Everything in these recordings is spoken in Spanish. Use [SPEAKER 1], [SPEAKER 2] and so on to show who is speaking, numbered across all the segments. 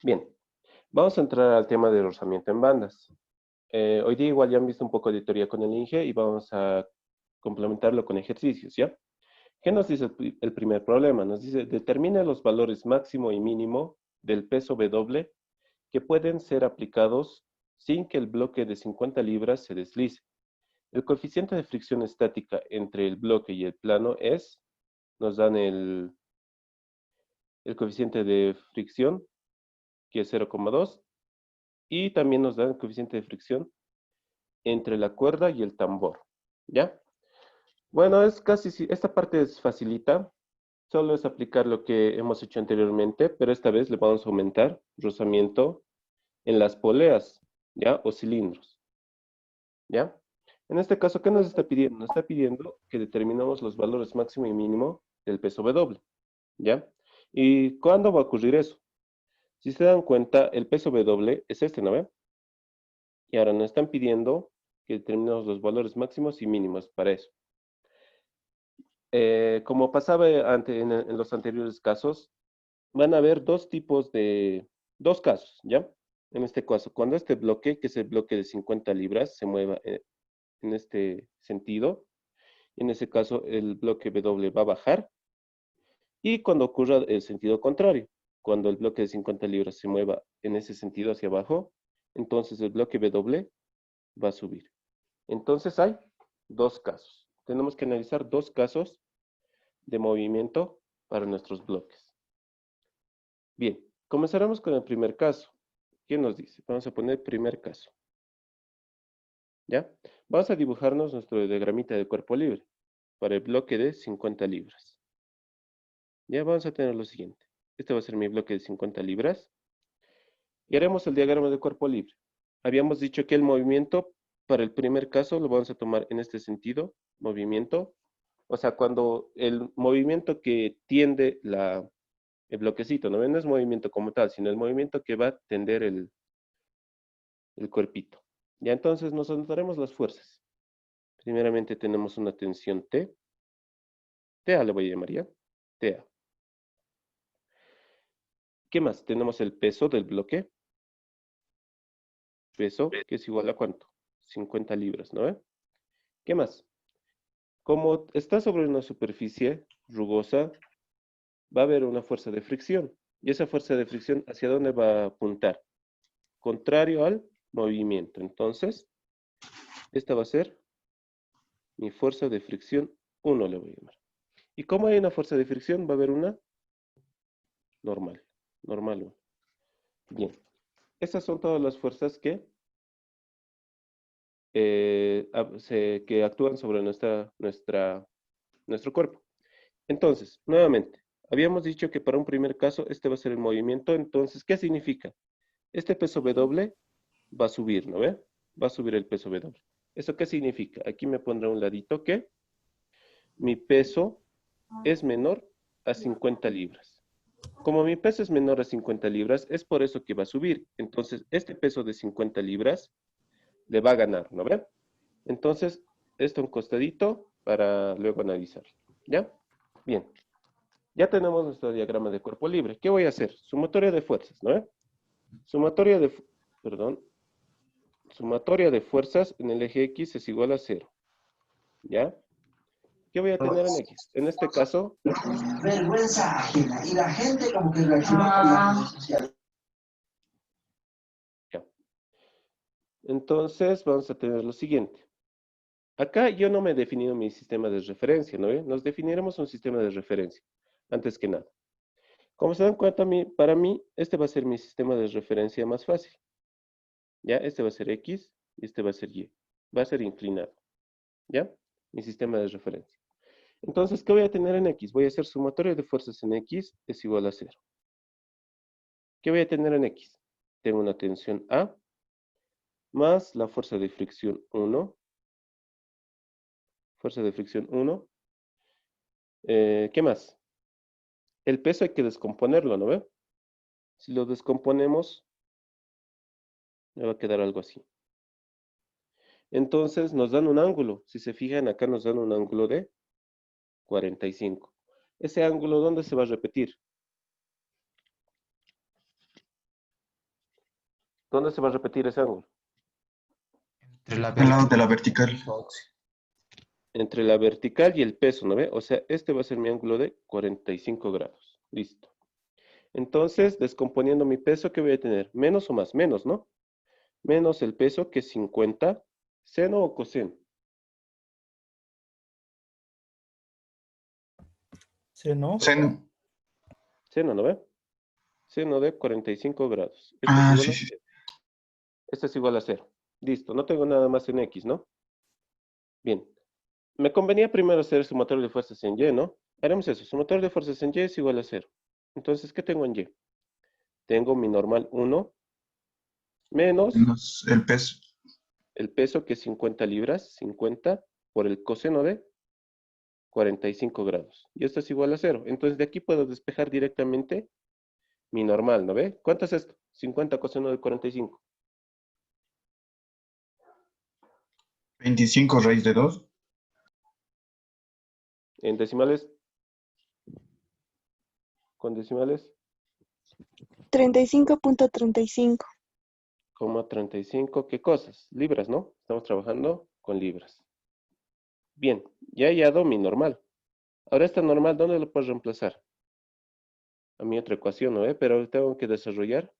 [SPEAKER 1] Bien, vamos a entrar al tema de rozamiento en bandas. Hoy día igual ya han visto un poco de teoría con el INGE y vamos a complementarlo con ejercicios, ¿ya? ¿Qué nos dice el primer problema? Nos dice, determina los valores máximo y mínimo del peso W que pueden ser aplicados sin que el bloque de 50 libras se deslice. El coeficiente de fricción estática entre el bloque y el plano nos dan el coeficiente de fricción, que es 0,2, y también nos dan el coeficiente de fricción entre la cuerda y el tambor, ¿ya? Bueno, esta parte es facilita, solo es aplicar lo que hemos hecho anteriormente, pero esta vez le vamos a aumentar rozamiento en las poleas, ¿ya? O cilindros, ¿ya? En este caso, ¿qué nos está pidiendo? Nos está pidiendo que determinemos los valores máximo y mínimo del peso W, ¿ya? ¿Y cuándo va a ocurrir eso? Si se dan cuenta, el peso W es este, ¿no ve? Y ahora nos están pidiendo que determinemos los valores máximos y mínimos para eso. Como pasaba en los anteriores casos, van a haber dos casos, ¿ya? En este caso, cuando este bloque, que es el bloque de 50 libras, se mueva en este sentido, en ese caso el bloque W va a bajar, y cuando ocurra el sentido contrario, cuando el bloque de 50 libras se mueva en ese sentido hacia abajo, entonces el bloque W va a subir. Entonces hay dos casos. Tenemos que analizar dos casos de movimiento para nuestros bloques. Bien, comenzaremos con el primer caso. ¿Qué nos dice? Vamos a poner primer caso. ¿Ya? Vamos a dibujarnos nuestro diagramita de cuerpo libre para el bloque de 50 libras. Ya vamos a tener lo siguiente. Este va a ser mi bloque de 50 libras. Y haremos el diagrama de cuerpo libre. Habíamos dicho que el movimiento para el primer caso lo vamos a tomar en este sentido, movimiento. O sea, cuando el movimiento que tiende el bloquecito, no es movimiento como tal, sino el movimiento que va a tender el cuerpito. Ya entonces nos anotaremos las fuerzas. Primeramente tenemos una tensión T. TA le voy a llamar ya. TA. ¿Qué más? Tenemos el peso del bloque. Peso, que es igual a ¿cuánto? 50 libras, ¿no ve? ¿Qué más? Como está sobre una superficie rugosa, va a haber una fuerza de fricción. ¿Y esa fuerza de fricción hacia dónde va a apuntar? Contrario al movimiento. Entonces, esta va a ser mi fuerza de fricción 1, le voy a llamar. ¿Y como hay una fuerza de fricción? Va a haber una normal. Normal 1. Bien. Estas son todas las fuerzas que actúan sobre nuestro cuerpo. Entonces, nuevamente, habíamos dicho que para un primer caso este va a ser el movimiento. Entonces, ¿qué significa? Este peso W va a subir, ¿no ve? Va a subir el peso W. ¿Eso qué significa? Aquí me pondré a un ladito que mi peso es menor a 50 libras. Como mi peso es menor a 50 libras, es por eso que va a subir. Entonces, este peso de 50 libras le va a ganar, ¿no ve? Entonces, esto un costadito para luego analizar. ¿Ya? Bien. Ya tenemos nuestro diagrama de cuerpo libre. ¿Qué voy a hacer? Sumatoria de fuerzas, ¿no ve? Sumatoria de, perdón, sumatoria de fuerzas en el eje X es igual a 0. ¿Ya? ¿Qué voy a tener en X? En este caso,
[SPEAKER 2] Vergüenza ajena. Y la gente como que reacciona con las redes sociales.
[SPEAKER 1] ya. Entonces vamos a tener lo siguiente. Acá yo no me he definido mi sistema de referencia, ¿no ve? Nos definiremos un sistema de referencia, antes que nada. Como se dan cuenta, para mí, este va a ser mi sistema de referencia más fácil. ¿Ya? Este va a ser X y este va a ser Y. Va a ser inclinado. ¿Ya? Mi sistema de referencia. Entonces, ¿qué voy a tener en X? Voy a hacer sumatoria de fuerzas en X es igual a 0. ¿Qué voy a tener en X? Tengo una tensión A más la fuerza de fricción 1. Fuerza de fricción 1. ¿Qué más? El peso hay que descomponerlo, ¿no ve? Si lo descomponemos, me va a quedar algo así. Entonces nos dan un ángulo. Si se fijan, acá nos dan un ángulo de 45. ¿Ese ángulo dónde se va a repetir? ¿Dónde se va a repetir ese ángulo?
[SPEAKER 3] Entre la
[SPEAKER 4] Del lado de la
[SPEAKER 3] vertical.
[SPEAKER 4] vertical.
[SPEAKER 1] Entre la vertical y el peso, ¿no ve? O sea, este va a ser mi ángulo de 45 grados. Listo. Entonces, descomponiendo mi peso, ¿qué voy a tener? ¿Menos o más? Menos, ¿no? Menos el peso, que es 50, seno o coseno.
[SPEAKER 3] Seno.
[SPEAKER 1] Seno, ¿no ve? Seno de 45 grados. Esto es
[SPEAKER 4] Ah,
[SPEAKER 1] igual
[SPEAKER 4] sí,
[SPEAKER 1] a,
[SPEAKER 4] sí.
[SPEAKER 1] esto es igual a 0. Listo, no tengo nada más en X, ¿no? Bien. Me convenía primero hacer sumatorio de fuerzas en Y, ¿no? Haremos eso. Sumatorio de fuerzas en Y es igual a 0. Entonces, ¿qué tengo en Y? Tengo mi normal 1 menos
[SPEAKER 4] Menos el peso.
[SPEAKER 1] el peso, que es 50 libras, 50 por el coseno de 45 grados. Y esto es igual a 0. Entonces, de aquí puedo despejar directamente mi normal, ¿no ve? ¿Cuánto es esto? 50 coseno de 45.
[SPEAKER 4] 25 raíz de 2.
[SPEAKER 1] En decimales, con decimales,
[SPEAKER 5] 35.35.
[SPEAKER 1] 35, ¿qué cosas? Libras, ¿no? Estamos trabajando con libras. Bien, ya he hallado mi normal. Ahora esta normal, ¿dónde lo puedo reemplazar? A mi otra ecuación, ¿no ve? Pero tengo que desarrollar,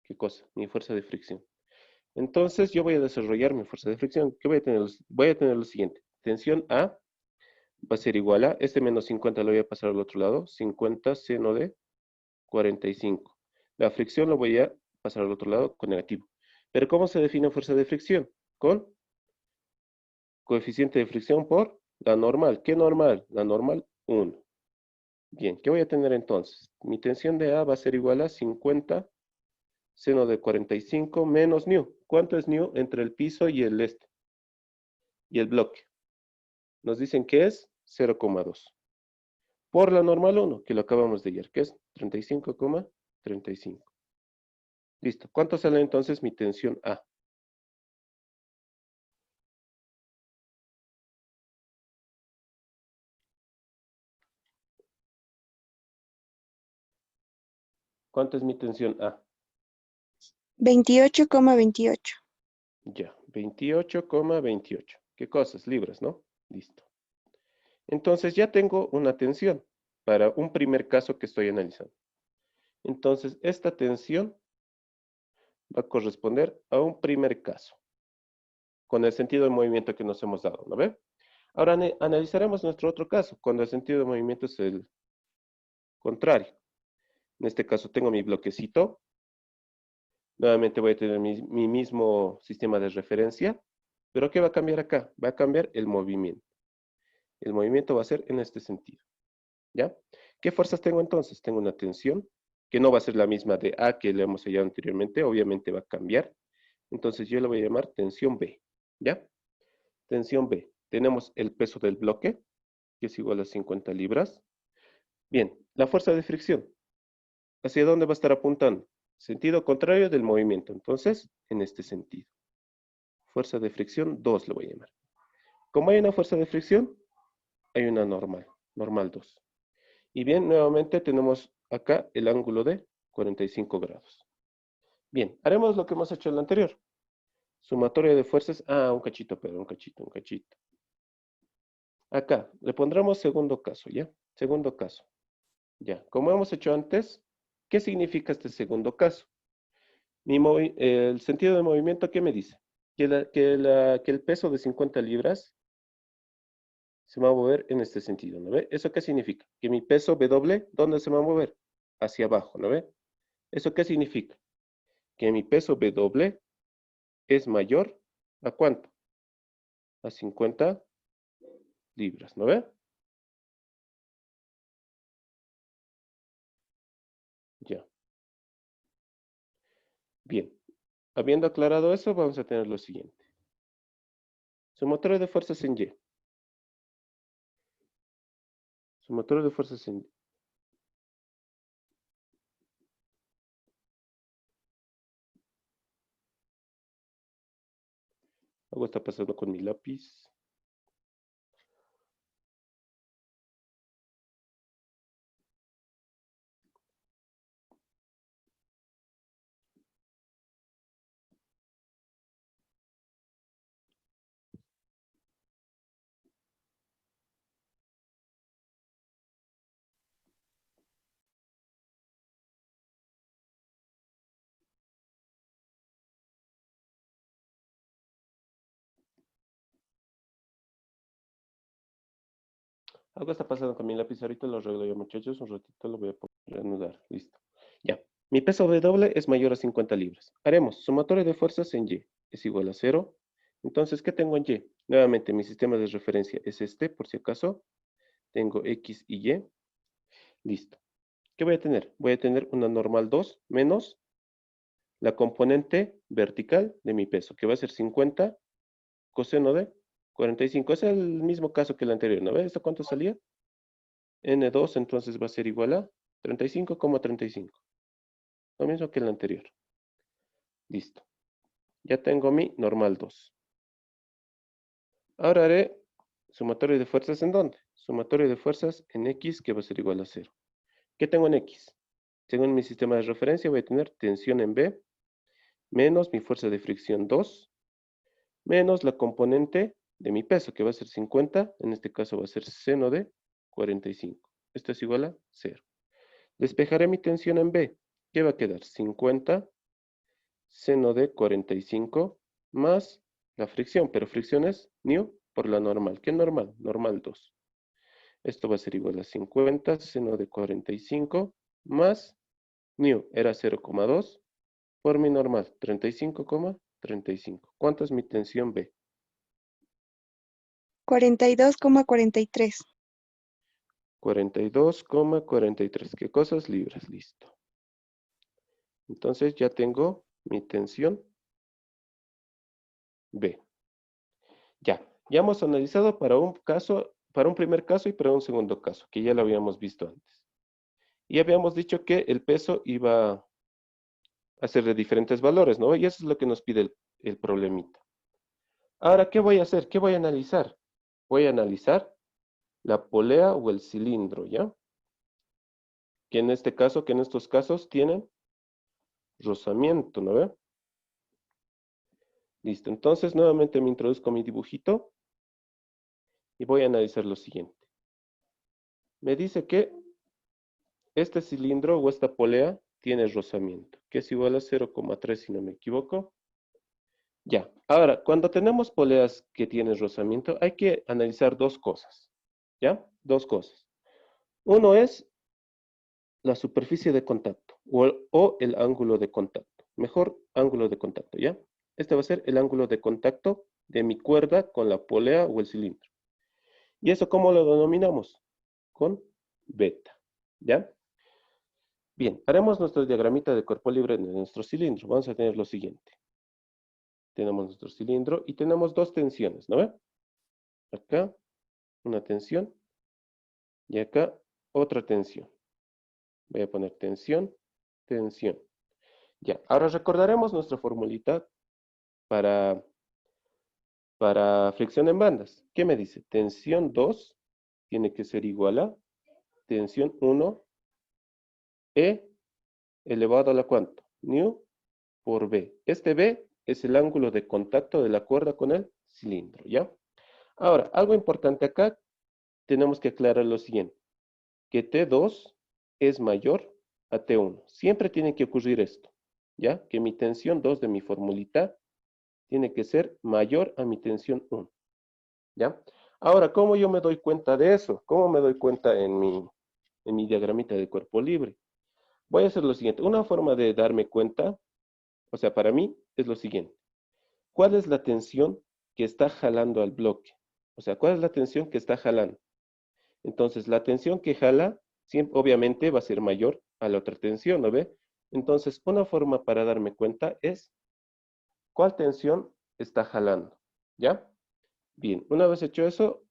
[SPEAKER 1] ¿qué cosa? Mi fuerza de fricción. Entonces yo voy a desarrollar mi fuerza de fricción. ¿Qué voy a tener? Voy a tener lo siguiente. Tensión A va a ser igual a, este menos 50 lo voy a pasar al otro lado, 50 seno de 45. La fricción lo voy a pasar al otro lado con negativo. Pero ¿cómo se define fuerza de fricción? Con coeficiente de fricción por la normal. ¿Qué normal? La normal 1. Bien, ¿qué voy a tener entonces? Mi tensión de A va a ser igual a 50 seno de 45 menos nu. ¿Cuánto es nu entre el piso y el y el bloque? Nos dicen que es 0,2. Por la normal 1, que lo acabamos de hallar, que es 35,35. Listo. ¿Cuánto sale entonces mi tensión A? ¿Cuánto es mi tensión A?
[SPEAKER 5] 28,28.
[SPEAKER 1] Ya, 28,28. ¿Qué cosas? Libras, ¿no? Listo. Entonces ya tengo una tensión para un primer caso que estoy analizando. Entonces, esta tensión va a corresponder a un primer caso, con el sentido de movimiento que nos hemos dado, ¿no ve? Ahora analizaremos nuestro otro caso, cuando el sentido de movimiento es el contrario. En este caso tengo mi bloquecito. Nuevamente voy a tener mi mismo sistema de referencia. Pero ¿qué va a cambiar acá? Va a cambiar el movimiento. El movimiento va a ser en este sentido. ¿Ya? ¿Qué fuerzas tengo entonces? Tengo una tensión, que no va a ser la misma de A que le hemos hallado anteriormente. Obviamente va a cambiar. Entonces yo le voy a llamar tensión B. ¿Ya? Tensión B. Tenemos el peso del bloque, que es igual a 50 libras. Bien, la fuerza de fricción. ¿Hacia dónde va a estar apuntando? Sentido contrario del movimiento. Entonces, en este sentido. Fuerza de fricción 2 le voy a llamar. Como hay una fuerza de fricción, hay una normal. Normal 2. Y bien, nuevamente tenemos acá el ángulo de 45 grados. Bien, haremos lo que hemos hecho en el anterior. Sumatoria de fuerzas. Un cachito, pero un cachito, un cachito. Acá, le pondremos segundo caso, ¿ya? Segundo caso. Ya, como hemos hecho antes, ¿qué significa este segundo caso? El sentido de movimiento, ¿qué me dice? Que el peso de 50 libras se va a mover en este sentido, ¿no ve? ¿Eso qué significa? Que mi peso W, ¿dónde se va a mover? Hacia abajo, ¿no ve? ¿Eso qué significa? Que mi peso W es mayor ¿a cuánto? A 50 libras, ¿no ve? Ya. Bien. Habiendo aclarado eso, vamos a tener lo siguiente. Sumatorio de fuerzas en Y. Sumatorio de fuerzas en Y. Algo está pasando con mi lápiz. Algo está pasando con mi lápiz, ahorita lo arreglo yo, muchachos. Un ratito lo voy a reanudar. Listo. Ya. Mi peso W es mayor a 50 libras. Haremos sumatorio de fuerzas en Y es igual a 0. Entonces, ¿qué tengo en Y? Nuevamente, mi sistema de referencia es este, por si acaso. Tengo X y Y. Listo. ¿Qué voy a tener? Voy a tener una normal 2 menos la componente vertical de mi peso, que va a ser 50 coseno de 45. Es el mismo caso que el anterior, ¿no ves? ¿Esto cuánto salía? N2 entonces va a ser igual a 35,35. Lo mismo que el anterior. Listo. Ya tengo mi normal 2. Ahora haré sumatorio de fuerzas ¿en dónde? Sumatorio de fuerzas en X que va a ser igual a 0. ¿Qué tengo en X? Según mi sistema de referencia voy a tener tensión en B menos mi fuerza de fricción 2 menos la componente de mi peso que va a ser 50. En este caso va a ser seno de 45. Esto es igual a 0. Despejaré mi tensión en B. ¿Qué va a quedar? 50 seno de 45 más la fricción, pero fricción es nu por la normal. ¿Qué normal? Normal 2. Esto va a ser igual a 50 seno de 45 más nu, era 0,2 por mi normal, 35,35. ¿Cuánto es mi tensión B?
[SPEAKER 5] 42,43.
[SPEAKER 1] 42,43. ¿Qué cosas? Libras, listo. Entonces ya tengo mi tensión B. Ya hemos analizado para un caso, para un primer caso y para un segundo caso, que ya lo habíamos visto antes. Y habíamos dicho que el peso iba a ser de diferentes valores, ¿no? Y eso es lo que nos pide el problemita. Ahora, ¿qué voy a hacer? ¿Qué voy a analizar? Voy a analizar la polea o el cilindro, ¿ya? Que en este caso, que en estos casos tienen rozamiento, ¿no ve? Listo, entonces nuevamente me introduzco mi dibujito y voy a analizar lo siguiente. Me dice que este cilindro o esta polea tiene rozamiento, que es igual a 0,3 si no me equivoco. Ya, ahora, cuando tenemos poleas que tienen rozamiento, hay que analizar dos cosas, ¿ya? Dos cosas. Uno es la superficie de contacto o el ángulo de contacto. Mejor ángulo de contacto, ¿ya? Este va a ser el ángulo de contacto de mi cuerda con la polea o el cilindro. ¿Y eso cómo lo denominamos? Con beta, ¿ya? Bien, haremos nuestro diagramita de cuerpo libre de nuestro cilindro. Vamos a tener lo siguiente. Tenemos nuestro cilindro y tenemos dos tensiones, ¿no ve? Acá una tensión y acá otra tensión. Voy a poner tensión, tensión. Ya, ahora recordaremos nuestra formulita para fricción en bandas. ¿Qué me dice? Tensión 2 tiene que ser igual a tensión 1 E elevado a la ¿cuánto? Nu por B. Este B es el ángulo de contacto de la cuerda con el cilindro, ¿ya? Ahora, algo importante acá, tenemos que aclarar lo siguiente, que T2 es mayor a T1. Siempre tiene que ocurrir esto, ¿ya? Que mi tensión 2 de mi formulita tiene que ser mayor a mi tensión 1, ¿ya? Ahora, ¿cómo yo me doy cuenta de eso? ¿Cómo me doy cuenta en mi diagramita de cuerpo libre? Voy a hacer lo siguiente, una forma de darme cuenta, o sea, para mí, es lo siguiente. ¿Cuál es la tensión que está jalando al bloque? O sea, ¿cuál es la tensión que está jalando? Entonces, la tensión que jala, siempre, obviamente, va a ser mayor a la otra tensión, ¿no ve? Entonces, una forma para darme cuenta es ¿cuál tensión está jalando? ¿Ya? Bien, una vez hecho eso,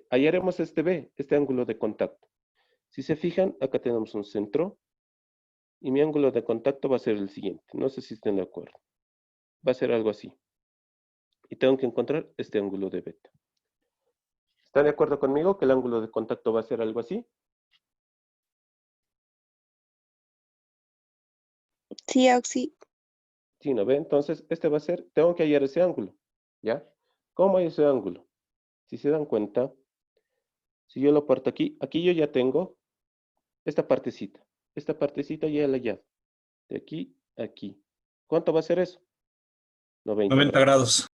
[SPEAKER 1] hallaremos este B, este ángulo de contacto. Si se fijan, acá tenemos un centro y mi ángulo de contacto va a ser el siguiente. No sé si estén de acuerdo. Va a ser algo así. Y tengo que encontrar este ángulo de beta. ¿Están de acuerdo conmigo que el ángulo de contacto va a ser algo así?
[SPEAKER 5] Sí, Auxi.
[SPEAKER 1] Sí, ¿no ve? Entonces, este va a ser, tengo que hallar ese ángulo, ¿ya? ¿Cómo hay ese ángulo? Si se dan cuenta, si yo lo parto aquí, aquí yo ya tengo esta partecita. Esta partecita ya la hallado. De aquí a aquí. ¿Cuánto va a ser eso? 90
[SPEAKER 3] 90
[SPEAKER 1] grados.
[SPEAKER 3] grados.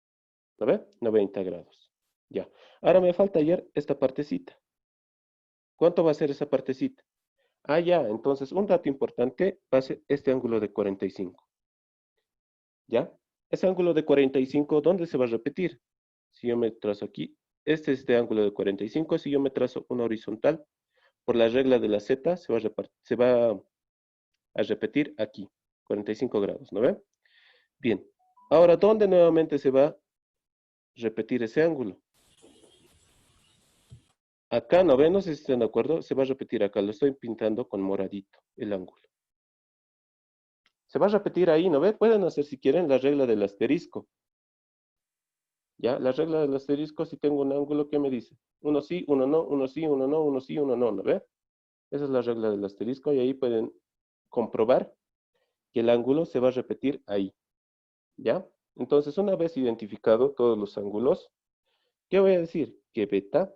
[SPEAKER 1] ¿Lo ve? 90 grados. Ya. Ahora me falta hallar esta partecita. ¿Cuánto va a ser esa partecita? Ah, ya, entonces un dato importante va a ser este ángulo de 45. ¿Ya? Ese ángulo de 45, ¿dónde se va a repetir? Si yo me trazo aquí, este es este ángulo de 45, si yo me trazo una horizontal, por la regla de la Z, se va a repetir aquí, 45 grados, ¿no ve? Bien, ahora, ¿dónde nuevamente se va a repetir ese ángulo? Acá, ¿no ven? No sé si están de acuerdo, se va a repetir acá, lo estoy pintando con moradito, el ángulo. Se va a repetir ahí, ¿no ve? Pueden hacer, si quieren, la regla del asterisco. ¿Ya? La regla del asterisco, si tengo un ángulo, ¿qué me dice? Uno sí, uno no, uno sí, uno no, uno sí, uno no, ¿no ve? Esa es la regla del asterisco y ahí pueden comprobar que el ángulo se va a repetir ahí. ¿Ya? Entonces, una vez identificado todos los ángulos, ¿qué voy a decir? Que beta,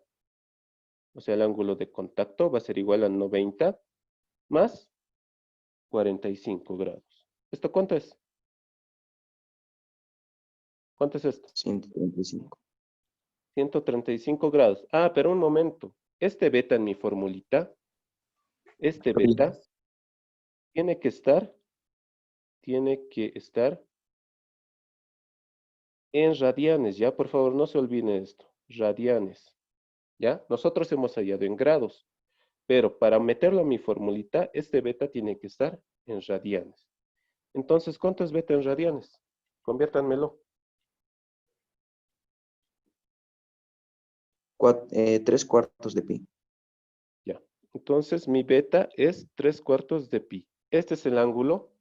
[SPEAKER 1] o sea, el ángulo de contacto va a ser igual a 90 más 45 grados. ¿Esto cuánto es? ¿Cuánto es esto?
[SPEAKER 4] 135.
[SPEAKER 1] 135 grados. Ah, pero un momento. Este beta en mi formulita, este beta tiene que estar en radianes, ¿ya? Por favor, no se olviden esto. Radianes, ¿ya? Nosotros hemos hallado en grados, pero para meterlo a mi formulita, este beta tiene que estar en radianes. Entonces, ¿cuánto es beta en radianes? Conviértanmelo.
[SPEAKER 4] 3/4 de pi.
[SPEAKER 1] Ya. Entonces, mi beta es 3/4 de pi. Este es el ángulo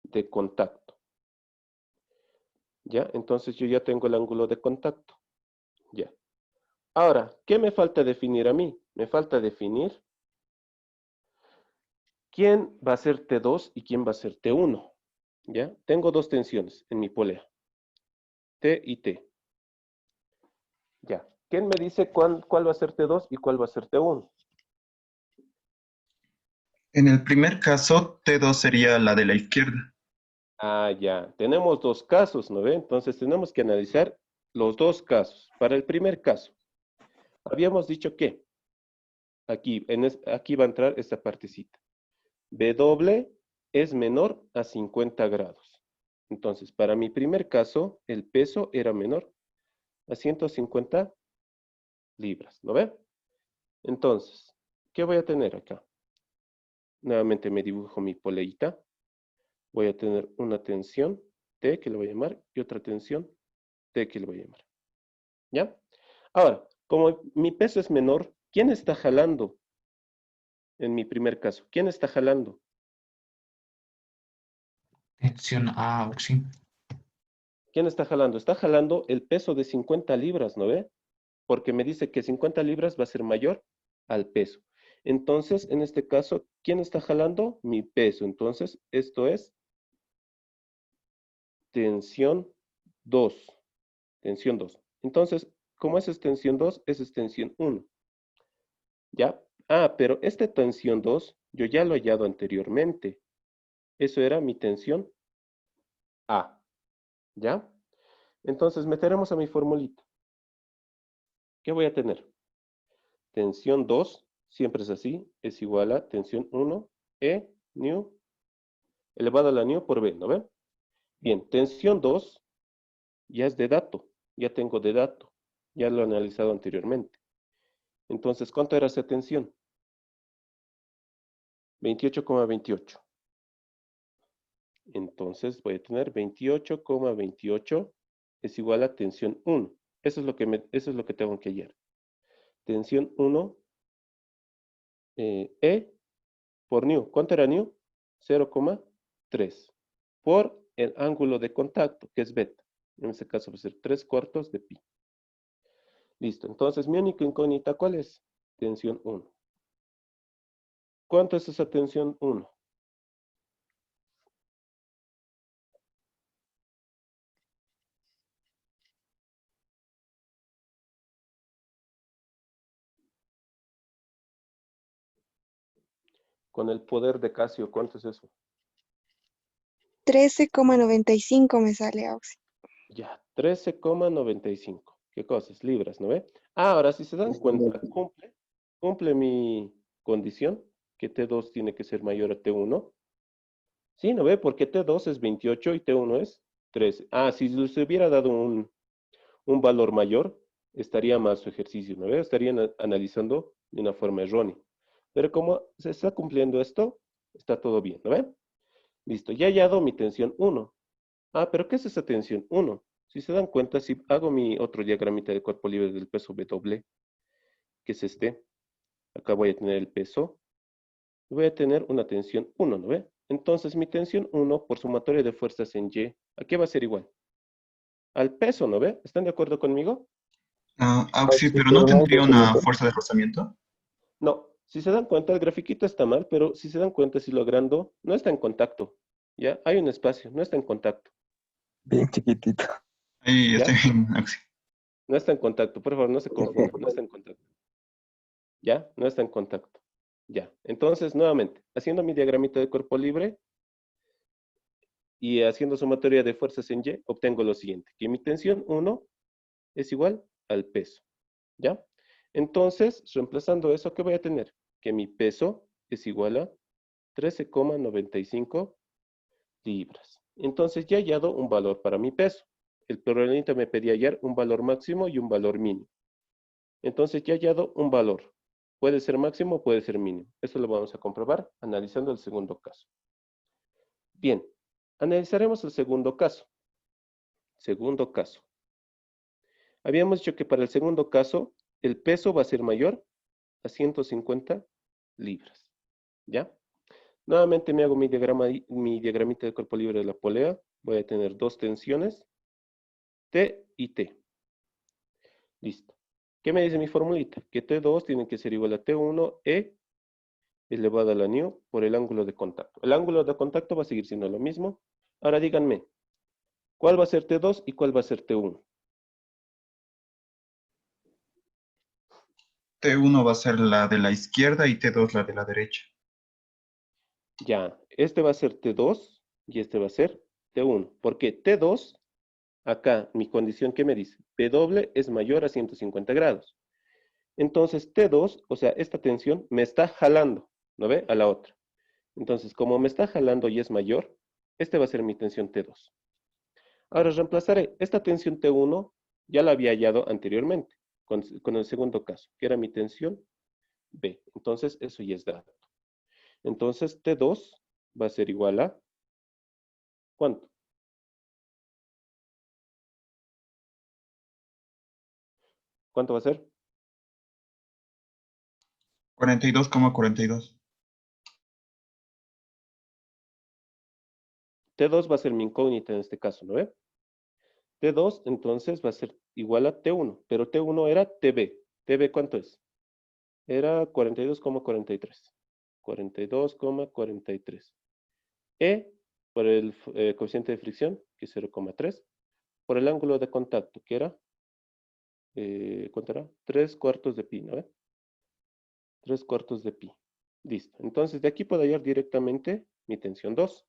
[SPEAKER 1] de contacto. ¿Ya? Entonces, yo ya tengo el ángulo de contacto. Ya. Ahora, ¿qué me falta definir a mí? Me falta definir quién va a ser T2 y quién va a ser T1. ¿Ya? Tengo dos tensiones en mi polea. T y T. Ya. ¿Quién me dice cuál va a ser T2 y cuál va a ser T1?
[SPEAKER 3] En el primer caso, T2 sería la de la izquierda.
[SPEAKER 1] Ah, ya. Tenemos dos casos, ¿no ve? Entonces tenemos que analizar los dos casos. Para el primer caso, habíamos dicho que aquí va a entrar esta partecita. W es menor a 50 grados. Entonces, para mi primer caso, el peso era menor a 150 libras, ¿no ve? Entonces, ¿qué voy a tener acá? Nuevamente me dibujo mi poleita. Voy a tener una tensión T, que le voy a llamar, y otra tensión T, que le voy a llamar. ¿Ya? Ahora, como mi peso es menor, ¿quién está jalando en mi primer caso? ¿Quién está jalando?
[SPEAKER 3] Tensión A, sí.
[SPEAKER 1] ¿Quién está jalando? Está jalando el peso de 50 libras, ¿no ve? Porque me dice que 50 libras va a ser mayor al peso. Entonces, en este caso, ¿quién está jalando? Mi peso. Entonces, esto es tensión 2. Tensión 2. Entonces, como esa es tensión 2, esa es tensión 1. ¿Ya? Ah, pero esta tensión 2, yo ya lo he hallado anteriormente. Eso era mi tensión A. ¿Ya? Entonces, meteremos a mi formulita. ¿Qué voy a tener? Tensión 2, siempre es así, es igual a tensión 1, E, nu, elevado a la nu por B, ¿no ven? Bien, tensión 2 ya es de dato, ya tengo de dato, ya lo he analizado anteriormente. Entonces, ¿cuánto era esa tensión? 28,28. Entonces, voy a tener 28,28 es igual a tensión 1. Eso es lo que tengo que hallar. Tensión 1, E por nu. ¿Cuánto era nu? 0,3 por el ángulo de contacto, que es beta. En este caso va a ser 3/4 de pi. Listo. Entonces, mi única incógnita, ¿cuál es? Tensión 1. ¿Cuánto es esa tensión 1? Con el poder de Casio, ¿cuánto es eso?
[SPEAKER 5] 13,95 me sale, Auxi.
[SPEAKER 1] Ya, 13,95. ¿Qué cosas? Libras, ¿no ve? Ah, ahora si se dan cuenta, cumple. cumple mi condición, que T2 tiene que ser mayor a T1. Sí, ¿no ve? Porque T2 es 28 y T1 es 13. Ah, si se hubiera dado un valor mayor, estaría mal su ejercicio, ¿no ve? Estarían analizando de una forma errónea. Pero como se está cumpliendo esto, está todo bien, ¿no ve? Listo, ya he hallado mi tensión 1. Ah, pero ¿qué es esa tensión 1? Si se dan cuenta, si hago mi otro diagramita de cuerpo libre del peso W, que es este, acá voy a tener el peso, voy a tener una tensión 1, ¿no ve? Entonces mi tensión 1 por sumatoria de fuerzas en Y, ¿a qué va a ser igual? Al peso, ¿no ve? ¿Están de acuerdo conmigo?
[SPEAKER 3] Auxi, pero ¿no tendría una fuerza de rozamiento?
[SPEAKER 1] No, si se dan cuenta, el grafiquito está mal, pero si se dan cuenta, si lo agrando, no está en contacto, ¿ya? Hay un espacio, no está en contacto,
[SPEAKER 4] Bien chiquitito.
[SPEAKER 3] Ahí
[SPEAKER 1] ¿ya?
[SPEAKER 3] estoy bien, Auxi.
[SPEAKER 1] No está en contacto, por favor, no se confundan, no está en contacto, ¿ya? No está en contacto, ya. Entonces, nuevamente, haciendo mi diagramita de cuerpo libre y haciendo sumatoria de fuerzas en Y, obtengo lo siguiente, que mi tensión 1 es igual al peso, ¿ya? Entonces, reemplazando eso, ¿qué voy a tener? Que mi peso es igual a 13,95 libras. Entonces ya he hallado un valor para mi peso. El problemita me pedía hallar un valor máximo y un valor mínimo. Entonces ya he hallado un valor. Puede ser máximo o puede ser mínimo. Eso lo vamos a comprobar analizando el segundo caso. Bien, analizaremos el segundo caso. Segundo caso. Habíamos dicho que para el segundo caso, el peso va a ser mayor a 150 libras. ¿Ya? Nuevamente me hago mi diagramita de cuerpo libre de la polea. Voy a tener dos tensiones, T y T. Listo. ¿Qué me dice mi formulita? Que T2 tiene que ser igual a T1 E elevado a la nu por el ángulo de contacto. El ángulo de contacto va a seguir siendo lo mismo. Ahora díganme, ¿cuál va a ser T2 y cuál va a ser T1?
[SPEAKER 3] T1 va a ser la de la izquierda y T2 la de la derecha.
[SPEAKER 1] Ya, este va a ser T2 y este va a ser T1. Porque T2, acá mi condición, ¿qué me dice? W es mayor a 150 grados. Entonces T2, o sea, esta tensión me está jalando, ¿no ve? A la otra. Entonces, como me está jalando y es mayor, este va a ser mi tensión T2. Ahora reemplazaré esta tensión T1, ya la había hallado anteriormente, con el segundo caso, que era mi tensión B. Entonces, eso ya es dato. Entonces, T2 va a ser igual a, ¿cuánto? ¿Cuánto va a ser?
[SPEAKER 3] 42,42.
[SPEAKER 1] T2 va a ser mi incógnita en este caso, ¿no ve? T2 entonces va a ser igual a T1, pero T1 era TB. ¿TB cuánto es? Era 42,43. 42,43. E por el coeficiente de fricción, que es 0,3, por el ángulo de contacto, que era, ¿cuánto era? 3 cuartos de pi, ¿no ve? 3 cuartos de pi. Listo. Entonces, de aquí puedo hallar directamente mi tensión 2.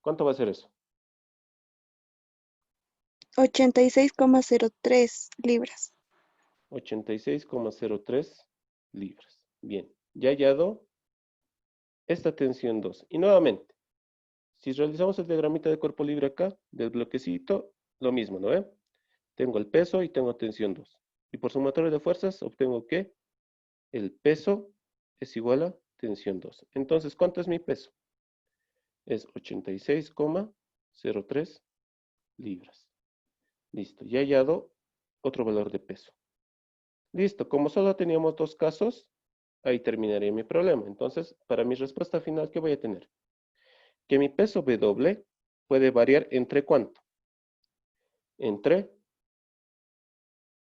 [SPEAKER 1] ¿Cuánto va a ser eso?
[SPEAKER 5] 86,03 libras.
[SPEAKER 1] 86,03 libras. Bien. Ya he hallado esta tensión 2. Y nuevamente, si realizamos el diagramita de cuerpo libre acá, del bloquecito, lo mismo, ¿no ve? Tengo el peso y tengo tensión 2. Y por sumatoria de fuerzas obtengo que el peso es igual a tensión 2. Entonces, ¿cuánto es mi peso? Es 86,03 libras. Listo, ya he hallado otro valor de peso. Listo, como solo teníamos dos casos, ahí terminaría mi problema. Entonces, para mi respuesta final, ¿qué voy a tener? Que mi peso W puede variar entre ¿cuánto? Entre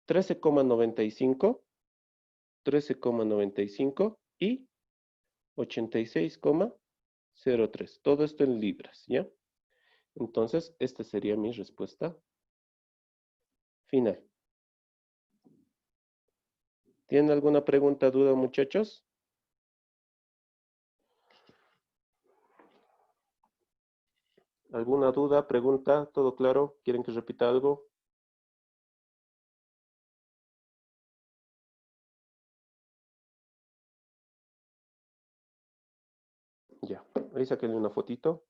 [SPEAKER 1] 13,95 y 86,03. Todo esto en libras, ¿ya? Entonces, esta sería mi respuesta final. ¿Tienen alguna pregunta, duda, muchachos? ¿Alguna duda, pregunta? ¿Todo claro? ¿Quieren que repita algo? Ya, ahí saquenle una fotito.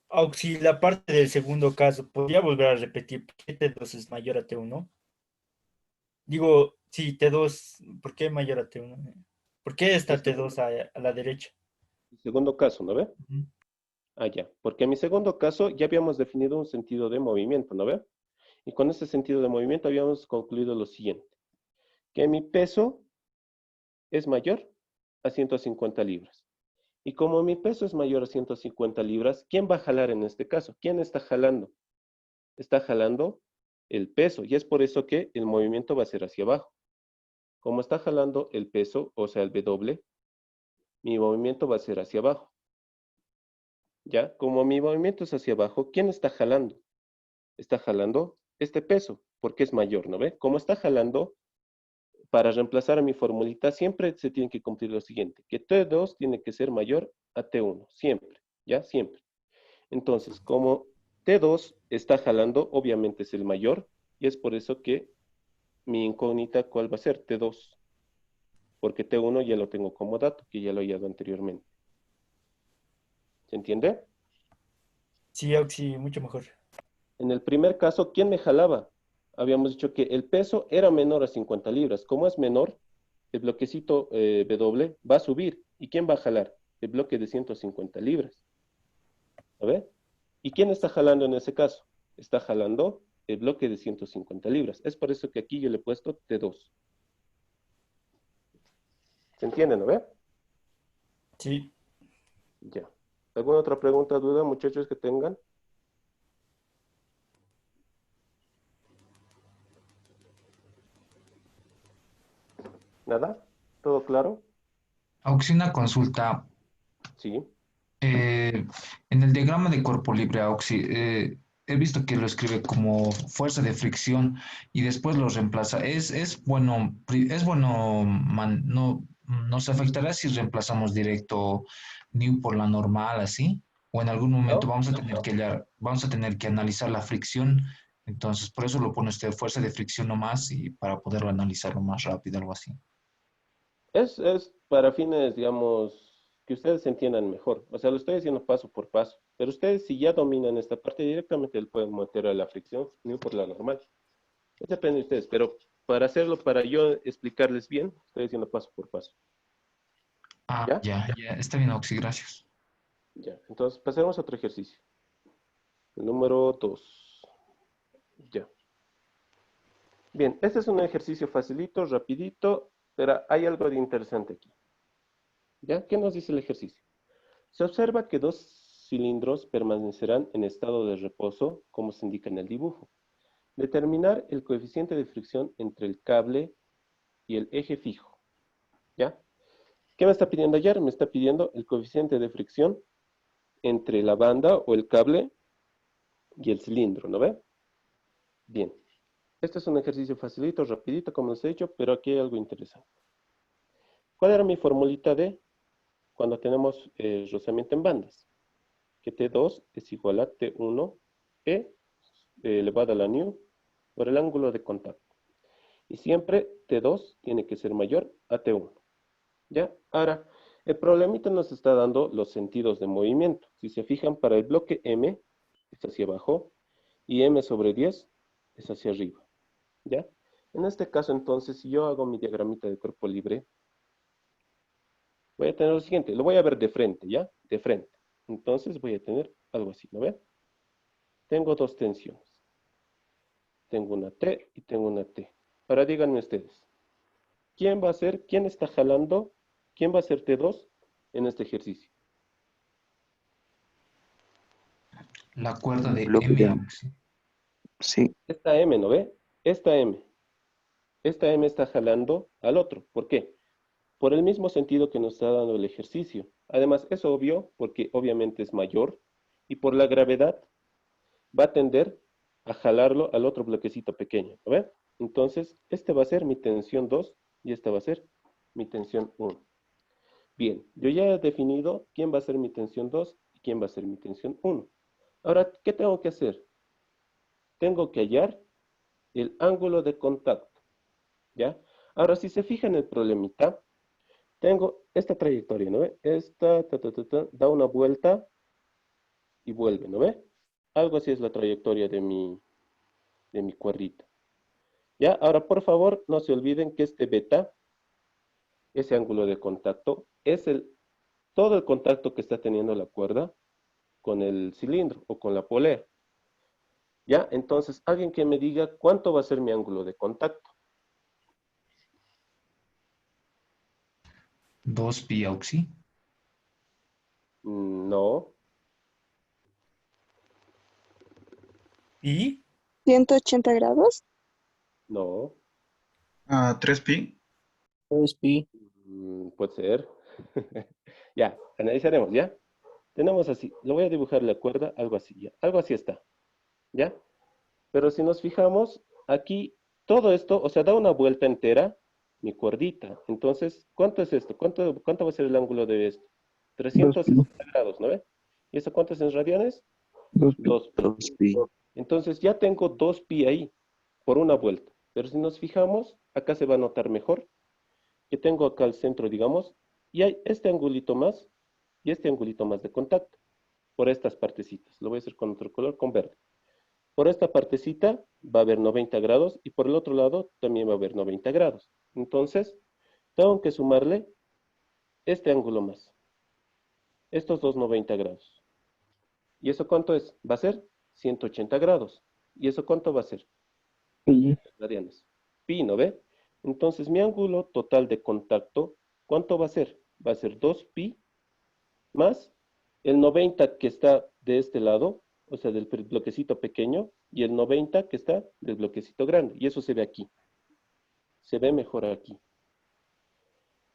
[SPEAKER 6] Auxi, la parte del segundo caso, ¿podría volver a repetir por qué T2 es mayor a T1? Digo, sí, T2, ¿por qué mayor a T1? ¿Por qué está
[SPEAKER 1] El
[SPEAKER 6] T2 a la derecha?
[SPEAKER 1] segundo caso, ¿no ve?
[SPEAKER 6] Ujú.
[SPEAKER 1] Ah, ya, porque en mi segundo caso ya habíamos definido un sentido de movimiento, ¿no ve? Y con ese sentido de movimiento habíamos concluido lo siguiente, que mi peso es mayor a 150 libras. Y como mi peso es mayor a 150 libras, ¿quién va a jalar en este caso? ¿Quién está jalando? Está jalando el peso, y es por eso que el movimiento va a ser hacia abajo. Como está jalando el peso, o sea, el W, mi movimiento va a ser hacia abajo. ¿Ya? Como mi movimiento es hacia abajo, ¿quién está jalando? Está jalando este peso, porque es mayor, ¿no ve? Como está jalando, para reemplazar a mi formulita, siempre se tiene que cumplir lo siguiente, que T2 tiene que ser mayor a T1, siempre, ¿ya? Siempre. Entonces, como T2 está jalando, obviamente es el mayor, y es por eso que mi incógnita, ¿cuál va a ser? T2, porque T1 ya lo tengo como dato, que ya lo he hallado anteriormente. ¿Se entiende?
[SPEAKER 6] Sí, Auxi, mucho mejor.
[SPEAKER 1] En el primer caso, ¿quién me jalaba? Habíamos dicho que el peso era menor a 50 libras. Como es menor, el bloquecito W va a subir. ¿Y quién va a jalar? El bloque de 150 libras. ¿A ver? ¿Y quién está jalando en ese caso? Está jalando el bloque de 150 libras. Es por eso que aquí yo le he puesto T2. ¿Se entiende, no ve?
[SPEAKER 6] Sí.
[SPEAKER 1] Ya. ¿Alguna otra pregunta, duda, muchachos, que tengan? ¿Nada? ¿Todo claro?
[SPEAKER 7] Auxi, una consulta.
[SPEAKER 1] Sí.
[SPEAKER 7] Eh, en el diagrama de cuerpo libre, Auxi, he visto que lo escribe como fuerza de fricción y después lo reemplaza. Es bueno, no, nos afectará si reemplazamos directo nu por la normal, así, o en algún momento
[SPEAKER 1] ¿No?
[SPEAKER 7] vamos a tener que analizar la fricción. Entonces, por eso lo pone usted fuerza de fricción nomás y para poderlo analizarlo más rápido, algo así.
[SPEAKER 1] Es para fines, digamos, que ustedes entiendan mejor. O sea, lo estoy diciendo paso por paso. Pero ustedes, si ya dominan esta parte, directamente le pueden meter a la fricción, ni por la normal. Eso depende de ustedes. Pero para hacerlo, para yo explicarles bien, estoy diciendo paso por paso.
[SPEAKER 7] Ah,
[SPEAKER 1] ¿Ya?
[SPEAKER 7] ya, ya, está bien, Auxi, gracias.
[SPEAKER 1] Ya. Entonces, pasemos a otro ejercicio. El número 2. Ya. Bien, este es un ejercicio facilito, rapidito, pero hay algo de interesante aquí. ¿Ya? ¿Qué nos dice el ejercicio? Se observa que dos cilindros permanecerán en estado de reposo, como se indica en el dibujo. Determinar el coeficiente de fricción entre el cable y el eje fijo. ¿Ya? ¿Qué me está pidiendo ayer? Me está pidiendo el coeficiente de fricción entre la banda o el cable y el cilindro, ¿no ve? Bien. Este es un ejercicio facilito, rapidito, como les he dicho, pero aquí hay algo interesante. ¿Cuál era mi formulita de cuando tenemos rozamiento en bandas? Que T2 es igual a T1 E elevado a la nu por el ángulo de contacto. Y siempre T2 tiene que ser mayor a T1. ¿Ya? Ahora, el problemita nos está dando los sentidos de movimiento. Si se fijan, para el bloque M es hacia abajo y M sobre 10 es hacia arriba. ¿Ya? En este caso, entonces, si yo hago mi diagramita de cuerpo libre, voy a tener lo siguiente. Lo voy a ver de frente, ¿ya? De frente. Entonces voy a tener algo así, ¿no ven? Tengo dos tensiones. Tengo una T y tengo una T. Ahora díganme ustedes, ¿quién va a ser, quién está jalando, quién va a ser T2 en este ejercicio?
[SPEAKER 7] La cuerda de
[SPEAKER 4] Bloque
[SPEAKER 7] M,
[SPEAKER 4] de...
[SPEAKER 7] Auxi.
[SPEAKER 4] Sí,
[SPEAKER 1] Esta M, ¿no ve? Esta M. Esta M está jalando al otro. ¿Por qué? Por el mismo sentido que nos está dando el ejercicio. Además, es obvio porque obviamente es mayor y por la gravedad va a tender a jalarlo al otro bloquecito pequeño, ¿no ve? Entonces, este va a ser mi tensión 2 y esta va a ser mi tensión 1. Bien, yo ya he definido quién va a ser mi tensión 2 y quién va a ser mi tensión 1. Ahora, ¿qué tengo que hacer? Tengo que hallar el ángulo de contacto, ¿ya? Ahora, si se fijan en el problemita, tengo esta trayectoria, ¿no ve? Esta, da una vuelta y vuelve, ¿no ve? Algo así es la trayectoria de mi cuerdita. ¿Ya? Ahora, por favor, no se olviden que este beta, ese ángulo de contacto, es todo el contacto que está teniendo la cuerda con el cilindro o con la polea. ¿Ya? Entonces, alguien que me diga cuánto va a ser mi ángulo de contacto.
[SPEAKER 7] 2pi auxi.
[SPEAKER 1] No,
[SPEAKER 6] ¿Y?
[SPEAKER 5] 180 grados.
[SPEAKER 1] no,
[SPEAKER 3] 3pi.
[SPEAKER 4] Pues pi.
[SPEAKER 1] puede ser. Ya, analizaremos, ¿ya? Tenemos así, lo voy a dibujar la cuerda, algo así, ¿ya? Algo así está, ¿ya? Pero si nos fijamos, aquí, todo esto, o sea, da una vuelta entera, mi cuerdita. Entonces, ¿cuánto es esto? ¿Cuánto va a ser el ángulo de esto? 360 grados, ¿no ve? ¿Y eso cuánto es en radianes? 2pi.
[SPEAKER 4] 2pi.
[SPEAKER 1] Entonces, ya tengo 2pi ahí, por una vuelta. Pero si nos fijamos, acá se va a notar mejor, que tengo acá el centro, digamos, y hay este angulito más, y este angulito más de contacto, por estas partecitas. Lo voy a hacer con otro color, con verde. Por esta partecita va a haber 90 grados y por el otro lado también va a haber 90 grados. Entonces, tengo que sumarle este ángulo más. Estos dos 90 grados. ¿Y eso cuánto es? Va a ser 180 grados. ¿Y eso cuánto va a ser?
[SPEAKER 4] Pi.
[SPEAKER 1] Radianes. Pi, ¿no ve? Entonces, mi ángulo total de contacto, ¿cuánto va a ser? Va a ser 2pi más el 90 que está de este lado, o sea, del bloquecito pequeño, y el 90 que está del bloquecito grande. Y eso se ve aquí. Se ve mejor aquí.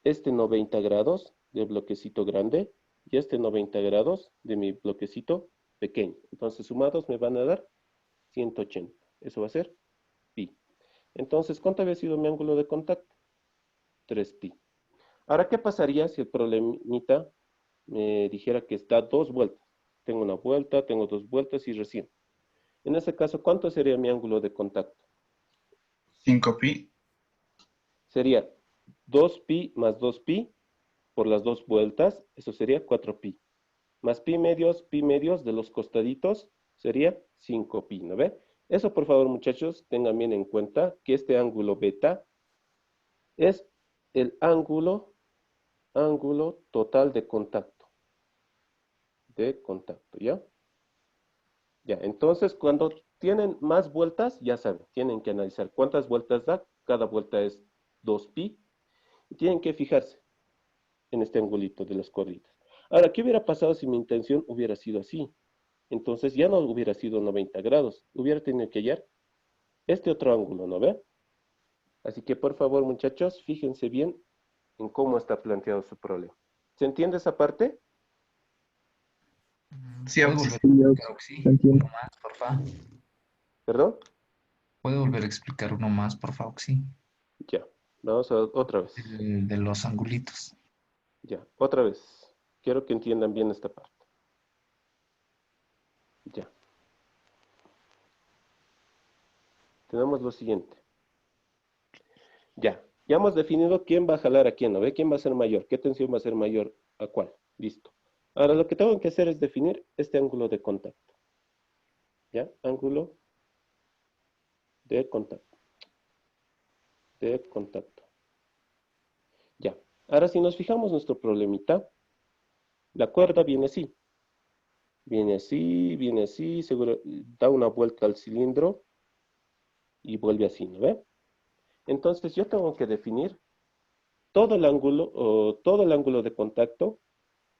[SPEAKER 1] Este 90 grados del bloquecito grande y este 90 grados de mi bloquecito pequeño. Entonces, sumados me van a dar 180. Eso va a ser pi. Entonces, ¿cuánto había sido mi ángulo de contacto? 3pi. Ahora, ¿qué pasaría si el problemita me dijera que está 2 vueltas? Tengo una vuelta, tengo 2 vueltas y recién. En ese caso, ¿cuánto sería mi ángulo de contacto?
[SPEAKER 3] 5pi.
[SPEAKER 1] Sería 2pi más 2pi por las 2 vueltas, eso sería 4pi. Más pi medios de los costaditos, sería 5pi, ¿no ve? Eso, por favor, muchachos, tengan bien en cuenta que este ángulo beta es el ángulo total de contacto. ¿Ya? Ya, entonces cuando tienen más vueltas, ya saben, tienen que analizar cuántas vueltas da. Cada vuelta es 2pi. Y tienen que fijarse en este angulito de las cuerditas. Ahora, ¿qué hubiera pasado si mi intención hubiera sido así? Entonces ya no hubiera sido 90 grados. Hubiera tenido que hallar este otro ángulo, ¿no ve? Así que por favor, muchachos, fíjense bien en cómo está planteado su problema. ¿Se entiende esa parte?
[SPEAKER 3] Sí,
[SPEAKER 7] ¿Puede
[SPEAKER 3] auxi.
[SPEAKER 7] volver a
[SPEAKER 4] Sí,
[SPEAKER 7] explicar, Auxi?
[SPEAKER 4] entiendo.
[SPEAKER 7] Uno más, porfa.
[SPEAKER 1] ¿Perdón?
[SPEAKER 7] ¿Puede volver a explicar uno más, porfa, Auxi?
[SPEAKER 1] Ya. Vamos otra vez.
[SPEAKER 7] De los angulitos.
[SPEAKER 1] Ya, otra vez. Quiero que entiendan bien esta parte. Ya. Tenemos lo siguiente. Ya. Ya hemos definido quién va a jalar a quién, ¿no ve? ¿Quién va a ser mayor? ¿Qué tensión va a ser mayor a cuál? Listo. Ahora lo que tengo que hacer es definir este ángulo de contacto. ¿Ya? Ángulo de contacto. De contacto. Ya. Ahora si nos fijamos nuestro problemita, la cuerda viene así. Viene así, seguro da una vuelta al cilindro y vuelve así, ¿no ve? Entonces yo tengo que definir todo el ángulo de contacto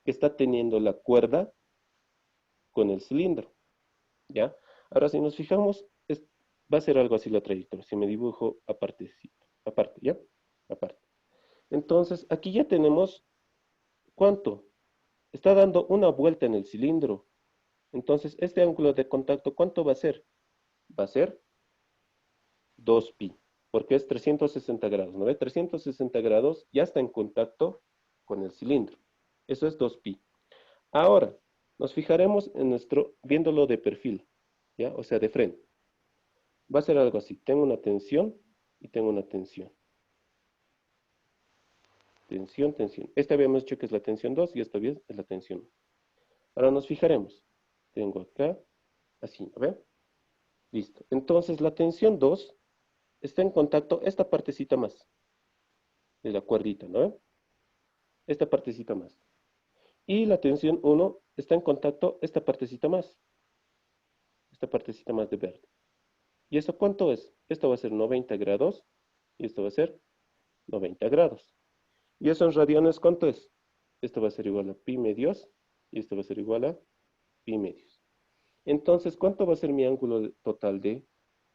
[SPEAKER 1] que está teniendo la cuerda con el cilindro, ¿ya? Ahora si nos fijamos, va a ser algo así la trayectoria, si me dibujo aparte, ¿ya? Aparte. Entonces aquí ya tenemos, ¿cuánto? Está dando una vuelta en el cilindro. Entonces este ángulo de contacto, ¿cuánto va a ser? Va a ser 2pi, porque es 360 grados, ¿no ve? 360 grados ya está en contacto con el cilindro. Eso es 2pi. Ahora, nos fijaremos en viéndolo de perfil, ¿ya? O sea, de frente. Va a ser algo así. Tengo una tensión y tengo una tensión. Tensión, tensión. Esta habíamos dicho que es la tensión 2 y esta vez es la tensión 1. Ahora nos fijaremos. Tengo acá, así, ¿no ve? Listo. Entonces la tensión 2 está en contacto esta partecita más de la cuerdita, ¿no ve? Esta partecita más. Y la tensión 1 está en contacto esta partecita más. Esta partecita más de verde. ¿Y esto cuánto es? Esto va a ser 90 grados y esto va a ser 90 grados. ¿Y eso en radiones cuánto es? Esto va a ser igual a pi medios y esto va a ser igual a pi medios. Entonces, ¿cuánto va a ser mi ángulo total de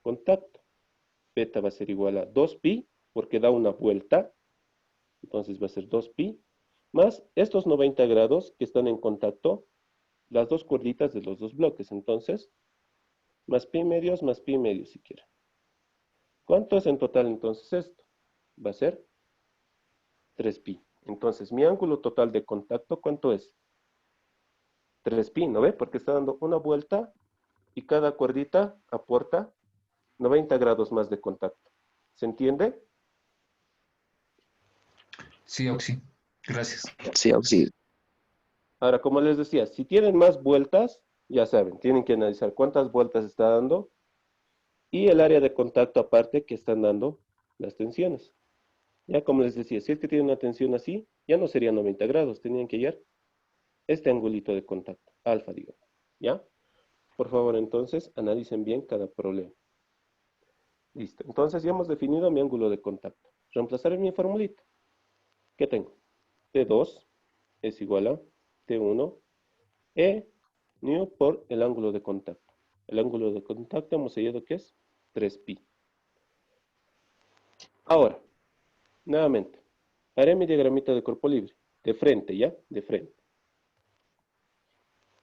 [SPEAKER 1] contacto? Beta va a ser igual a 2pi, porque da una vuelta. Entonces va a ser 2pi, más estos 90 grados que están en contacto, las dos cuerditas de los dos bloques. Entonces, más pi medios si quieren. ¿Cuánto es en total entonces esto? Va a ser 3pi. Entonces, mi ángulo total de contacto, ¿cuánto es? 3pi, ¿no ve? Porque está dando una vuelta y cada cuerdita aporta 90 grados más de contacto. ¿Se entiende?
[SPEAKER 7] Sí, Oxy. Gracias.
[SPEAKER 4] Sí, Oxy.
[SPEAKER 1] Ahora, como les decía, si tienen más vueltas, ya saben, tienen que analizar cuántas vueltas está dando y el área de contacto aparte que están dando las tensiones. Ya como les decía, si es que tienen una tensión así, ya no sería 90 grados, tenían que hallar este angulito de contacto, alfa, digamos. ¿Ya? Por favor, entonces, analicen bien cada problema. Listo. Entonces, ya hemos definido mi ángulo de contacto. Reemplazar en mi formulita. ¿Qué tengo? T2 es igual a T1 E nu por el ángulo de contacto. El ángulo de contacto hemos hallado que es 3pi. Ahora, nuevamente, haré mi diagramita de cuerpo libre. De frente, ¿ya? De frente.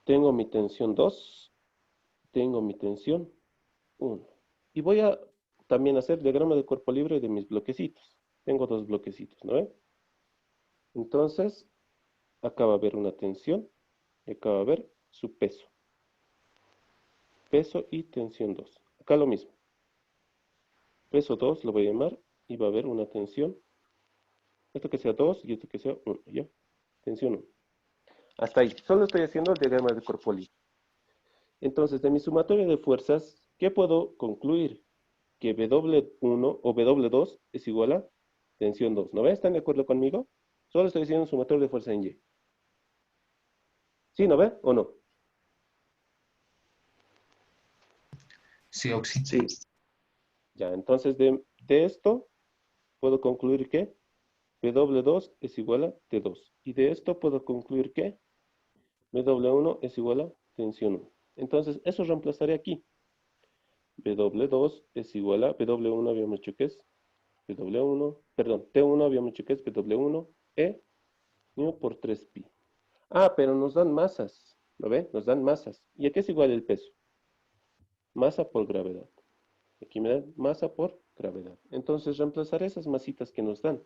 [SPEAKER 1] Tengo mi tensión 2. Tengo mi tensión 1. Y voy a también hacer diagrama de cuerpo libre de mis bloquecitos. Tengo dos bloquecitos, ¿no ve? Entonces, acá va a haber una tensión y acá va a haber su peso. Peso y tensión 2. Acá lo mismo. Peso 2 lo voy a llamar y va a haber una tensión. Esto que sea 2 y esto que sea 1, ¿ya? Tensión 1. Hasta ahí. Solo estoy haciendo el diagrama de cuerpo libre. Entonces, de mi sumatoria de fuerzas, ¿qué puedo concluir? Que W1 o W2 es igual a tensión 2. ¿No ven? ¿Están de acuerdo conmigo? Solo estoy haciendo un sumatorio de fuerza en Y. ¿Sí, no ve? ¿O no?
[SPEAKER 7] Sí, Oxy.
[SPEAKER 4] Sí.
[SPEAKER 1] Ya, entonces de esto puedo concluir que W2 es igual a T2. Y de esto puedo concluir que W1 es igual a tensión 1. Entonces, eso reemplazaré aquí. W2 es igual a W1 habíamos dicho que es W1, perdón, T1 habíamos dicho que es W1 E nu por 3pi. Ah, pero nos dan masas, ¿lo ve? Nos dan masas. ¿Y a qué es igual el peso? Masa por gravedad. Aquí me dan masa por gravedad. Entonces reemplazaré esas masitas que nos dan.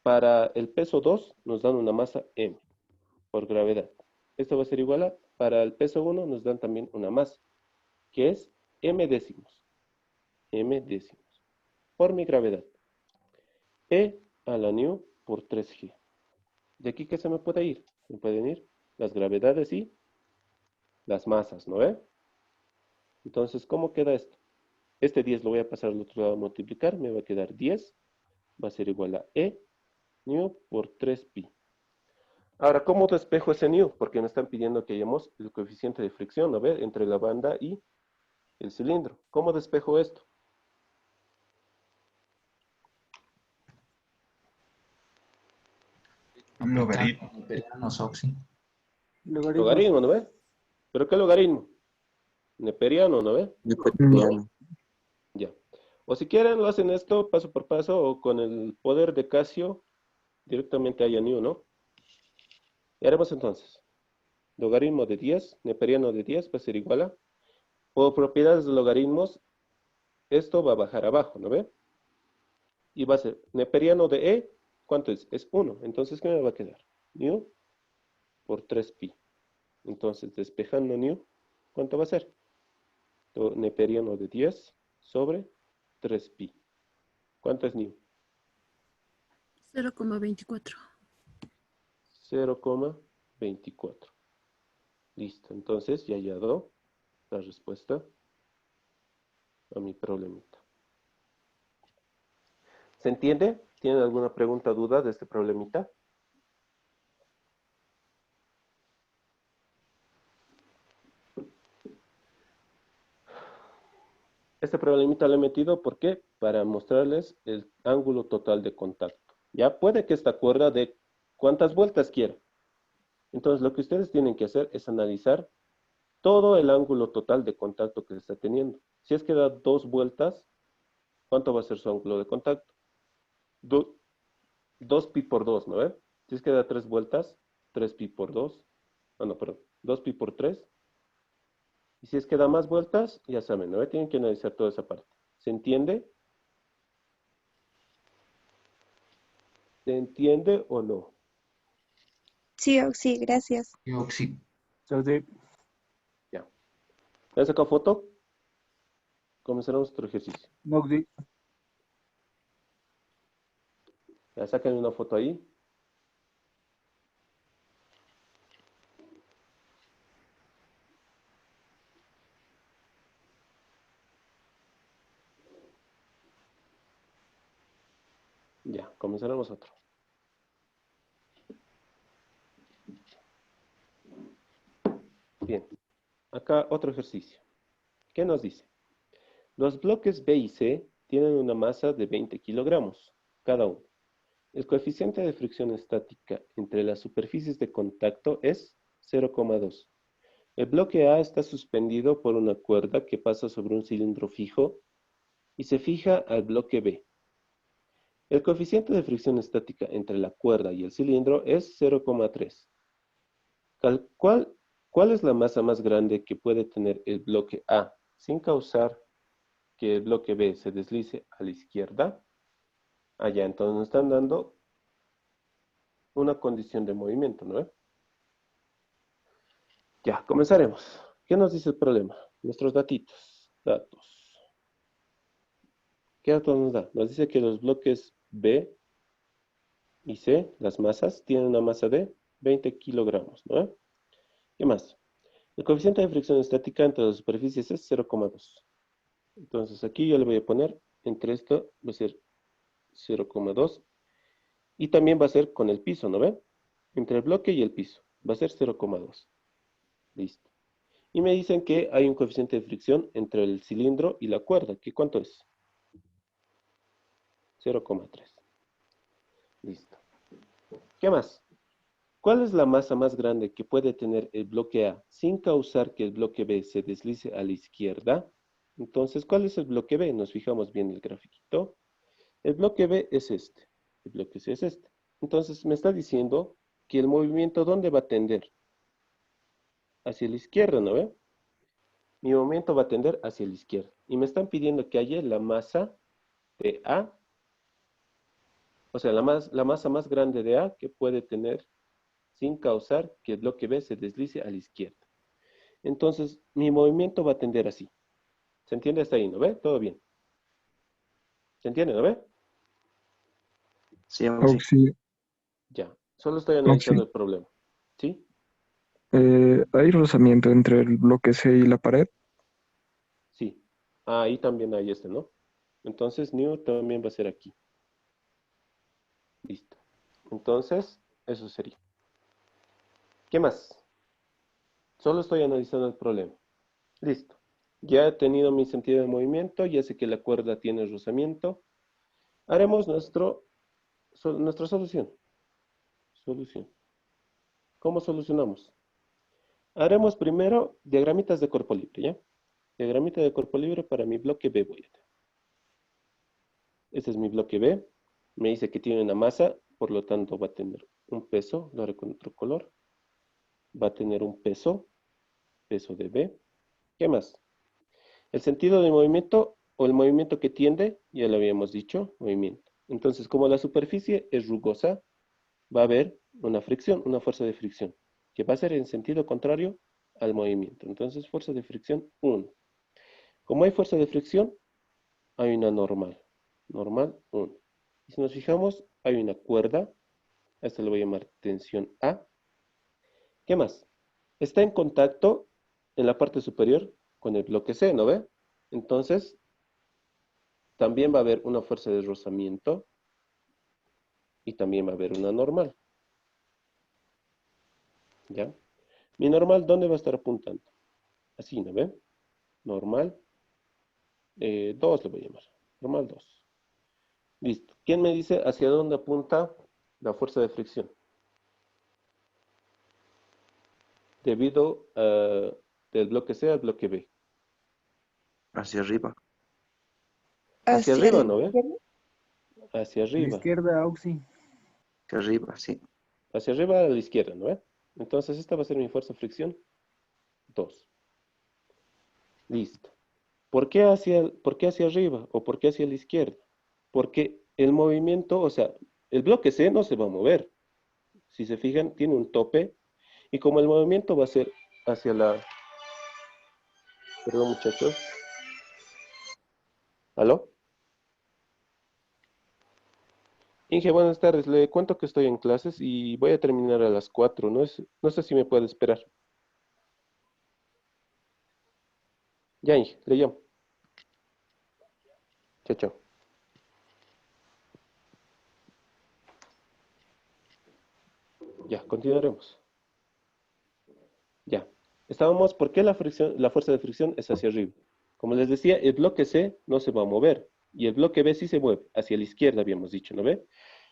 [SPEAKER 1] Para el peso 2 nos dan una masa m por gravedad. Esto va a ser igual a, para el peso 1 nos dan también una masa, que es m décimos. M décimos. Por mi gravedad. E a la nu por 3g. ¿De aquí qué se me puede ir? Me pueden ir las gravedades y las masas, ¿no ve? Entonces, ¿cómo queda esto? Este 10 lo voy a pasar al otro lado a multiplicar, me va a quedar 10, va a ser igual a E nu por 3pi. Ahora, ¿cómo despejo ese nu? Porque me están pidiendo que hallemos el coeficiente de fricción, ¿no ve? Entre la banda y el cilindro. ¿Cómo despejo esto?
[SPEAKER 3] Logaritmo.
[SPEAKER 7] Neperianos, Oxy.
[SPEAKER 1] Logaritmo, ¿no ve? ¿Pero qué logaritmo? Neperiano, ¿no ve?
[SPEAKER 4] Neperiano.
[SPEAKER 1] Ya. O si quieren, lo hacen esto paso por paso o con el poder de Casio directamente a nu, ¿no? Y haremos entonces. Logaritmo de 10, neperiano de 10 va a ser igual a, por propiedades de logaritmos, esto va a bajar abajo, ¿no ve? Y va a ser neperiano de E, ¿cuánto es? Es 1. Entonces, ¿qué me va a quedar? Nu por 3pi. Entonces, despejando nu, ¿cuánto va a ser? Neperiano de 10 sobre 3pi. ¿Cuánto es nu?
[SPEAKER 8] 0,24.
[SPEAKER 1] 0,24. Listo, entonces ya hallado la respuesta a mi problemita. ¿Se entiende? ¿Tienen alguna pregunta o duda de este problemita? Este problemita lo he metido, ¿por qué? Para mostrarles el ángulo total de contacto. Ya puede que esta cuerda dé cuántas vueltas quiera. Entonces, lo que ustedes tienen que hacer es analizar todo el ángulo total de contacto que se está teniendo. Si es que da 2 vueltas, ¿cuánto va a ser su ángulo de contacto? 2 pi por 2, ¿no ve? Si es que da 3 vueltas, 3 pi por 2. Ah, no, perdón. 2 pi por 3. Y si es que da más vueltas, ya saben, ¿no ve? Tienen que analizar toda esa parte. ¿Se entiende? ¿Se entiende o no?
[SPEAKER 5] Sí, sí, gracias.
[SPEAKER 7] Sí.
[SPEAKER 4] Entonces,
[SPEAKER 1] Ya. ¿Ya sacado foto? Comenzaremos otro ejercicio.
[SPEAKER 4] Mogdi.
[SPEAKER 1] Ya saquen una foto ahí. Ya, comenzaremos otro. Bien, acá otro ejercicio. ¿Qué nos dice? Los bloques B y C tienen una masa de 20 kilogramos cada uno. El coeficiente de fricción estática entre las superficies de contacto es 0,2. El bloque A está suspendido por una cuerda que pasa sobre un cilindro fijo y se fija al bloque B. El coeficiente de fricción estática entre la cuerda y el cilindro es 0,3. ¿Cuál es la masa más grande que puede tener el bloque A sin causar que el bloque B se deslice a la izquierda? Allá, entonces nos están dando una condición de movimiento, ¿no? Ya, comenzaremos. ¿Qué nos dice el problema? Nuestros datitos. Datos. ¿Qué datos nos da? Nos dice que los bloques B y C, las masas, tienen una masa de 20 kilogramos, ¿no? ¿Qué más? El coeficiente de fricción estática entre las superficies es 0,2. Entonces aquí yo le voy a poner, entre esto va a ser 0,2. Y también va a ser con el piso, ¿no ve? Entre el bloque y el piso. Va a ser 0,2. Listo. Y me dicen que hay un coeficiente de fricción entre el cilindro y la cuerda. ¿Qué cuánto es? 0,3. Listo. ¿Qué más? ¿Cuál es la masa más grande que puede tener el bloque A sin causar que el bloque B se deslice a la izquierda? Entonces, ¿cuál es el bloque B? Nos fijamos bien en el grafiquito. El bloque B es este. El bloque C es este. Entonces, me está diciendo que el movimiento, ¿dónde va a tender? Hacia la izquierda, ¿no ve? Mi movimiento va a tender hacia la izquierda. Y me están pidiendo que haya la masa de A, o sea, la masa más grande de A que puede tener sin causar que el bloque B se deslice a la izquierda. Entonces, mi movimiento va a tender así. ¿Se entiende hasta ahí, no ve? Todo bien. ¿Se entiende, no ve?
[SPEAKER 4] Sí,
[SPEAKER 9] Oxi,
[SPEAKER 1] Ya. Solo estoy analizando el problema. ¿Sí?
[SPEAKER 9] ¿hay rozamiento entre el bloque C y la pared?
[SPEAKER 1] Sí. Ah, ahí también hay este, ¿no? Entonces, new también va a ser aquí. Listo. Entonces, eso sería. ¿Qué más? Solo estoy analizando el problema. Listo. Ya he tenido mi sentido de movimiento, ya sé que la cuerda tiene rozamiento. Haremos nuestra solución. ¿Cómo solucionamos? Haremos primero diagramitas de cuerpo libre, ¿ya? Diagramita de cuerpo libre para mi bloque B voy a tener. Este es mi bloque B. Me dice que tiene una masa, por lo tanto va a tener un peso, lo haré con otro color. Va a tener un peso de B. ¿Qué más? El sentido de movimiento o el movimiento que tiende, ya lo habíamos dicho, movimiento. Entonces, como la superficie es rugosa, va a haber una fricción, una fuerza de fricción, que va a ser en sentido contrario al movimiento. Entonces, fuerza de fricción 1. Como hay fuerza de fricción, hay una normal. Normal 1. Y si nos fijamos, Hay una cuerda. A esta le voy a llamar tensión A. ¿Qué más? Está en contacto en la parte superior con el bloque C, ¿no ve? Entonces, también va a haber una fuerza de rozamiento y también va a haber una normal. ¿Ya? Mi normal, ¿dónde va a estar apuntando? Así, ¿no ve? Normal 2 le voy a llamar. Normal 2. Listo. ¿Quién me dice hacia dónde apunta la fuerza de fricción? Debido del bloque C al bloque B.
[SPEAKER 4] Hacia arriba.
[SPEAKER 1] Hacia
[SPEAKER 5] Hacia
[SPEAKER 1] arriba,
[SPEAKER 5] la
[SPEAKER 1] ¿no ve?
[SPEAKER 5] izquierda.
[SPEAKER 1] Hacia
[SPEAKER 8] A la
[SPEAKER 1] arriba.
[SPEAKER 8] izquierda, Auxi.
[SPEAKER 4] Hacia arriba, sí.
[SPEAKER 1] Hacia arriba a la izquierda, ¿no ve? Entonces esta va a ser mi fuerza de fricción 2. Listo. ¿Por qué hacia arriba o por qué hacia la izquierda? Porque el movimiento, o sea, el bloque C no se va a mover. Si se fijan, tiene un tope. Y como el movimiento va a ser hacia la... Perdón, muchachos. ¿Aló? Inge, buenas tardes. Le cuento que estoy en clases y voy a terminar a las 4. No sé si me puede esperar. Ya, Inge, le llamo. Chao, chao. Ya, continuaremos. Ya. Estábamos, ¿por qué la fuerza de fricción es hacia arriba? Como les decía, el bloque C no se va a mover y el bloque B sí se mueve, hacia la izquierda habíamos dicho, ¿no ve?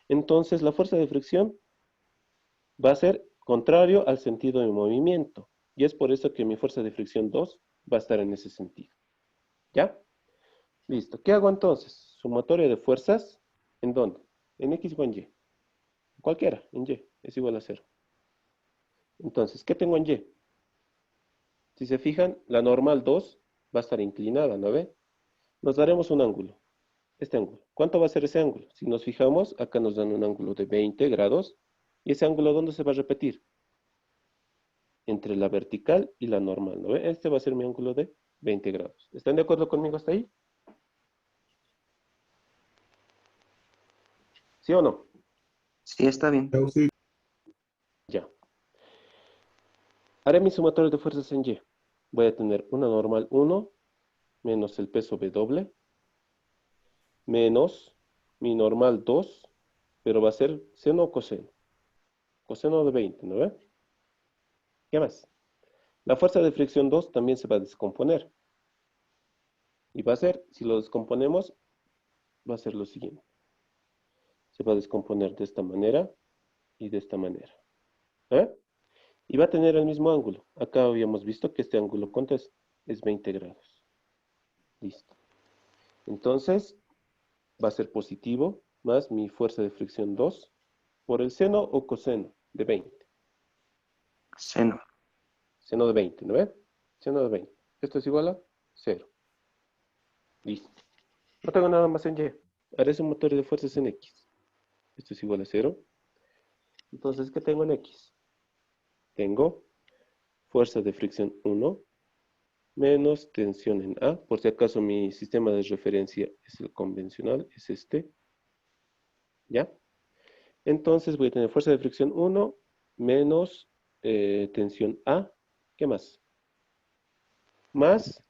[SPEAKER 1] Entonces la fuerza de fricción va a ser contrario al sentido de movimiento y es por eso que mi fuerza de fricción 2 va a estar en ese sentido. ¿Ya? Listo. ¿Qué hago entonces? Sumatoria de fuerzas, ¿en dónde? En X o en Y. Cualquiera, en Y, es igual a 0. Entonces, ¿qué tengo en Y? Si se fijan, la normal 2 va a estar inclinada, ¿no ve? Nos daremos un ángulo. Este ángulo. ¿Cuánto va a ser ese ángulo? Si nos fijamos, acá nos dan un ángulo de 20 grados. ¿Y ese ángulo dónde se va a repetir? Entre la vertical y la normal, ¿no ve? Este va a ser mi ángulo de 20 grados. ¿Están de acuerdo conmigo hasta ahí? ¿Sí o no?
[SPEAKER 4] Sí, está bien.
[SPEAKER 1] Ya. Haré mi sumatorio de fuerzas en Y. Voy a tener una normal 1 menos el peso W menos mi normal 2, pero va a ser seno o coseno. Coseno de 20, ¿no ve? ¿Qué más? La fuerza de fricción 2 también se va a descomponer. Y va a ser, si lo descomponemos, va a ser lo siguiente. Se va a descomponer de esta manera y de esta manera. ¿Eh? Y va a tener el mismo ángulo. Acá habíamos visto que este ángulo, ¿cuánto es? Es 20 grados. Listo. Entonces, va a ser positivo más mi fuerza de fricción 2 por el seno o coseno de 20.
[SPEAKER 4] Seno.
[SPEAKER 1] Seno de 20, ¿no ve? Seno de 20. Esto es igual a 0. Listo. No tengo nada más en Y. Haré sumatorio de fuerzas en X. Esto es igual a 0. Entonces, ¿qué tengo en X? Tengo fuerza de fricción 1 menos tensión en A. Por si acaso mi sistema de referencia es el convencional, es este. ¿Ya? Entonces voy a tener fuerza de fricción 1 menos tensión A. ¿Qué más? Más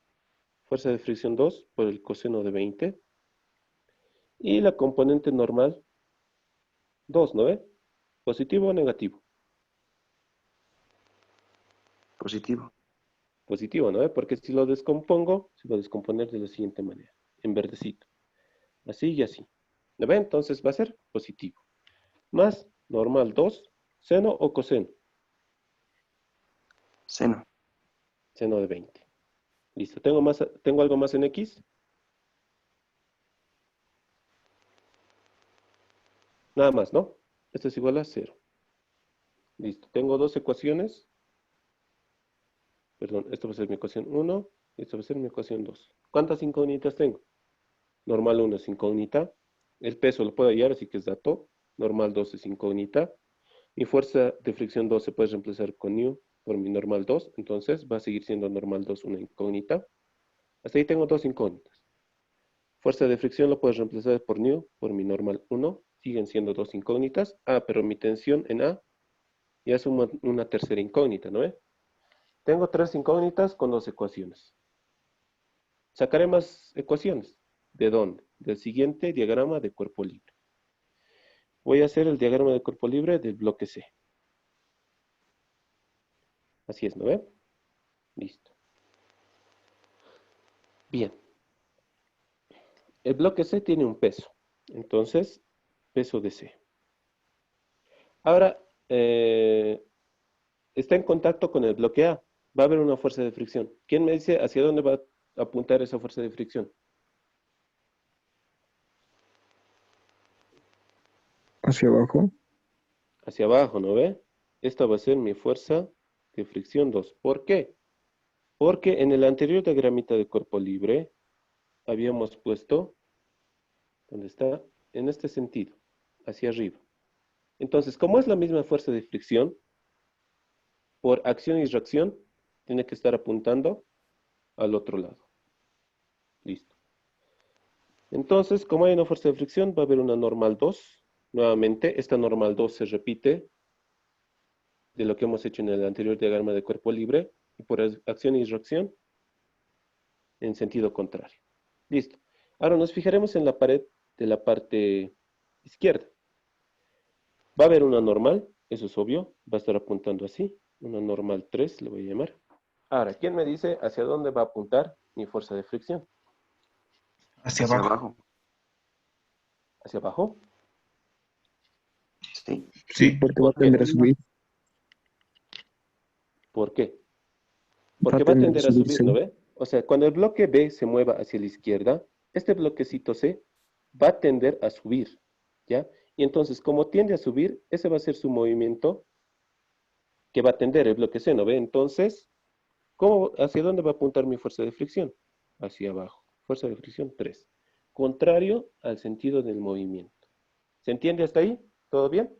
[SPEAKER 1] fuerza de fricción 2 por el coseno de 20. Y la componente normal 2, ¿no ve? ¿Positivo o negativo?
[SPEAKER 4] Positivo.
[SPEAKER 1] Positivo, ¿no ve? Porque si lo descompongo, se va a descomponer de la siguiente manera. En verdecito. Así y así. ¿No ve? Entonces va a ser positivo. Más normal 2, seno o coseno.
[SPEAKER 4] Seno.
[SPEAKER 1] Seno de 20. Listo. ¿Tengo algo más en X? Nada más, ¿no? Esto es igual a 0. Listo. Tengo dos ecuaciones. Perdón, esto va a ser mi ecuación 1 y esto va a ser mi ecuación 2. ¿Cuántas incógnitas tengo? Normal 1 es incógnita. El peso lo puedo hallar, así que es dato. Normal 2 es incógnita. Mi fuerza de fricción 2 se puede reemplazar con nu por mi normal 2. Entonces va a seguir siendo normal 2 una incógnita. Hasta ahí tengo dos incógnitas. Fuerza de fricción lo puedes reemplazar por nu por mi normal 1. siguen siendo dos incógnitas. Ah, pero mi tensión en A ya es una tercera incógnita, ¿no ve? Tengo tres incógnitas con dos ecuaciones. Sacaré más ecuaciones. ¿De dónde? Del siguiente diagrama de cuerpo libre. Voy a hacer el diagrama de cuerpo libre del bloque C. Así es, ¿no ve? Listo. Bien. El bloque C tiene un peso. Entonces, peso de C. Ahora, está en contacto con el bloque A. Va a haber una fuerza de fricción. ¿Quién me dice hacia dónde va a apuntar esa fuerza de fricción?
[SPEAKER 9] Hacia abajo.
[SPEAKER 1] Hacia abajo, ¿no ve? Esta va a ser mi fuerza de fricción 2. ¿Por qué? Porque en el anterior diagramita de cuerpo libre habíamos puesto, ¿dónde está? En este sentido, hacia arriba. Entonces, como es la misma fuerza de fricción, por acción y reacción, tiene que estar apuntando al otro lado. Listo. Entonces, como hay una fuerza de fricción, va a haber una normal 2. Nuevamente, esta normal 2 se repite de lo que hemos hecho en el anterior diagrama de cuerpo libre, y por acción y reacción, en sentido contrario. Listo. Ahora nos fijaremos en la pared de la parte izquierda. Va a haber una normal, eso es obvio, va a estar apuntando así, una normal 3, le voy a llamar. Ahora, ¿quién me dice hacia dónde va a apuntar mi fuerza de fricción?
[SPEAKER 3] Hacia
[SPEAKER 4] Hacia
[SPEAKER 3] abajo.
[SPEAKER 4] abajo.
[SPEAKER 1] ¿Hacia abajo?
[SPEAKER 4] Sí.
[SPEAKER 3] Sí.
[SPEAKER 9] Porque va a
[SPEAKER 1] ¿Por qué?
[SPEAKER 9] tender a subir.
[SPEAKER 1] ¿Por qué?
[SPEAKER 9] Va a
[SPEAKER 1] Porque va a
[SPEAKER 9] tender a
[SPEAKER 1] tender a
[SPEAKER 9] subir,
[SPEAKER 1] subir,
[SPEAKER 9] sí.
[SPEAKER 1] ¿no ve? O sea, cuando el bloque B se mueva hacia la izquierda, este bloquecito C va a tender a subir, ¿ya? Y entonces, como tiende a subir, ese va a ser su movimiento que va a tender el bloque C, ¿no ve? Entonces, ¿hacia dónde va a apuntar mi fuerza de fricción? Hacia abajo. Fuerza de fricción 3. Contrario al sentido del movimiento. ¿Se entiende hasta ahí? ¿Todo bien?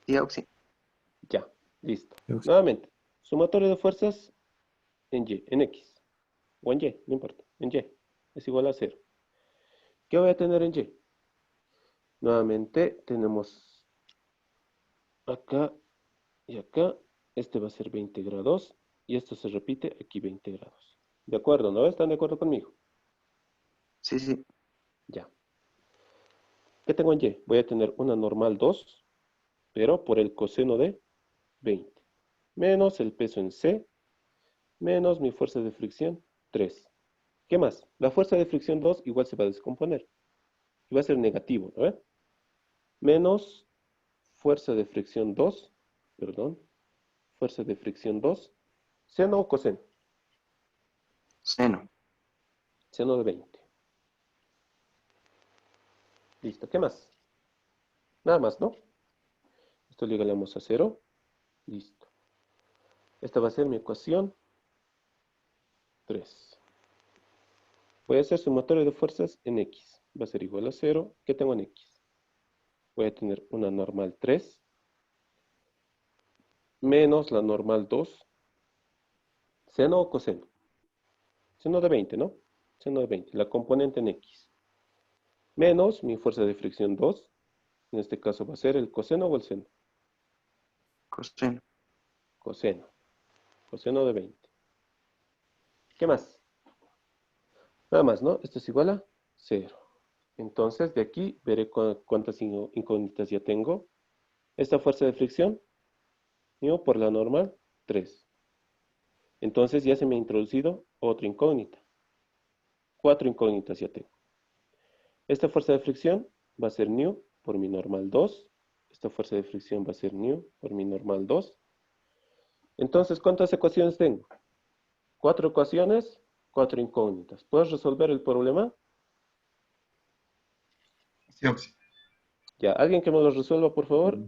[SPEAKER 4] Sí, Auxi.
[SPEAKER 1] Ya, listo. Nuevamente, sumatorio de fuerzas en Y, en X. O en Y, no importa. En Y es igual a 0. ¿Qué voy a tener en Y? Nuevamente tenemos acá y acá. Este va a ser 20 grados. Y esto se repite aquí 20 grados. ¿De acuerdo? ¿No? ¿Están de acuerdo conmigo?
[SPEAKER 4] Sí, sí.
[SPEAKER 1] Ya. ¿Qué tengo en Y? Voy a tener una normal 2, pero por el coseno de 20. Menos el peso en C, menos mi fuerza de fricción 3. ¿Qué más? La fuerza de fricción 2 igual se va a descomponer. Y va a ser negativo, ¿no? Menos fuerza de fricción 2, perdón, fuerza de fricción 2, seno o coseno,
[SPEAKER 4] Seno.
[SPEAKER 1] seno de 20. Listo, ¿qué más? Nada más, ¿no? Esto lo igualamos a 0. Listo. Esta va a ser mi ecuación 3. Voy a hacer sumatorio de fuerzas en X. Va a ser igual a 0. ¿Qué tengo en X? Voy a tener una normal 3 menos la normal 2, seno o coseno. Seno de 20, ¿no? Seno de 20, la componente en X. Menos mi fuerza de fricción 2. En este caso va a ser el coseno o el seno.
[SPEAKER 4] Coseno.
[SPEAKER 1] Coseno. Coseno de 20. ¿Qué más? Nada más, ¿no? Esto es igual a 0. Entonces, de aquí veré cuántas incógnitas ya tengo. Esta fuerza de fricción, mío por la normal, 3. Entonces ya se me ha introducido otra incógnita. 4 incógnitas ya tengo. Esta fuerza de fricción va a ser nu por mi normal 2. Esta fuerza de fricción va a ser nu por mi normal 2. Entonces, ¿cuántas ecuaciones tengo? 4 ecuaciones, 4 incógnitas. ¿Puedes resolver el problema?
[SPEAKER 3] Sí, Auxi.
[SPEAKER 1] Ya, alguien que me lo resuelva, por favor.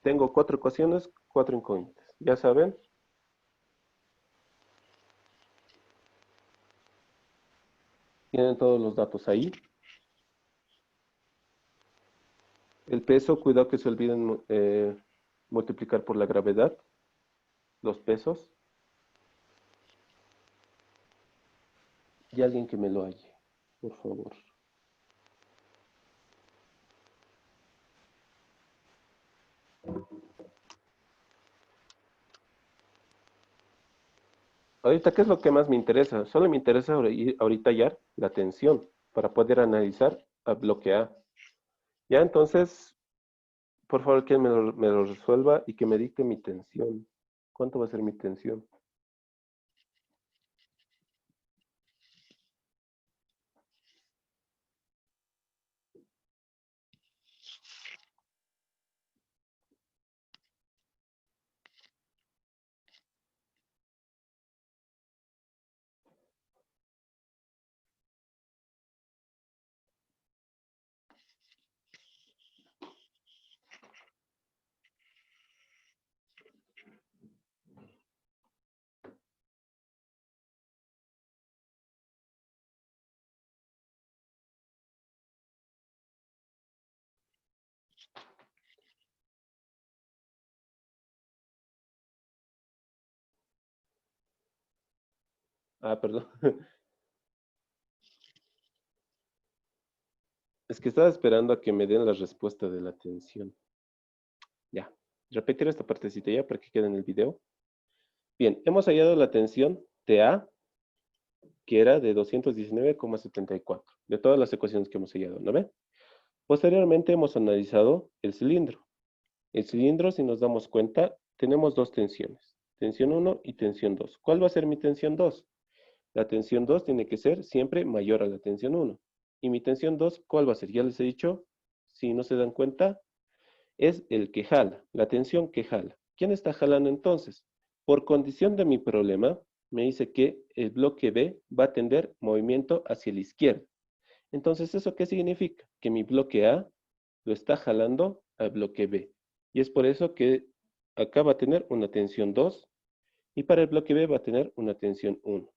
[SPEAKER 1] Tengo 4 ecuaciones, 4 incógnitas. Ya saben. Tienen todos los datos ahí. El peso, cuidado que se olviden multiplicar por la gravedad. Los pesos. Y alguien que me lo halle. por favor. Ahorita, ¿qué es lo que más me interesa? Solo me interesa ahorita hallar la tensión para poder analizar a bloque A. Ya, entonces, por favor, que me lo resuelva y que me dicte mi tensión. ¿Cuánto va a ser mi tensión? Ah, perdón. Es que estaba esperando a que me den la respuesta de la tensión. Ya. Repetir esta partecita ya para que quede en el video. Bien, hemos hallado la tensión TA, que era de 219,74, de todas las ecuaciones que hemos hallado, ¿no ve? Posteriormente hemos analizado el cilindro. El cilindro, si nos damos cuenta, tenemos dos tensiones, tensión 1 y tensión 2. ¿Cuál va a ser mi tensión 2? La tensión 2 tiene que ser siempre mayor a la tensión 1. Y mi tensión 2, ¿cuál va a ser? Ya les he dicho, si no se dan cuenta, es el que jala, la tensión que jala. ¿Quién está jalando entonces? Por condición de mi problema, me dice que el bloque B va a tender movimiento hacia la izquierda. Entonces, ¿eso qué significa? Que mi bloque A lo está jalando al bloque B. Y es por eso que acá va a tener una tensión 2 y para el bloque B va a tener una tensión 1.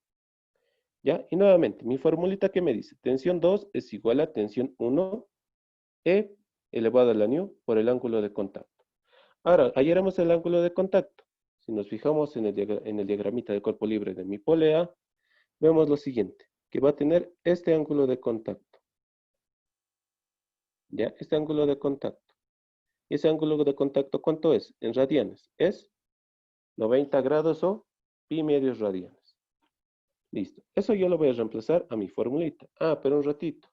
[SPEAKER 1] ¿Ya? Y nuevamente, mi formulita que me dice, tensión 2 es igual a tensión 1 E elevado a la nu por el ángulo de contacto. Ahora, hallaremos el ángulo de contacto. Si nos fijamos en el diagramita de cuerpo libre de mi polea, vemos lo siguiente, que va a tener este ángulo de contacto. ¿Ya? Este ángulo de contacto. ¿Y ese ángulo de contacto cuánto es? En radianes. Es 90 grados o pi medios radianes. Listo. Eso yo lo voy a reemplazar a mi formulita. Ah, pero un ratito.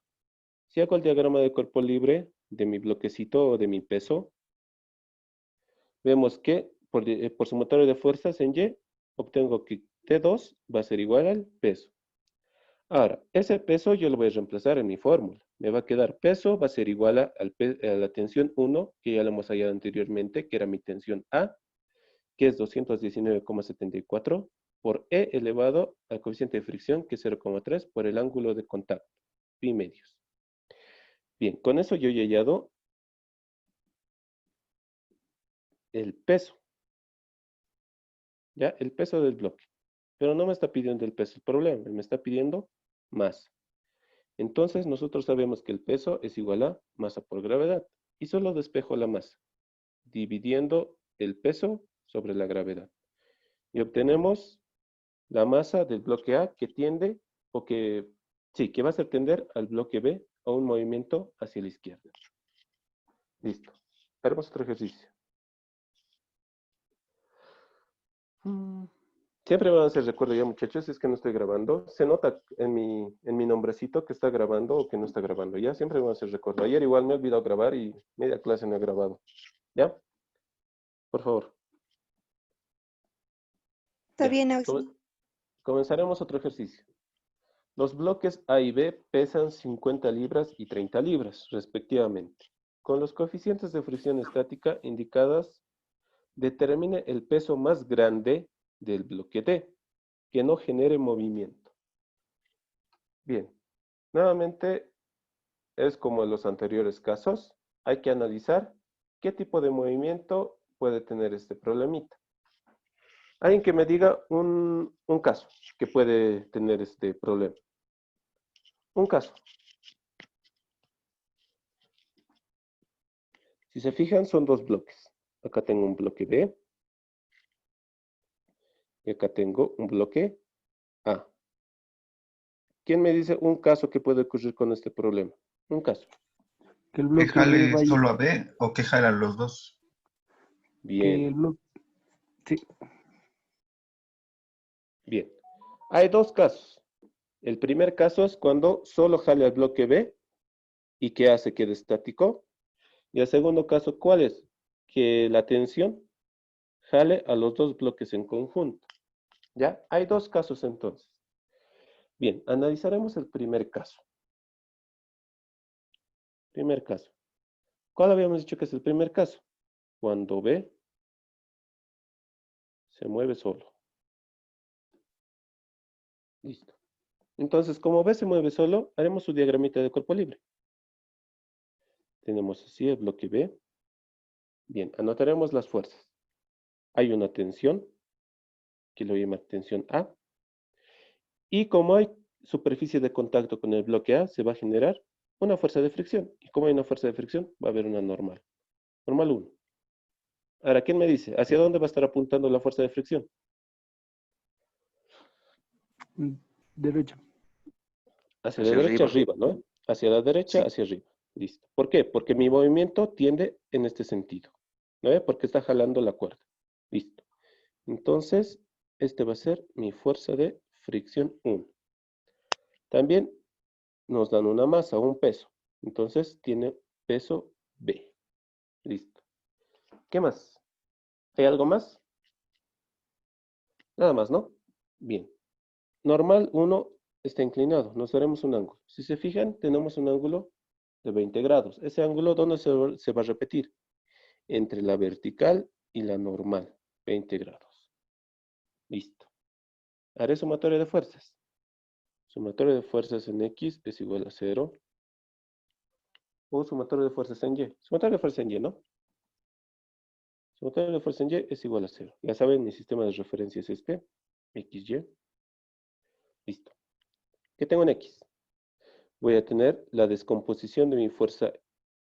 [SPEAKER 1] Si hago el diagrama de cuerpo libre de mi bloquecito o de mi peso, vemos que por sumatorio de fuerzas en Y, obtengo que T2 va a ser igual al peso. Ahora, ese peso yo lo voy a reemplazar en mi fórmula. Me va a quedar peso, va a ser igual a la tensión 1, que ya lo hemos hallado anteriormente, que era mi tensión A, que es 219,74, por E elevado al coeficiente de fricción, que es 0,3, por el ángulo de contacto, pi medios. Bien, con eso yo he hallado el peso. ¿Ya? El peso del bloque. Pero no me está pidiendo el peso el problema, me está pidiendo masa. Entonces nosotros sabemos que el peso es igual a masa por gravedad. Y solo despejo la masa, dividiendo el peso sobre la gravedad. Y obtenemos la masa del bloque A que tiende, o que, sí, que va a hacer tender al bloque B a un movimiento hacia la izquierda. Listo. Haremos otro ejercicio. Siempre me van a hacer recuerdo ya, muchachos, es que no estoy grabando. Se nota en mi nombrecito que está grabando o que no está grabando. Ya siempre me van a hacer recuerdo. Ayer igual me he olvidado grabar y media clase no he grabado. ¿Ya? Por favor.
[SPEAKER 5] Está
[SPEAKER 1] Ya.
[SPEAKER 5] bien, Auxi.
[SPEAKER 1] Comenzaremos otro ejercicio. Los bloques A y B pesan 50 libras y 30 libras, respectivamente. Con los coeficientes de fricción estática indicadas, determine el peso más grande del bloque D, que no genere movimiento. Bien, nuevamente es como en los anteriores casos, hay que analizar qué tipo de movimiento puede tener este problemita. Alguien que me diga un caso que puede tener este problema. Un caso. Si se fijan, son dos bloques. Acá tengo un bloque B. Y acá tengo un bloque A. ¿Quién me dice un caso que puede ocurrir con este problema? Un caso.
[SPEAKER 9] Que el
[SPEAKER 3] ¿Que
[SPEAKER 9] bloque B
[SPEAKER 3] jale
[SPEAKER 9] vaya,
[SPEAKER 3] solo a B o que jale a los dos?
[SPEAKER 9] que
[SPEAKER 1] Bien,
[SPEAKER 9] el bloque, sí,
[SPEAKER 1] bien. Hay dos casos. El primer caso es cuando solo jale al bloque B y que hace quede estático. Y el segundo caso, ¿cuál es? Que la tensión jale a los dos bloques en conjunto. ¿Ya? Hay dos casos entonces. Bien, analizaremos el primer caso. Primer caso. ¿Cuál habíamos dicho que es el primer caso? Cuando B se mueve solo. Listo. Entonces, como B se mueve solo, haremos su diagramita de cuerpo libre. Tenemos así el bloque B. Bien, anotaremos las fuerzas. Hay una tensión, que lo llama tensión A. Y como hay superficie de contacto con el bloque A, se va a generar una fuerza de fricción. Y como hay una fuerza de fricción, va a haber una normal. Normal 1. Ahora, ¿quién me dice? ¿Hacia dónde va a estar apuntando la fuerza de fricción?
[SPEAKER 9] derecha.
[SPEAKER 1] Hacia la
[SPEAKER 4] Hacia
[SPEAKER 1] derecha,
[SPEAKER 4] arriba.
[SPEAKER 1] arriba, ¿no? Hacia la derecha,
[SPEAKER 4] Sí.
[SPEAKER 1] hacia arriba. Listo. ¿Por qué? Porque mi movimiento tiende en este sentido. ¿No ve? Porque está jalando la cuerda. Listo. Entonces, este va a ser mi fuerza de fricción 1. También nos dan una masa, un peso. Entonces, tiene peso B. Listo. ¿Qué más? ¿Hay algo más? Nada más, ¿no? Bien. Normal 1 está inclinado. Nos daremos un ángulo. Si se fijan, tenemos un ángulo de 20 grados. Ese ángulo, ¿dónde se va a repetir? Entre la vertical y la normal. 20 grados. Listo. Haré sumatoria de fuerzas. Sumatoria de fuerzas en X es igual a 0. O sumatoria de fuerzas en Y. Sumatoria de fuerzas en Y, ¿no? Sumatoria de fuerzas en Y es igual a 0. Ya saben, mi sistema de referencia es este. XY. Listo. ¿Qué tengo en X? Voy a tener la descomposición de mi fuerza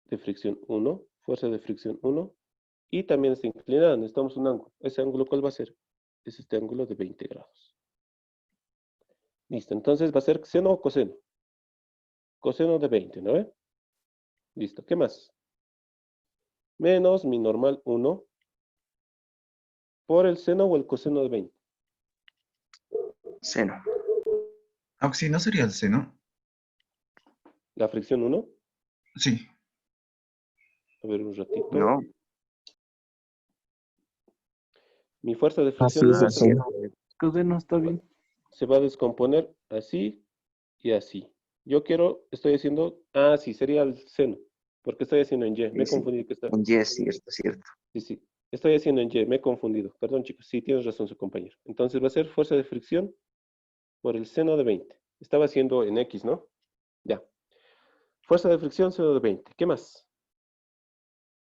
[SPEAKER 1] de fricción 1. Fuerza de fricción 1. Y también está inclinada. Necesitamos un ángulo. ¿Ese ángulo cuál va a ser? Es este ángulo de 20 grados. Listo. Entonces va a ser seno o coseno. Coseno de 20, ¿no ve? Listo. ¿Qué más? Menos mi normal 1 por el seno o el coseno de 20.
[SPEAKER 4] Seno.
[SPEAKER 3] Oxi, ¿no sería el seno?
[SPEAKER 1] La fricción 1.
[SPEAKER 3] Sí.
[SPEAKER 1] A ver un ratito.
[SPEAKER 4] No.
[SPEAKER 1] Mi fuerza de
[SPEAKER 9] Así
[SPEAKER 1] fricción
[SPEAKER 9] es
[SPEAKER 1] 1
[SPEAKER 9] el
[SPEAKER 1] se,
[SPEAKER 9] seno. Coseno está bien.
[SPEAKER 1] se va a descomponer así y así. Yo quiero, estoy haciendo, sí, sería el seno, porque estoy haciendo en Y, me he
[SPEAKER 4] Sí.
[SPEAKER 1] confundido. Que está,
[SPEAKER 4] En Y es cierto, cierto.
[SPEAKER 1] sí, sí, estoy haciendo en Y, me he confundido. Perdón, chicos, sí, tienes razón su compañero. Entonces va a ser fuerza de fricción por el seno de 20. Estaba haciendo en X, ¿no? Ya. Fuerza de fricción, seno de 20. ¿Qué más?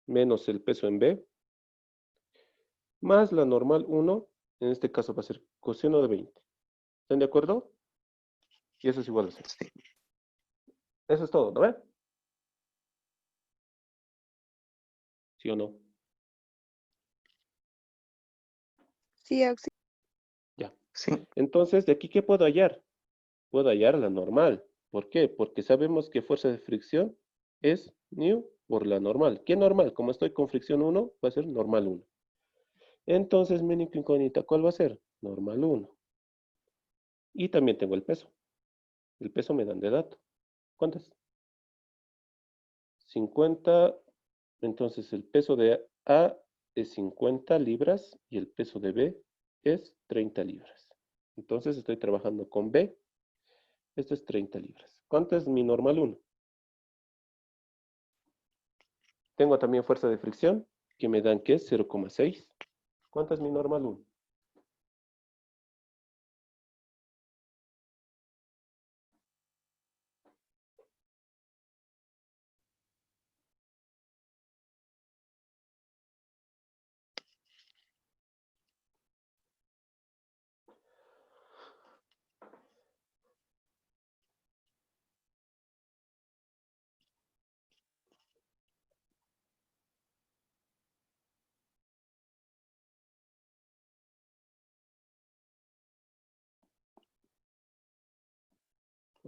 [SPEAKER 1] Menos el peso en B, más la normal 1, en este caso va a ser coseno de 20. ¿Están de acuerdo? Y eso es igual a 0.
[SPEAKER 4] Sí.
[SPEAKER 1] Eso es todo, ¿no ve? ¿Sí o no?
[SPEAKER 5] Sí, auxilio.
[SPEAKER 1] Ya.
[SPEAKER 4] Sí.
[SPEAKER 1] Entonces, ¿de aquí qué puedo hallar? Puedo hallar la normal. ¿Por qué? Porque sabemos que fuerza de fricción es nu por la normal. ¿Qué normal? Como estoy con fricción 1, va a ser normal 1. Entonces, mi única incógnita, ¿cuál va a ser? Normal 1. Y también tengo el peso. El peso me dan de dato. ¿Cuánto es? 50. Entonces, el peso de A es 50 libras y el peso de B es 30 libras. Entonces, estoy trabajando con B. Esto es 30 libras. ¿Cuánto es mi normal 1? Tengo también fuerza de fricción, que me dan que es 0,6. ¿Cuánto es mi normal 1?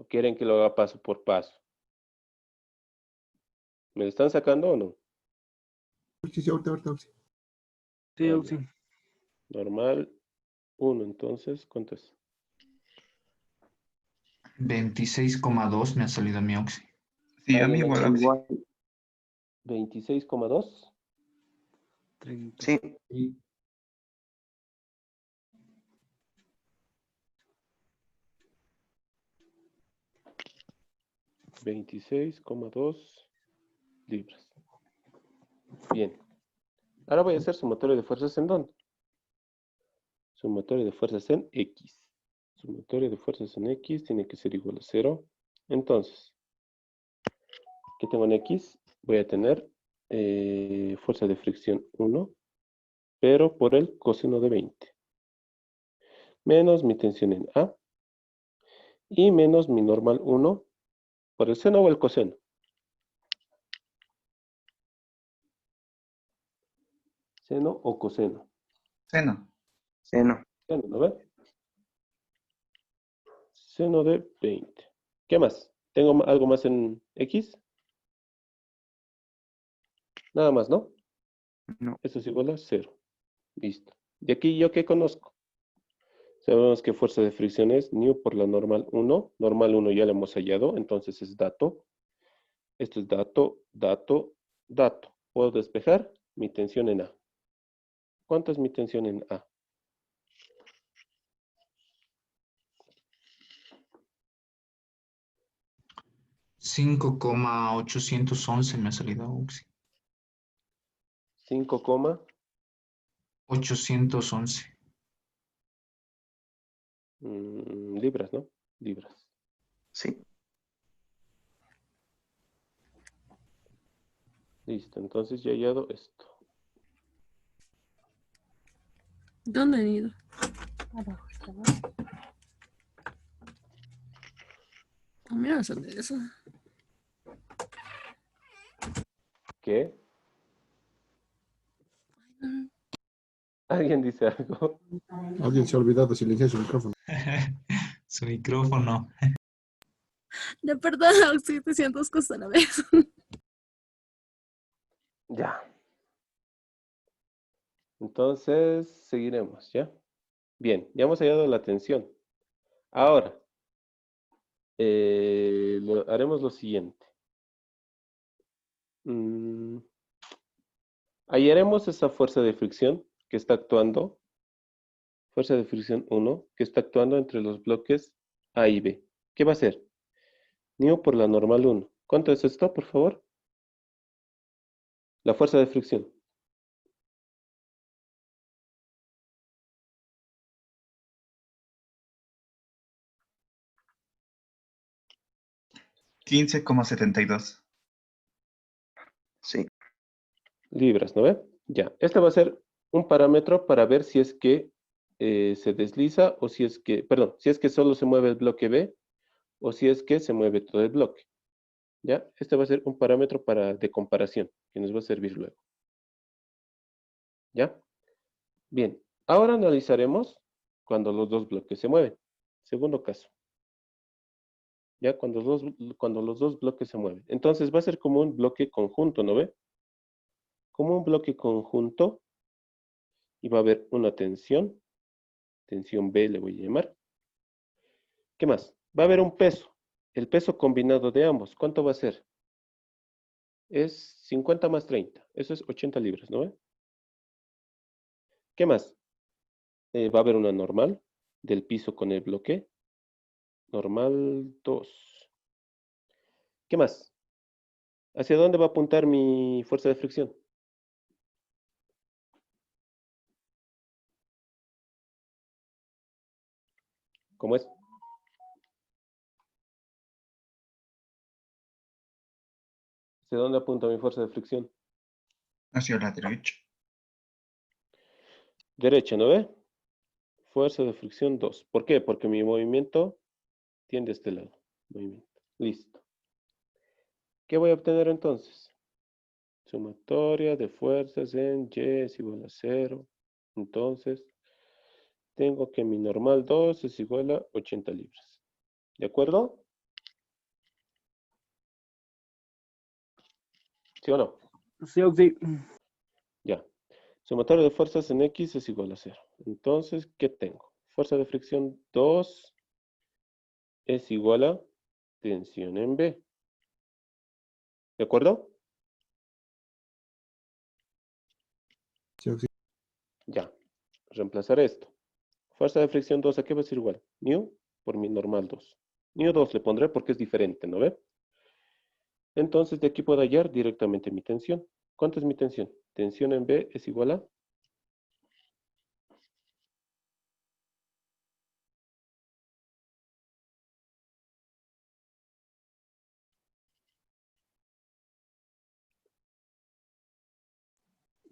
[SPEAKER 1] ¿O quieren que lo haga paso por paso? ¿Me lo están sacando o no?
[SPEAKER 8] Sí, ahorita.
[SPEAKER 9] Sí,
[SPEAKER 1] Ah,
[SPEAKER 9] Auxi.
[SPEAKER 1] ya. Normal 1, entonces, ¿cuánto es?
[SPEAKER 7] 26,2 me ha salido a mi Oxy.
[SPEAKER 3] Sí, a mí
[SPEAKER 1] ¿Alguien
[SPEAKER 3] igual,
[SPEAKER 1] más?
[SPEAKER 3] Oxy.
[SPEAKER 4] Igual.
[SPEAKER 1] 26,2.
[SPEAKER 9] 30.
[SPEAKER 4] Sí,
[SPEAKER 9] Y
[SPEAKER 1] 26,2 libras. Bien. Ahora voy a hacer sumatorio de fuerzas en ¿dónde? Sumatorio de fuerzas en X. Sumatorio de fuerzas en X tiene que ser igual a 0. Entonces, ¿qué tengo en X? Voy a tener fuerza de fricción 1, pero por el coseno de 20. Menos mi tensión en A. Y menos mi normal 1 por el seno o el coseno. Seno o coseno.
[SPEAKER 3] Seno.
[SPEAKER 4] seno.
[SPEAKER 1] Seno, ¿no ve? Seno de 20. ¿Qué más? ¿Tengo algo más en X? Nada más, ¿no?
[SPEAKER 4] No.
[SPEAKER 1] Esto es igual a 0. Listo. ¿De aquí yo qué conozco? Sabemos que fuerza de fricción es nu por la normal 1. Normal 1 ya la hemos hallado, entonces es dato. Esto es dato, dato, dato. ¿Puedo despejar? Mi tensión en A. ¿Cuánto es mi tensión en A?
[SPEAKER 7] 5,811 me ha salido Oxy.
[SPEAKER 1] 5,
[SPEAKER 7] 811.
[SPEAKER 1] libras, ¿no? Libras.
[SPEAKER 4] Sí.
[SPEAKER 1] Listo, entonces ya he hallado esto.
[SPEAKER 5] ¿Dónde han ido? Abajo estaba. Ah, mira, son de eso.
[SPEAKER 1] ¿Qué? ¿Alguien dice algo?
[SPEAKER 8] Alguien se ha olvidado de silenciar su micrófono.
[SPEAKER 7] Su micrófono.
[SPEAKER 5] De perdón, sí, te siento dos cosas a la vez.
[SPEAKER 1] Ya. Entonces, seguiremos, ¿ya? Bien, ya hemos hallado la tensión. Ahora, haremos lo siguiente. Hallaremos esa fuerza de fricción que está actuando, fuerza de fricción 1, que está actuando entre los bloques A y B. ¿Qué va a ser? Nu por la normal 1. ¿Cuánto es esto, por favor? La fuerza de fricción.
[SPEAKER 3] 15,72.
[SPEAKER 4] Sí.
[SPEAKER 1] Libras, ¿no ve? Ya, este va a ser un parámetro para ver si es que se desliza o si es que, perdón, si es que solo se mueve el bloque B o si es que se mueve todo el bloque. ¿Ya? Este va a ser un parámetro de comparación que nos va a servir luego. ¿Ya? Bien, ahora analizaremos cuando los dos bloques se mueven. Segundo caso. ¿Ya? Cuando los dos bloques se mueven. Entonces va a ser como un bloque conjunto, ¿no ve? Como un bloque conjunto y va a haber una tensión B le voy a llamar. ¿Qué más? Va a haber un peso. El peso combinado de ambos, ¿cuánto va a ser? Es 50 más 30. Eso es 80 libras, ¿no ve? ¿Qué más? Va a haber una normal del piso con el bloque. Normal 2. ¿Qué más? ¿Hacia dónde va a apuntar mi fuerza de fricción? ¿Cómo es? ¿Hacia dónde apunta mi fuerza de fricción?
[SPEAKER 3] Hacia la derecha.
[SPEAKER 1] Derecha, ¿no ve? Fuerza de fricción 2. ¿Por qué? Porque mi movimiento tiende a este lado. Movimiento. Listo. ¿Qué voy a obtener entonces? Sumatoria de fuerzas en Y es igual a 0. Entonces, tengo que mi normal 2 es igual a 80 libras. ¿De acuerdo? ¿Sí o no?
[SPEAKER 10] Sí, Oxy.
[SPEAKER 1] Ya. Sumatorio de fuerzas en X es igual a 0. Entonces, ¿qué tengo? Fuerza de fricción 2 es igual a tensión en B. ¿De acuerdo?
[SPEAKER 8] Sí, Oxy.
[SPEAKER 1] Ya. Reemplazar esto. Fuerza de fricción 2, ¿a qué va a ser igual? Mu por mi normal 2. Mu 2 le pondré porque es diferente, ¿no ve? Entonces, de aquí puedo hallar directamente mi tensión. ¿Cuánto es mi tensión? Tensión en B es igual a...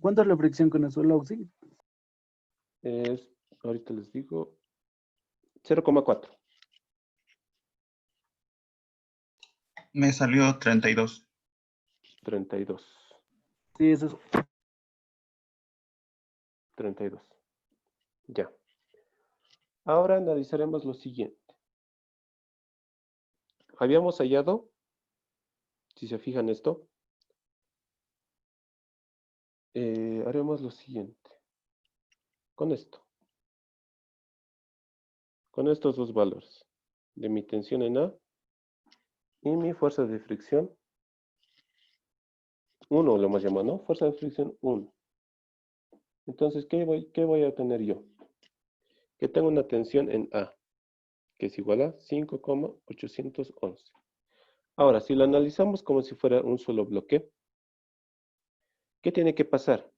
[SPEAKER 10] ¿Cuánto es la fricción con el suelo, Oxy?
[SPEAKER 1] Es, ahorita les digo, 0,4.
[SPEAKER 3] Me salió 32.
[SPEAKER 1] 32.
[SPEAKER 10] Sí, eso es.
[SPEAKER 1] 32. Ya. Ahora analizaremos lo siguiente. Habíamos hallado, si se fijan esto, haremos lo siguiente. Con esto. Con estos dos valores. De mi tensión en A y mi fuerza de fricción 1 lo hemos llamado, ¿no? Fuerza de fricción 1. Entonces, ¿qué voy a tener yo? Que tengo una tensión en A, que es igual a 5,811. Ahora, si lo analizamos como si fuera un solo bloque, ¿qué tiene que pasar?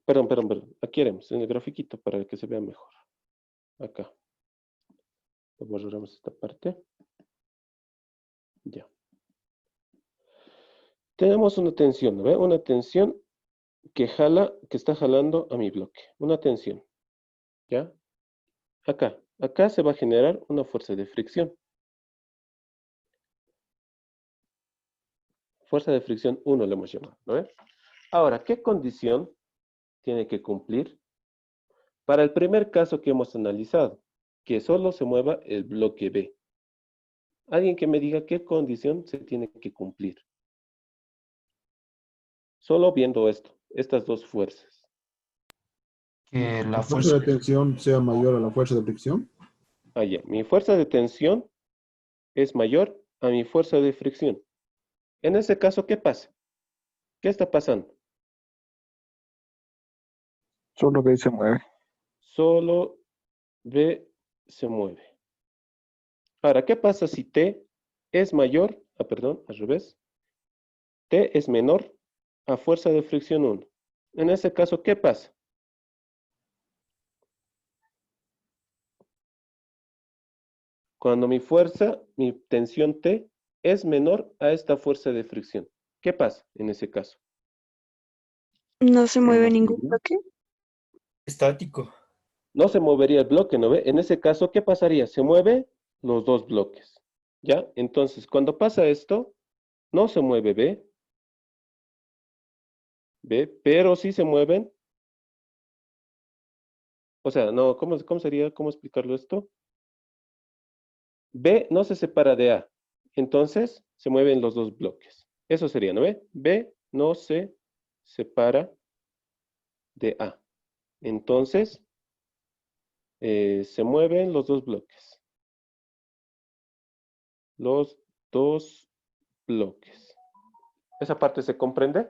[SPEAKER 1] Perdón. Aquí haremos en el grafiquito para que se vea mejor. Acá. Borramos esta parte. Ya. Tenemos una tensión, ¿no ve? Una tensión que está jalando a mi bloque. Una tensión. ¿Ya? Acá se va a generar una fuerza de fricción. Fuerza de fricción 1 le hemos llamado, ¿no ve? Ahora, ¿qué condición tiene que cumplir para el primer caso que hemos analizado? Que solo se mueva el bloque B. Alguien que me diga qué condición se tiene que cumplir. Solo viendo esto, estas dos fuerzas.
[SPEAKER 7] Que
[SPEAKER 8] La
[SPEAKER 7] la
[SPEAKER 8] fuerza
[SPEAKER 7] fuerza,
[SPEAKER 8] de tensión sea mayor a la fuerza de fricción.
[SPEAKER 1] Ya. Mi fuerza de tensión es mayor a mi fuerza de fricción. En ese caso, ¿qué pasa? ¿Qué está pasando?
[SPEAKER 9] Solo B se mueve.
[SPEAKER 1] Solo B se mueve. Ahora, ¿qué pasa si T es mayor, al revés? T es menor a fuerza de fricción 1. En ese caso, ¿qué pasa? Cuando mi tensión T es menor a esta fuerza de fricción. ¿Qué pasa en ese caso?
[SPEAKER 5] No se mueve
[SPEAKER 4] Menos
[SPEAKER 5] ningún
[SPEAKER 4] libre.
[SPEAKER 5] bloque.
[SPEAKER 6] Estático.
[SPEAKER 1] No se movería el bloque, ¿no ve? En ese caso, ¿qué pasaría? Se mueven los dos bloques. ¿Ya? Entonces, cuando pasa esto, no se mueve B, pero sí se mueven. O sea, no, ¿cómo sería? ¿Cómo explicarlo esto? B no se separa de A. Entonces, se mueven los dos bloques. Eso sería, ¿no ve? B no se separa de A. Entonces, se mueven los dos bloques. Los dos bloques. ¿Esa parte se comprende?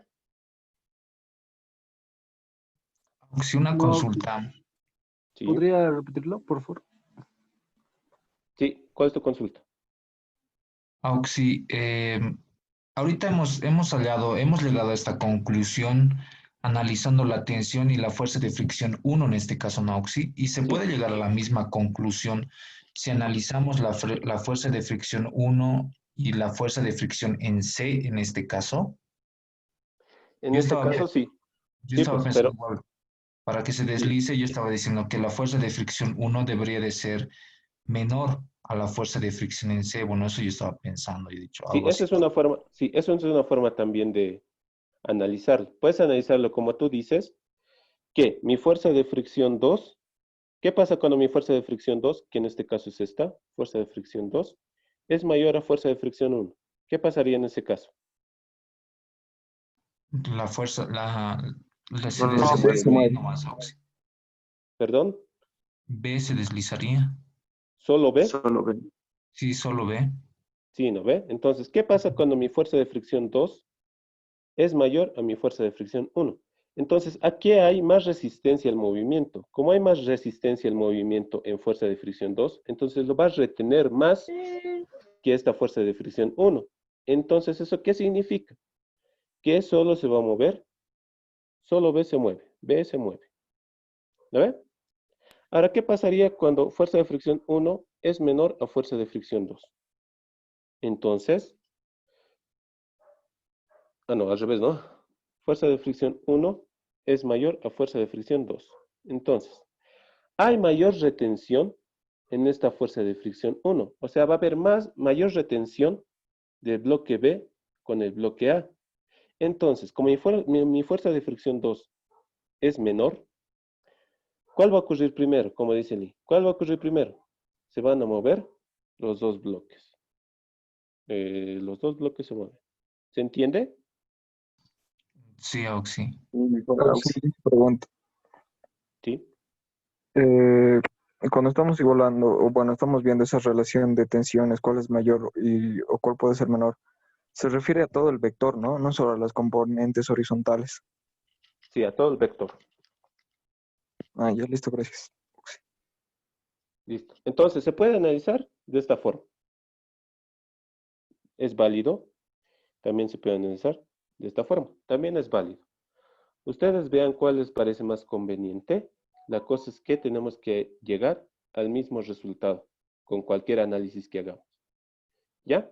[SPEAKER 7] si una
[SPEAKER 10] No,
[SPEAKER 7] consulta.
[SPEAKER 1] Sí.
[SPEAKER 10] ¿podría repetirlo, por favor?
[SPEAKER 1] Sí, ¿cuál es tu consulta?
[SPEAKER 7] Auxi, ahorita hemos llegado a esta conclusión analizando la tensión y la fuerza de fricción 1 en este caso, ¿no, Auxi? Y se
[SPEAKER 1] Sí.
[SPEAKER 7] puede llegar a la misma conclusión si analizamos la fuerza de fricción 1 y la fuerza de fricción en C en este caso.
[SPEAKER 1] En
[SPEAKER 7] Yo
[SPEAKER 1] este
[SPEAKER 7] estaba,
[SPEAKER 1] caso, sí.
[SPEAKER 7] yo
[SPEAKER 1] Sí,
[SPEAKER 7] estaba
[SPEAKER 1] pues,
[SPEAKER 7] pensando
[SPEAKER 1] pero
[SPEAKER 7] igual, para que se
[SPEAKER 1] sí,
[SPEAKER 7] deslice, yo estaba diciendo que la fuerza de fricción 1 debería de ser menor a la fuerza de fricción en C. Bueno, eso yo estaba pensando y he dicho
[SPEAKER 1] sí,
[SPEAKER 7] algo
[SPEAKER 1] esa
[SPEAKER 7] así.
[SPEAKER 1] es una forma, sí, eso es una forma también de analizarlo. Puedes analizarlo como tú dices, que mi fuerza de fricción 2, ¿qué pasa cuando mi fuerza de fricción 2, que en este caso es esta, fuerza de fricción 2, es mayor a fuerza de fricción 1? ¿Qué pasaría en ese caso?
[SPEAKER 7] La fuerza, se
[SPEAKER 4] No,
[SPEAKER 9] No,
[SPEAKER 7] deslizaría
[SPEAKER 9] se
[SPEAKER 7] B
[SPEAKER 9] mueve.
[SPEAKER 7] nomás, Oxy.
[SPEAKER 1] Perdón,
[SPEAKER 7] B se deslizaría.
[SPEAKER 1] ¿solo B?
[SPEAKER 4] solo B.
[SPEAKER 7] Sí, solo B.
[SPEAKER 1] Sí, ¿no ve? Entonces, ¿qué pasa cuando mi fuerza de fricción 2 es mayor a mi fuerza de fricción 1? Entonces, aquí hay más resistencia al movimiento. Como hay más resistencia al movimiento en fuerza de fricción 2, entonces lo va a retener más que esta fuerza de fricción 1. Entonces, ¿eso qué significa? Que solo se va a mover, solo B se mueve, B se mueve. ¿No ve? Ahora, ¿qué pasaría cuando fuerza de fricción 1 es menor a fuerza de fricción 2? Entonces, no, al revés, ¿no? Fuerza de fricción 1 es mayor a fuerza de fricción 2. Entonces, hay mayor retención en esta fuerza de fricción 1. O sea, va a haber mayor retención del bloque B con el bloque A. Entonces, como mi fuerza de fricción 2 es menor, ¿cuál va a ocurrir primero? Como dice Lee. ¿Cuál va a ocurrir primero? Se van a mover los dos bloques. Los dos bloques se mueven. ¿Se entiende?
[SPEAKER 7] Sí, Oxy.
[SPEAKER 9] Oxy, pregunta.
[SPEAKER 1] Sí.
[SPEAKER 9] Eh, Cuando estamos igualando, o bueno, estamos viendo esa relación de tensiones, cuál es mayor o cuál puede ser menor, se refiere a todo el vector, ¿no? No solo a las componentes horizontales.
[SPEAKER 1] Sí, a todo el vector.
[SPEAKER 9] Ah, ya listo, gracias.
[SPEAKER 1] Listo. Entonces, se puede analizar de esta forma. Es válido. También se puede analizar de esta forma. También es válido. Ustedes vean cuál les parece más conveniente. La cosa es que tenemos que llegar al mismo resultado con cualquier análisis que hagamos. ¿Ya?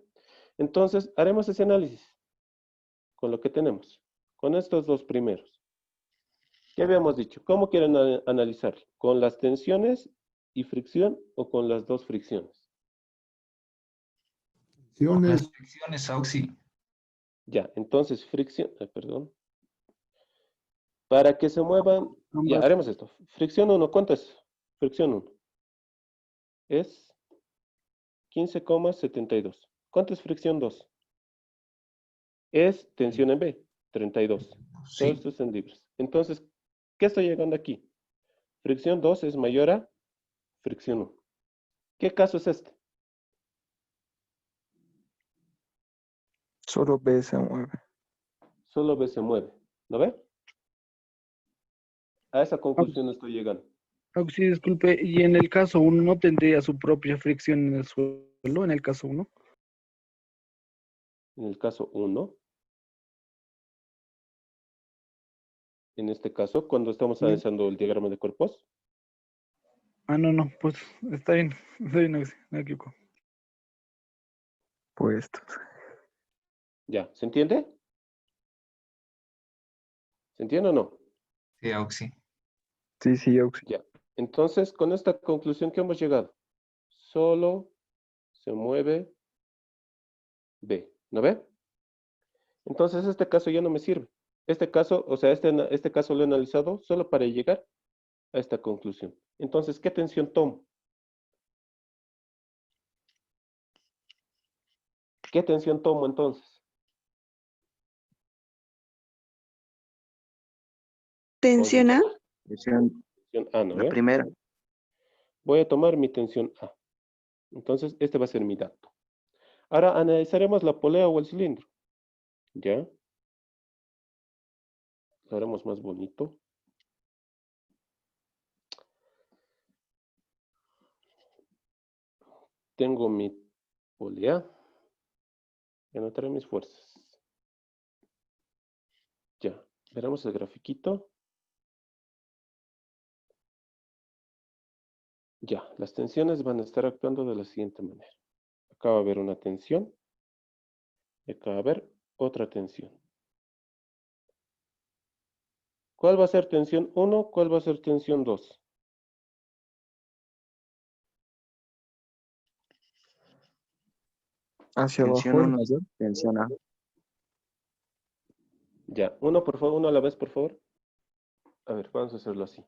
[SPEAKER 1] Entonces, haremos ese análisis con lo que tenemos. Con estos dos primeros. ¿Qué habíamos dicho? ¿Cómo quieren analizarlo? ¿Con las tensiones y fricción o con las dos fricciones?
[SPEAKER 7] Con las
[SPEAKER 8] Fricciones,
[SPEAKER 7] fricciones, Oxy.
[SPEAKER 1] Ya, entonces fricción, perdón. Para que se muevan, ya,
[SPEAKER 10] Ambas.
[SPEAKER 1] haremos esto. Fricción 1, ¿cuánto es? Fricción 1. Es 15,72. ¿Cuánto es fricción 2? Es tensión en B, 32. Todo
[SPEAKER 7] Sí.
[SPEAKER 1] esto es en libras. Entonces, ¿qué estoy llegando aquí? Fricción 2 es mayor a fricción 1. ¿Qué caso es este?
[SPEAKER 9] Solo B se mueve.
[SPEAKER 1] Solo B se mueve. ¿No ve? A esa conclusión estoy llegando.
[SPEAKER 10] Auxi, disculpe, y en el caso 1 no tendría su propia fricción en el suelo, en el caso 1.
[SPEAKER 1] En el caso 1, en este caso, cuando estamos analizando el diagrama de cuerpos,
[SPEAKER 10] No, pues está bien, Auxi, no me equivoco.
[SPEAKER 9] Puestos.
[SPEAKER 1] ya, ¿se entiende? ¿Se entiende o no?
[SPEAKER 7] Sí, Oxy.
[SPEAKER 9] Sí, Oxy.
[SPEAKER 1] Ya. Entonces, con esta conclusión que hemos llegado, solo se mueve B, ¿no ve? Entonces, este caso ya no me sirve. Este caso, o sea, este caso lo he analizado solo para llegar a esta conclusión. Entonces, ¿qué tensión tomo? ¿Qué tensión tomo entonces?
[SPEAKER 11] Tensión A.
[SPEAKER 4] Tensión,
[SPEAKER 1] Tensión A, ¿no
[SPEAKER 4] la
[SPEAKER 1] ve?
[SPEAKER 4] primera.
[SPEAKER 1] Voy a tomar mi tensión A. Entonces, este va a ser mi dato. Ahora analizaremos la polea o el cilindro. ¿Ya? Lo haremos más bonito. Tengo mi polea. Y anotaré mis fuerzas. Ya. Veremos el grafiquito. Ya. Las tensiones van a estar actuando de la siguiente manera. Acá va a haber una tensión. Y acá va a haber otra tensión. ¿Cuál va a ser tensión 1? ¿Cuál va a ser tensión 2?
[SPEAKER 9] Hacia
[SPEAKER 4] Tensión
[SPEAKER 9] abajo.
[SPEAKER 4] 1 es tensión A.
[SPEAKER 1] Ya. Uno, por favor, uno a la vez, por favor. A ver, vamos a hacerlo así.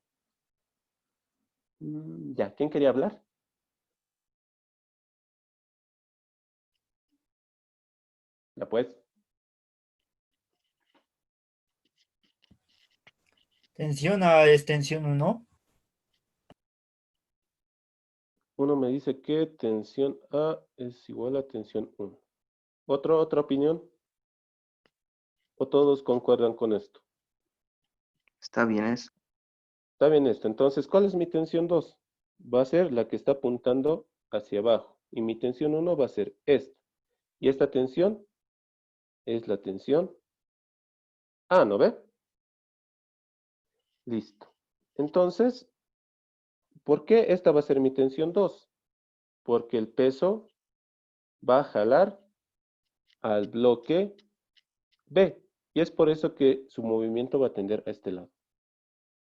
[SPEAKER 1] Ya. ¿Quién quería hablar? Ya pues.
[SPEAKER 6] Tensión A es tensión 1.
[SPEAKER 1] Uno me dice que tensión A es igual a tensión 1. ¿Otra opinión? ¿O todos concuerdan con esto?
[SPEAKER 4] Está bien eso.
[SPEAKER 1] Está bien esto. Entonces, ¿cuál es mi tensión 2? Va a ser la que está apuntando hacia abajo. Y mi tensión 1 va a ser esta. Y esta tensión es la tensión A, ¿no ve? Listo. Entonces, ¿por qué esta va a ser mi tensión 2? Porque el peso va a jalar al bloque B. Y es por eso que su movimiento va a tender a este lado.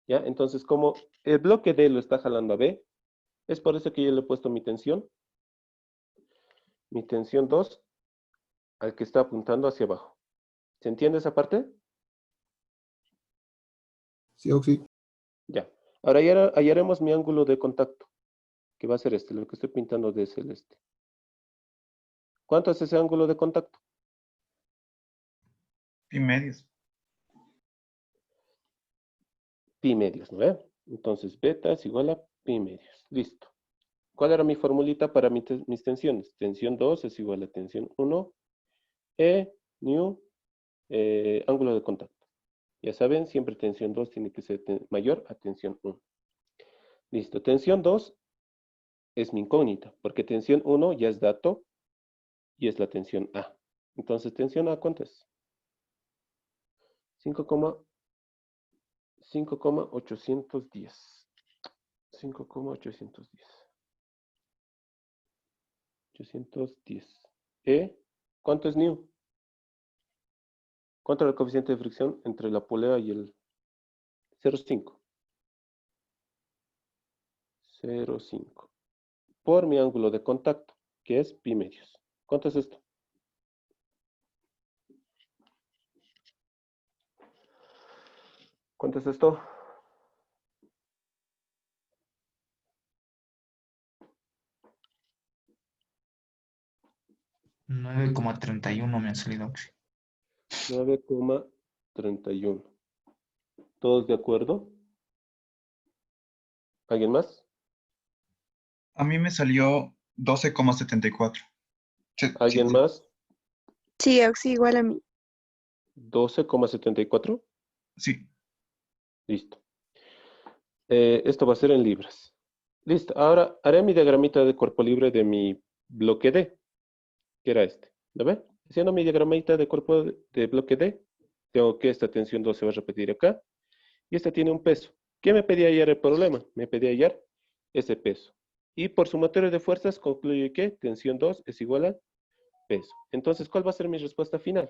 [SPEAKER 1] ¿Ya? Entonces, como el bloque D lo está jalando a B, es por eso que yo le he puesto mi tensión 2 al que está apuntando hacia abajo. ¿Se entiende esa parte?
[SPEAKER 8] Sí, Oxy.
[SPEAKER 1] Ya. Ahora ya hallaremos mi ángulo de contacto, que va a ser este, lo que estoy pintando de celeste. ¿Cuánto es ese ángulo de contacto?
[SPEAKER 3] Pi medios.
[SPEAKER 1] Pi medios, ¿no ve? Entonces, beta es igual a pi medios. Listo. ¿Cuál era mi formulita para mis tensiones? Tensión 2 es igual a tensión 1, E, nu, ángulo de contacto. Ya saben, siempre tensión 2 tiene que ser mayor a tensión 1. Listo. Tensión 2 es mi incógnita, porque tensión 1 ya es dato y es la tensión A. Entonces, tensión A, ¿cuánto es? 5,810. 5,810. 810. E, ¿cuánto es nu? ¿Cuánto es el coeficiente de fricción entre la polea y el 0,5? 0,5. Por mi ángulo de contacto, que es pi medios. ¿Cuánto es esto? ¿Cuánto es esto?
[SPEAKER 7] 9,31 me ha salido.
[SPEAKER 1] 9,31. ¿Todos de acuerdo? ¿Alguien más?
[SPEAKER 3] A mí me salió 12,74.
[SPEAKER 1] ¿Alguien más?
[SPEAKER 5] Sí, Oxy, igual a mí.
[SPEAKER 1] 12,74.
[SPEAKER 3] Sí.
[SPEAKER 1] Listo. Esto va a ser en libras. Listo. Ahora haré mi diagramita de cuerpo libre de mi bloque D, que era este. ¿Lo ve? Haciendo mi diagramita de cuerpo de bloque D, tengo que esta tensión 2 se va a repetir acá. Y esta tiene un peso. ¿Qué me pedía hallar el problema? Me pedía hallar ese peso. Y por sumatorio de fuerzas concluye que tensión 2 es igual a peso. Entonces, ¿cuál va a ser mi respuesta final?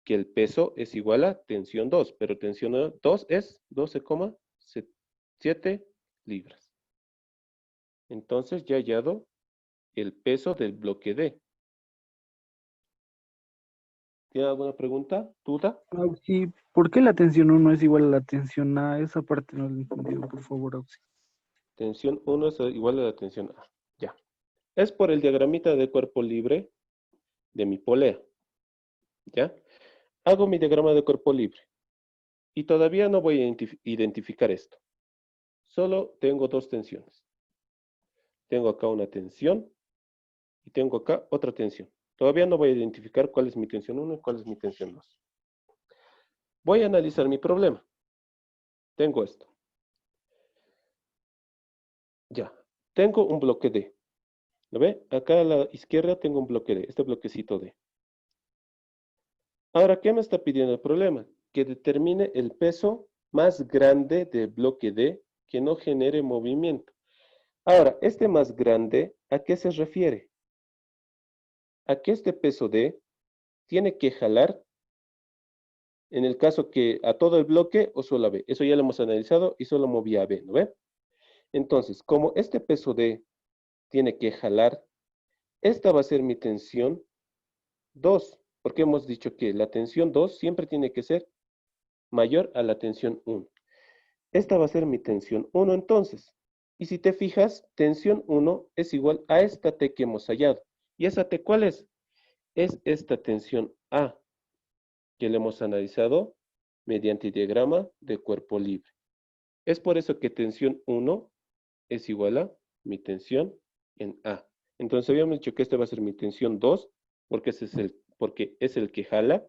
[SPEAKER 1] Que el peso es igual a tensión 2, pero tensión 2 es 12,7 libras. Entonces, ya he hallado el peso del bloque D. ¿Tiene alguna pregunta? ¿Duda?
[SPEAKER 10] Oxy, ¿por qué la tensión 1 es igual a la tensión A? Esa parte no la he entendido, por favor, Oxy.
[SPEAKER 1] Tensión 1 es igual a la tensión A. Ya. Es por el diagramita de cuerpo libre de mi polea. ¿Ya? Hago mi diagrama de cuerpo libre. Y todavía no voy a identificar esto. Solo tengo dos tensiones. Tengo acá una tensión y tengo acá otra tensión. Todavía no voy a identificar cuál es mi tensión 1 y cuál es mi tensión 2. Voy a analizar mi problema. Tengo esto. Ya. Tengo un bloque D. ¿Lo ve? Acá a la izquierda tengo un bloque D. Este bloquecito D. Ahora, ¿qué me está pidiendo el problema? Que determine el peso más grande del bloque D que no genere movimiento. Ahora, este más grande, ¿a qué se refiere? A que este peso D tiene que jalar, en el caso que a todo el bloque o solo a B. Eso ya lo hemos analizado y solo movía a B, ¿no ve? Entonces, como este peso D tiene que jalar, esta va a ser mi tensión 2, porque hemos dicho que la tensión 2 siempre tiene que ser mayor a la tensión 1. Esta va a ser mi tensión 1 entonces. Y si te fijas, tensión 1 es igual a esta T que hemos hallado. ¿Y esa T cuál es? Es esta tensión A, que le hemos analizado mediante diagrama de cuerpo libre. Es por eso que tensión 1 es igual a mi tensión en A. Entonces habíamos dicho que este va a ser mi tensión 2, porque porque es el que jala.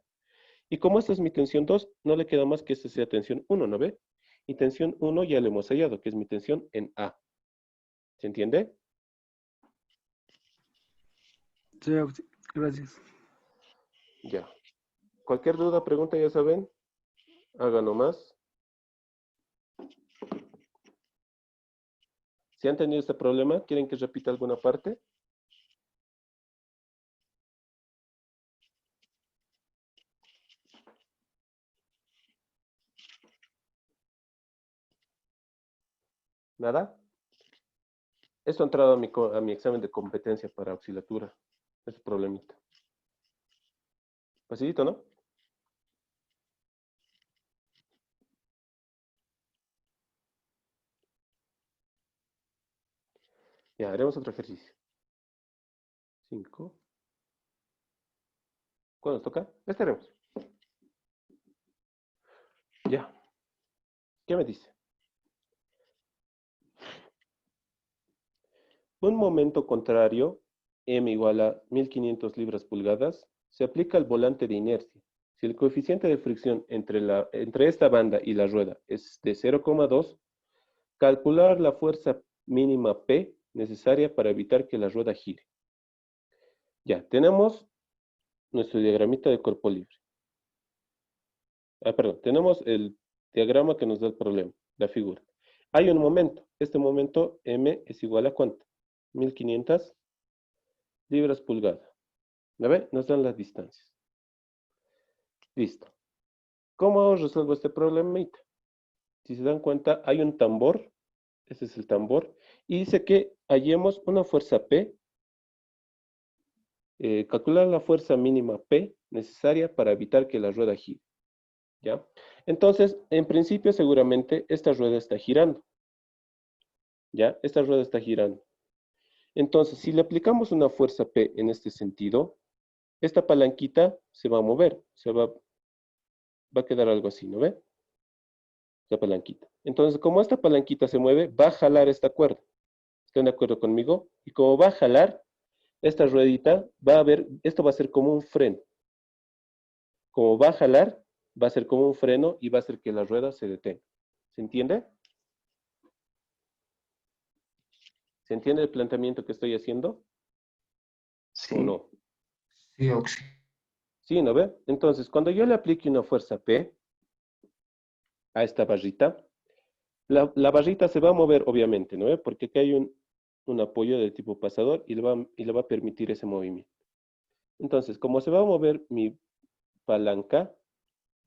[SPEAKER 1] Y como esta es mi tensión 2, no le queda más que esta sea tensión 1, ¿no ve? Y tensión 1 ya lo hemos hallado, que es mi tensión en A. ¿Se entiende?
[SPEAKER 10] Sí, gracias.
[SPEAKER 1] Ya. Cualquier duda, pregunta, ya saben, hagan nomás. Si han tenido este problema, ¿quieren que repita alguna parte? ¿Nada? Esto ha entrado a mi examen de competencia para auxiliatura. Es un problemita. Facilito, ¿no? Ya, haremos otro ejercicio. 5. ¿Cuándo nos toca? Este haremos. Ya. ¿Qué me dice? Un momento contrario, m igual a 1500 libras pulgadas, se aplica al volante de inercia. Si el coeficiente de fricción entre esta banda y la rueda es de 0,2, calcular la fuerza mínima P necesaria para evitar que la rueda gire. Ya, tenemos nuestro diagramita de cuerpo libre. Perdón, tenemos el diagrama que nos da el problema, la figura. Hay un momento. Este momento M es igual a ¿cuánto? 1500 libras pulgada. ¿Me ve? Nos dan las distancias. Listo. ¿Cómo resuelvo este problemita? Si se dan cuenta, hay un tambor. Este es el tambor. Y dice que hallemos una fuerza P. Calcular la fuerza mínima P necesaria para evitar que la rueda gire. ¿Ya? Entonces, en principio, seguramente, esta rueda está girando. ¿Ya? Esta rueda está girando. Entonces, si le aplicamos una fuerza P en este sentido, esta palanquita se va a mover. Va a quedar algo así, ¿no ve? La palanquita. Entonces, como esta palanquita se mueve, va a jalar esta cuerda. ¿Están de acuerdo conmigo? Y como va a jalar, esta ruedita esto va a ser como un freno. Como va a jalar, va a ser como un freno y va a hacer que la rueda se detenga. ¿Se entiende? ¿Se entiende el planteamiento que estoy haciendo?
[SPEAKER 4] Sí.
[SPEAKER 1] ¿O no?
[SPEAKER 7] Sí, Oxy.
[SPEAKER 1] ¿Sí, no ve? Entonces, cuando yo le aplique una fuerza P a esta barrita, la barrita se va a mover, obviamente, ¿no ve? Porque aquí hay un apoyo de tipo pasador y le va a permitir ese movimiento. Entonces, como se va a mover mi palanca,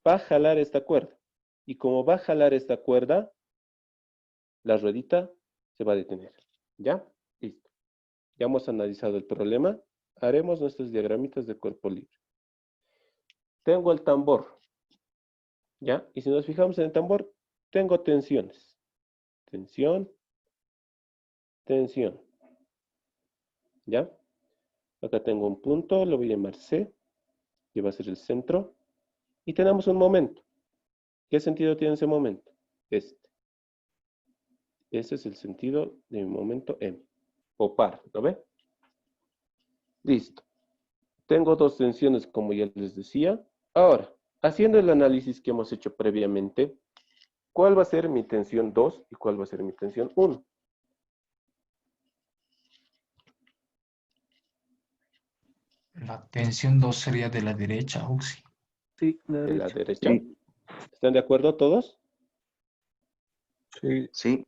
[SPEAKER 1] va a jalar esta cuerda. Y como va a jalar esta cuerda, la ruedita se va a detener. ¿Ya? Listo. Ya hemos analizado el problema. Haremos nuestros diagramitas de cuerpo libre. Tengo el tambor. ¿Ya? Y si nos fijamos en el tambor, tengo tensiones. Tensión, tensión. ¿Ya? Acá tengo un punto, lo voy a llamar C, que va a ser el centro. Y tenemos un momento. ¿Qué sentido tiene ese momento? Este. Ese es el sentido de mi momento M. O par, ¿lo ve? Listo. Tengo dos tensiones, como ya les decía. Ahora, haciendo el análisis que hemos hecho previamente, ¿cuál va a ser mi tensión 2 y cuál va a ser mi tensión 1?
[SPEAKER 7] La tensión 2 sería de la derecha, Oxy.
[SPEAKER 10] Sí, la
[SPEAKER 1] De la
[SPEAKER 10] derecha.
[SPEAKER 1] derecha.
[SPEAKER 4] Sí.
[SPEAKER 1] ¿Están de acuerdo todos?
[SPEAKER 9] Sí.
[SPEAKER 4] Sí.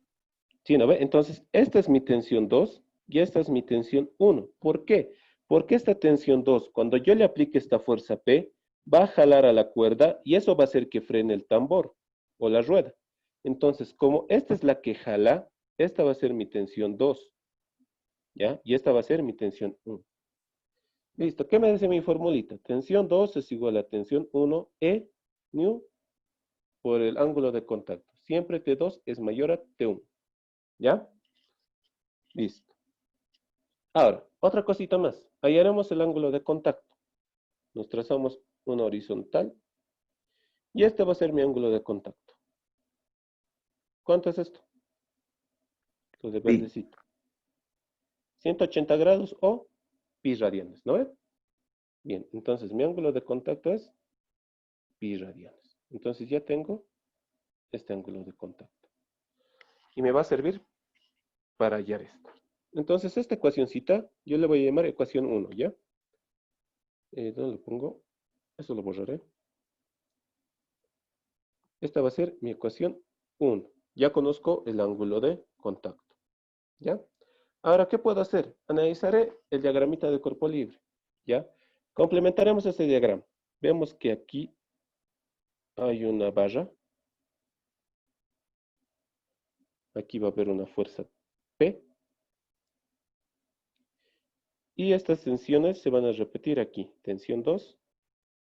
[SPEAKER 1] Sí, ¿no ve? Entonces, esta es mi tensión 2 y esta es mi tensión 1. ¿Por qué? Porque esta tensión 2, cuando yo le aplique esta fuerza P, va a jalar a la cuerda y eso va a hacer que frene el tambor o la rueda. Entonces, como esta es la que jala, esta va a ser mi tensión 2. ¿Ya? Y esta va a ser mi tensión 1. Listo. ¿Qué me dice mi formulita? Tensión 2 es igual a tensión 1 E nu por el ángulo de contacto. Siempre T2 es mayor a T1. ¿Ya? Listo. Ahora, otra cosita más. Hallaremos el ángulo de contacto. Nos trazamos una horizontal Y este va a ser mi ángulo de contacto. ¿Cuánto es esto? Lo de verdecito. 180 grados o pi radianes, ¿no ve? Bien, entonces mi ángulo de contacto es pi radianes. Entonces ya tengo este ángulo de contacto. Y me va a servir para hallar esto. Entonces esta ecuacióncita, yo le voy a llamar ecuación 1, ¿ya? ¿Dónde lo pongo? Eso lo borraré. Esta va a ser mi ecuación 1. Ya conozco el ángulo de contacto, ¿ya? Ahora, ¿qué puedo hacer? Analizaré el diagramita de cuerpo libre, ¿ya? Complementaremos este diagrama. Vemos que aquí hay una barra. Aquí va a haber una fuerza P. Y estas tensiones se van a repetir aquí. Tensión 2,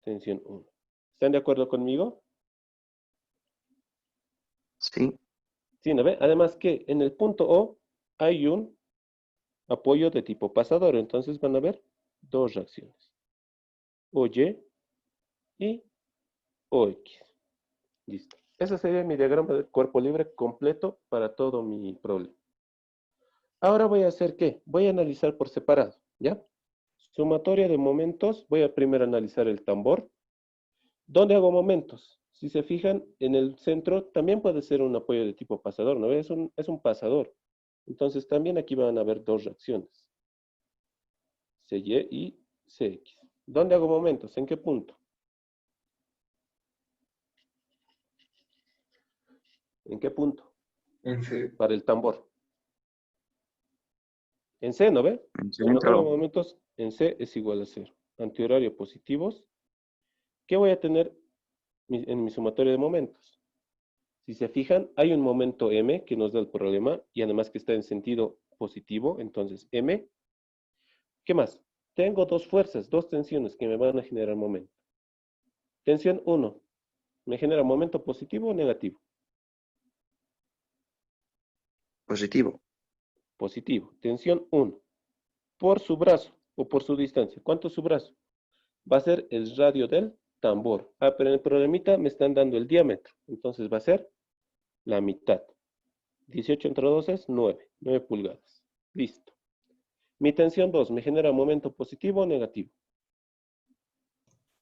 [SPEAKER 1] tensión 1. ¿Están de acuerdo conmigo?
[SPEAKER 4] Sí.
[SPEAKER 1] Sí, ¿no ve? Además que en el punto O hay un apoyo de tipo pasador. Entonces van a haber dos reacciones. OY y OX. Listo. Ese sería mi diagrama de cuerpo libre completo para todo mi problema. Ahora voy a hacer ¿qué? Voy a analizar por separado, ¿ya? Sumatoria de momentos. Voy a primero analizar el tambor. ¿Dónde hago momentos? Si se fijan, en el centro también puede ser un apoyo de tipo pasador, ¿no? Es un pasador. Entonces también aquí van a haber dos reacciones. CY y CX. ¿Dónde hago momentos? ¿En qué punto? ¿En qué punto?
[SPEAKER 9] En C.
[SPEAKER 1] Para el tambor. En C, ¿no ve?
[SPEAKER 4] En
[SPEAKER 1] Sumatoria de
[SPEAKER 4] centro.
[SPEAKER 1] momentos en C es igual a 0. Antihorario positivos. ¿Qué voy a tener en mi sumatoria de momentos? Si se fijan, hay un momento M que nos da el problema y además que está en sentido positivo. Entonces, M. ¿Qué más? Tengo dos fuerzas, dos tensiones que me van a generar momento. Tensión 1. ¿Me genera momento positivo o negativo?
[SPEAKER 4] Positivo.
[SPEAKER 1] Positivo. Tensión 1. Por su brazo o por su distancia. ¿Cuánto es su brazo? Va a ser el radio del tambor. Ah, pero en el problemita me están dando el diámetro. Entonces va a ser la mitad. 18 entre 2 es 9. 9 pulgadas. Listo. Mi tensión 2, ¿me genera momento positivo o negativo?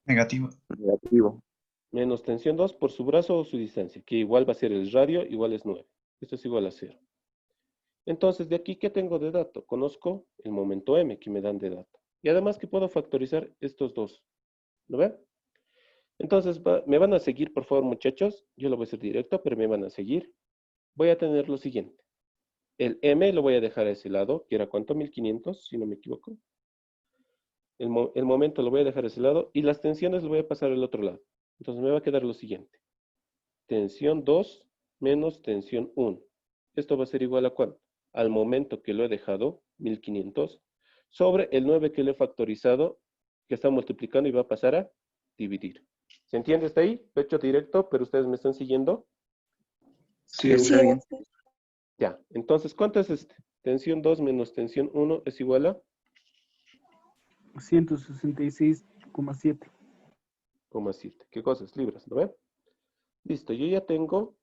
[SPEAKER 3] Negativo.
[SPEAKER 4] Negativo.
[SPEAKER 1] Menos tensión 2 por su brazo o su distancia, que igual va a ser el radio, igual es 9. Esto es igual a 0. Entonces, de aquí, ¿qué tengo de dato? Conozco el momento M que me dan de dato. Y además que puedo factorizar estos dos. ¿Lo ven? Entonces, me van a seguir, por favor, muchachos. Yo lo voy a hacer directo, pero me van a seguir. Voy a tener lo siguiente. El M lo voy a dejar a ese lado, que era ¿cuánto? 1500, si no me equivoco. El momento lo voy a dejar a ese lado y las tensiones lo voy a pasar al otro lado. Entonces me va a quedar lo siguiente. Tensión 2 menos tensión 1. Esto va a ser igual a ¿cuánto? Al momento que lo he dejado, 1500, sobre el 9 que lo he factorizado, que está multiplicando y va a pasar a dividir. ¿Se entiende hasta ahí? Lo he hecho directo, pero ustedes me están siguiendo.
[SPEAKER 4] Sí, está bien.
[SPEAKER 1] Ya, entonces, ¿cuánto es este? Tensión 2 menos tensión 1 es igual a
[SPEAKER 10] 166,7.
[SPEAKER 1] 0,7. ¿Qué cosas? Libras, ¿no ven? Listo, yo ya tengo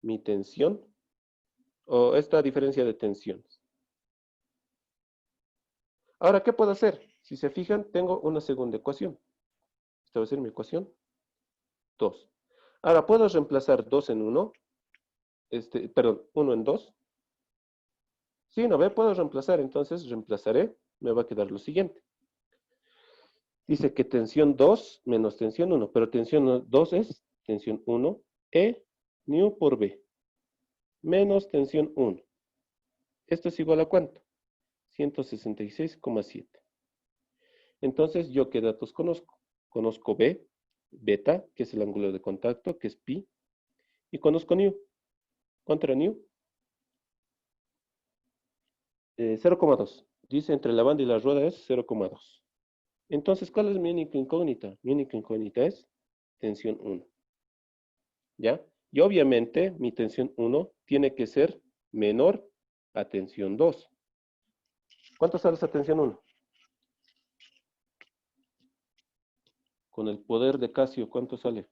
[SPEAKER 1] mi tensión, o esta diferencia de tensiones. Ahora, ¿qué puedo hacer? Si se fijan, tengo una segunda ecuación. Esta va a ser mi ecuación 2. Ahora, ¿puedo reemplazar 2 en 1? Perdón, 1 en 2. Sí, ¿no ve? Puedo reemplazar, entonces reemplazaré. Me va a quedar lo siguiente. Dice que tensión 2 menos tensión 1, pero tensión 2 es tensión 1, E, nu por B, menos tensión 1. ¿Esto es igual a cuánto? 166,7. Entonces, ¿yo qué datos conozco? Conozco B, beta, que es el ángulo de contacto, que es pi, y conozco nu. ¿Cuánto era nu? 0,2. Dice entre la banda y la rueda es 0,2. Entonces, ¿cuál es mi única incógnita? Mi única incógnita es tensión 1. ¿Ya? Y obviamente mi tensión 1 tiene que ser menor a tensión 2. ¿Cuánto sale esa tensión 1? Con el poder de Casio, ¿cuánto sale?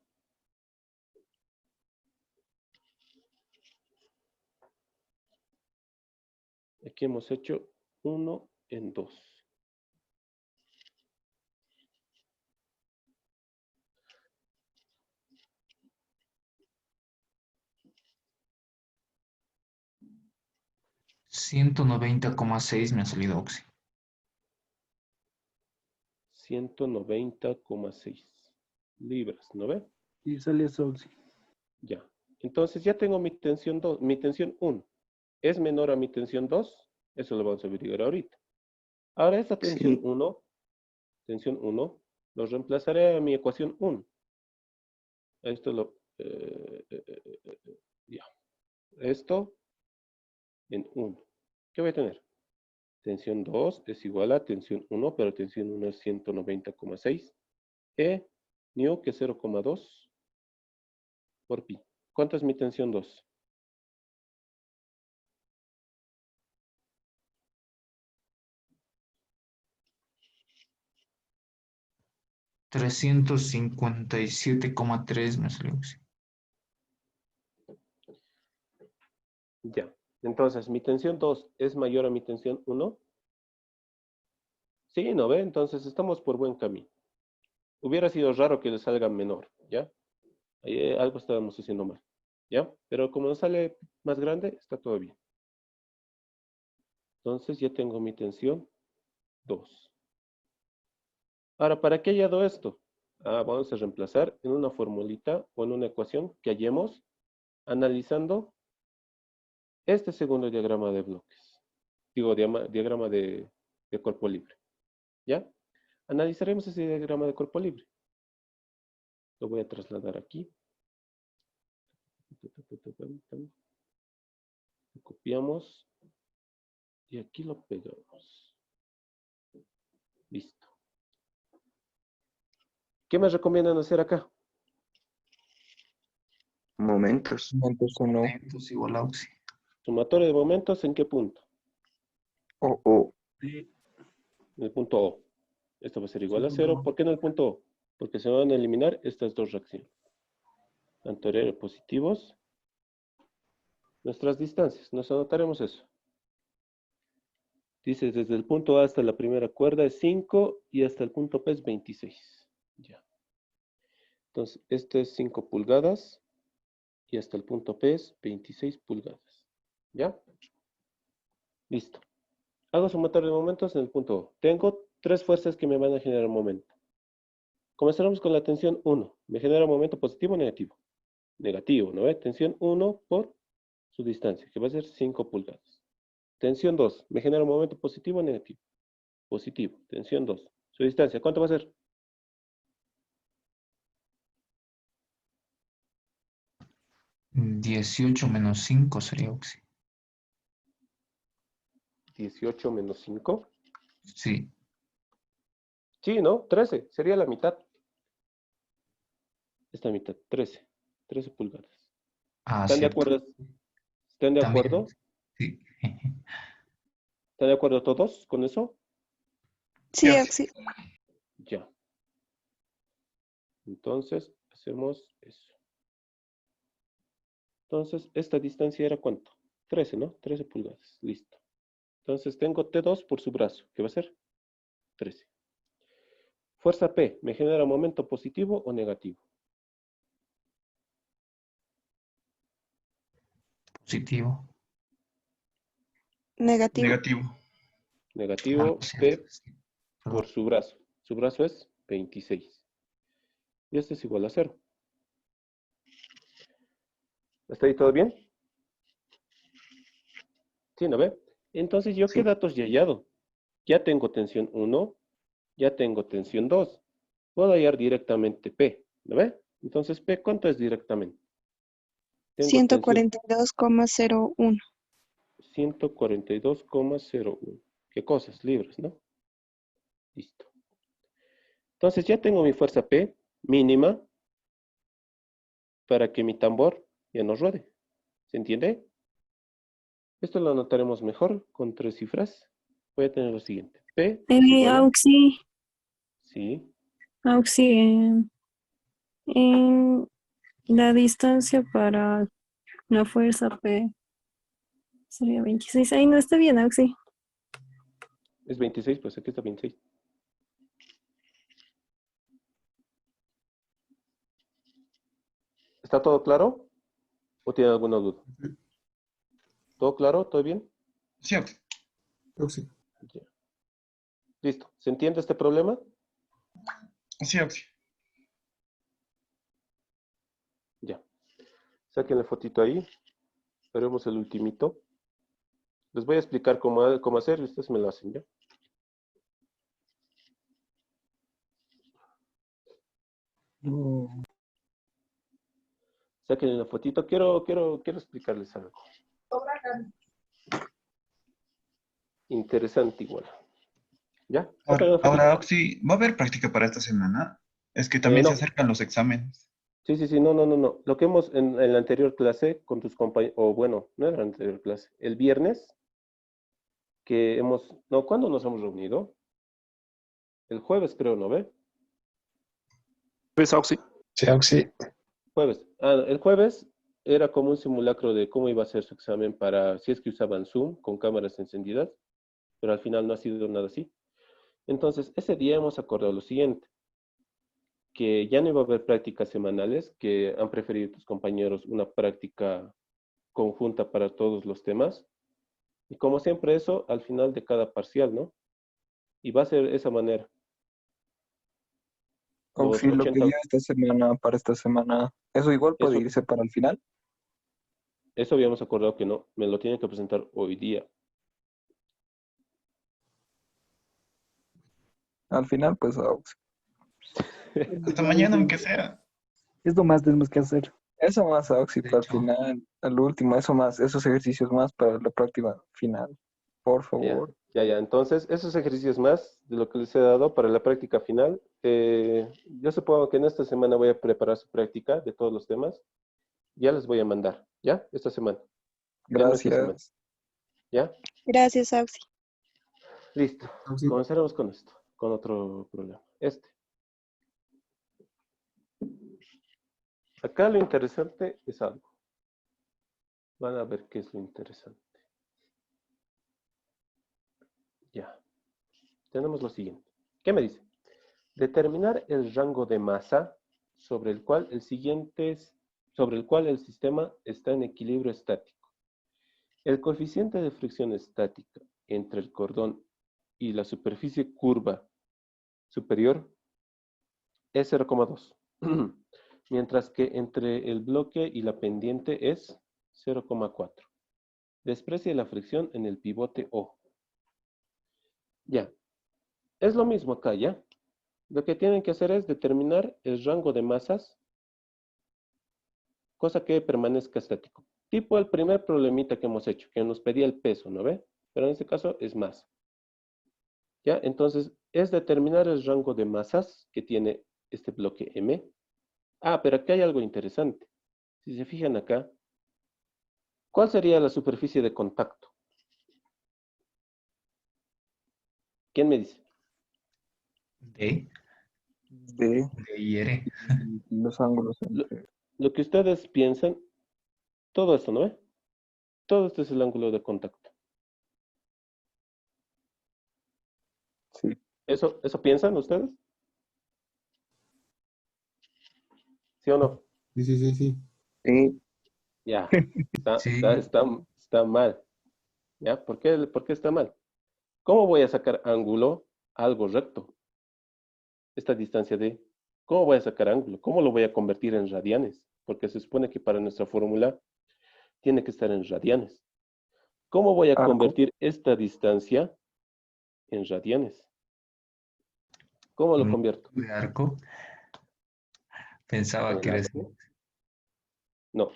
[SPEAKER 1] Aquí hemos hecho 1 en 2.
[SPEAKER 7] $190,6 me ha salido Oxy.
[SPEAKER 1] 190,6 libras, ¿no ve?
[SPEAKER 10] Y sale eso, sí.
[SPEAKER 1] Ya. Entonces ya tengo mi tensión 2, mi tensión 1. ¿Es menor a mi tensión 2? Eso lo vamos a averiguar ahorita. Ahora esta tensión
[SPEAKER 4] Sí.
[SPEAKER 1] 1, lo reemplazaré a mi ecuación 1. Esto lo... ya. Esto en 1. ¿Qué voy a tener? Tensión 2 es igual a tensión 1, pero tensión 1 es 190,6. Nu, que es 0,2 por pi. ¿Cuánto es mi tensión 2?
[SPEAKER 7] $357,3 me salió Oxy.
[SPEAKER 1] Ya. Entonces, ¿mi tensión 2 es mayor a mi tensión 1? Sí, ¿no ve? Entonces estamos por buen camino. Hubiera sido raro que le salga menor, ¿ya? Ahí, algo estábamos haciendo mal, ¿ya? Pero como nos sale más grande, está todo bien. Entonces ya tengo mi tensión 2. Ahora, ¿para qué añado esto? Vamos a reemplazar en una formulita o en una ecuación que hallemos analizando este segundo diagrama de bloques. Digo, diagrama de cuerpo libre. ¿Ya? Analizaremos ese diagrama de cuerpo libre. Lo voy a trasladar aquí. Lo copiamos. Y aquí lo pegamos. Listo. ¿Qué me recomiendan hacer acá?
[SPEAKER 4] Momentos.
[SPEAKER 9] Momentos o no.
[SPEAKER 7] Momentos igual a Oxy.
[SPEAKER 1] Sumatorio de momentos, ¿en qué punto?
[SPEAKER 4] O.
[SPEAKER 1] En el punto O. Esto va a ser igual a 0. ¿Por qué en el punto O? Porque se van a eliminar estas dos reacciones. Anteriores positivos. Nuestras distancias. Nos anotaremos eso. Dice, desde el punto A hasta la primera cuerda es 5 y hasta el punto P es 26. Ya. Entonces, esto es 5 pulgadas y hasta el punto P es 26 pulgadas. ¿Ya? Listo. Hago sumatorio de momentos en el punto O. Tengo 3 fuerzas que me van a generar momento. Comenzaremos con la tensión 1. ¿Me genera momento positivo o negativo? Negativo, ¿no ve? Tensión 1 por su distancia, que va a ser 5 pulgadas. Tensión 2. ¿Me genera momento positivo o negativo? Positivo. Tensión 2. Su distancia, ¿cuánto va a ser?
[SPEAKER 7] $18 menos 5 sería Oxy.
[SPEAKER 1] 18 menos 5.
[SPEAKER 7] Sí.
[SPEAKER 1] Sí, ¿no? 13. Sería la mitad. Esta mitad. 13. 13 pulgadas. ¿Están de
[SPEAKER 7] Cierto.
[SPEAKER 1] acuerdo? ¿Están de
[SPEAKER 7] También.
[SPEAKER 1] acuerdo?
[SPEAKER 7] Sí.
[SPEAKER 1] ¿Están de acuerdo todos con eso?
[SPEAKER 5] Sí,
[SPEAKER 4] Ya.
[SPEAKER 5] Oxy.
[SPEAKER 1] Ya. Entonces, hacemos eso. Entonces, esta distancia era ¿cuánto? 13, ¿no? 13 pulgadas. Listo. Entonces, tengo T2 por su brazo. ¿Qué va a ser? 13. Fuerza P, ¿me genera momento positivo o negativo?
[SPEAKER 7] Positivo.
[SPEAKER 5] Negativo.
[SPEAKER 3] Negativo.
[SPEAKER 1] Negativo
[SPEAKER 7] Cierto.
[SPEAKER 1] P
[SPEAKER 7] Sí.
[SPEAKER 1] por
[SPEAKER 7] Perdón.
[SPEAKER 1] su brazo. Su brazo es 26. Y este es igual a 0. ¿Está ahí todo bien? ¿Sí, no ve? Entonces, ¿yo qué
[SPEAKER 4] Sí.
[SPEAKER 1] datos ya he hallado? Ya tengo tensión 1, ya tengo tensión 2. Puedo hallar directamente P, ¿no ve? Entonces, P, ¿cuánto es directamente? Tengo tensión
[SPEAKER 5] 142,01.
[SPEAKER 1] 142,01. ¿Qué cosas? Libras, ¿no? Listo. Entonces, ya tengo mi fuerza P mínima para que mi tambor ya no ruede. ¿Se entiende? Esto lo anotaremos mejor con 3 cifras. Voy a tener lo siguiente. P es igual a...
[SPEAKER 5] Oxy,
[SPEAKER 1] Sí.
[SPEAKER 5] Oxy, en la distancia para la fuerza P. Sería 26. Ahí no está bien, Auxi.
[SPEAKER 1] Es 26, pues aquí está 26. ¿Está todo claro? ¿O tiene alguna duda? ¿Todo claro? ¿Todo bien?
[SPEAKER 3] Sí, Oxy.
[SPEAKER 8] Oxi.
[SPEAKER 1] Ya. Listo. ¿Se entiende este problema?
[SPEAKER 3] Sí, Oxy.
[SPEAKER 1] Ya. Saquen la fotito ahí. Esperemos el ultimito. Les voy a explicar cómo hacer y ustedes me lo hacen, ¿ya?
[SPEAKER 10] No.
[SPEAKER 1] Saquen la fotito. Quiero explicarles algo. Interesante igual. ¿Ya? Saquen la fotito.
[SPEAKER 3] Ahora, Oxy, ¿va a haber práctica para esta semana? Es que también se
[SPEAKER 1] No.
[SPEAKER 3] acercan los exámenes.
[SPEAKER 1] Sí, no. Lo que hemos en la anterior clase con tus compañeros, o bueno, no en la anterior clase, el viernes, que hemos, no, ¿cuándo nos hemos reunido? El jueves creo, ¿no ve?
[SPEAKER 4] Pues Oxy. Sí, Oxy.
[SPEAKER 1] Jueves. El jueves era como un simulacro de cómo iba a ser su examen para, si es que usaban Zoom con cámaras encendidas, pero al final no ha sido nada así. Entonces, ese día hemos acordado lo siguiente, que ya no iba a haber prácticas semanales, que han preferido tus compañeros una práctica conjunta para todos los temas. Y como siempre eso, al final de cada parcial, ¿no? Y va a ser esa manera. Los
[SPEAKER 9] Oxy, lo que
[SPEAKER 1] 80,
[SPEAKER 9] ya esta semana, para esta semana, ¿eso igual puede
[SPEAKER 1] eso,
[SPEAKER 9] irse para el final?
[SPEAKER 1] eso habíamos acordado que no, me lo tienen que presentar hoy día.
[SPEAKER 9] Al final, pues Oxy.
[SPEAKER 3] Hasta mañana, aunque sea.
[SPEAKER 10] Esto más tenemos que hacer.
[SPEAKER 9] Eso más Oxy
[SPEAKER 7] De
[SPEAKER 9] para el
[SPEAKER 7] hecho,
[SPEAKER 9] final, al último, eso más, esos ejercicios más para la práctica final. Por
[SPEAKER 1] Ya,
[SPEAKER 9] favor.
[SPEAKER 1] ya. Entonces, esos ejercicios más de lo que les he dado para la práctica final, yo supongo que en esta semana voy a preparar su práctica de todos los temas. Ya les voy a mandar, ¿ya? Esta semana. Denme esta semana,
[SPEAKER 9] Gracias.
[SPEAKER 1] ¿ya?
[SPEAKER 5] Gracias, Auxi.
[SPEAKER 1] Listo.
[SPEAKER 8] Oxi.
[SPEAKER 1] Comenzaremos con esto, con otro problema. Acá lo interesante es algo. Van a ver qué es lo interesante. Ya. Tenemos lo siguiente. ¿Qué me dice? Determinar el rango de masa sobre el cual el sistema está en equilibrio estático. El coeficiente de fricción estática entre el cordón y la superficie curva superior es 0,2, mientras que entre el bloque y la pendiente es 0,4. Desprecie la fricción en el pivote O. Ya, es lo mismo acá, ¿ya? Lo que tienen que hacer es determinar el rango de masas, cosa que permanezca estático. Tipo el primer problemita que hemos hecho, que nos pedía el peso, ¿no ve? Pero en este caso es masa. ¿Ya? Entonces, es determinar el rango de masas que tiene este bloque M. Pero aquí hay algo interesante. Si se fijan acá, ¿cuál sería la superficie de contacto? ¿Quién me dice?
[SPEAKER 7] D,
[SPEAKER 9] De
[SPEAKER 7] D y R.
[SPEAKER 9] los ángulos
[SPEAKER 1] Lo,
[SPEAKER 9] entre...
[SPEAKER 1] lo que ustedes piensan, todo esto, ¿no ve? Todo esto es el ángulo de contacto.
[SPEAKER 9] Sí.
[SPEAKER 1] ¿Eso piensan ustedes? ¿Sí o no?
[SPEAKER 8] Sí.
[SPEAKER 9] Sí.
[SPEAKER 1] Ya,
[SPEAKER 7] Sí,
[SPEAKER 1] está mal. ¿Ya? ¿Por qué está mal? ¿Cómo voy a sacar ángulo a algo recto? Esta distancia de... ¿Cómo voy a sacar ángulo? ¿Cómo lo voy a convertir en radianes? Porque se supone que para nuestra fórmula tiene que estar en radianes. ¿Cómo voy a
[SPEAKER 9] Arco.
[SPEAKER 1] convertir esta distancia en radianes? ¿Cómo lo convierto?
[SPEAKER 7] de arco. Pensaba
[SPEAKER 1] ¿En
[SPEAKER 7] que
[SPEAKER 1] el
[SPEAKER 7] era así.
[SPEAKER 1] arco? No.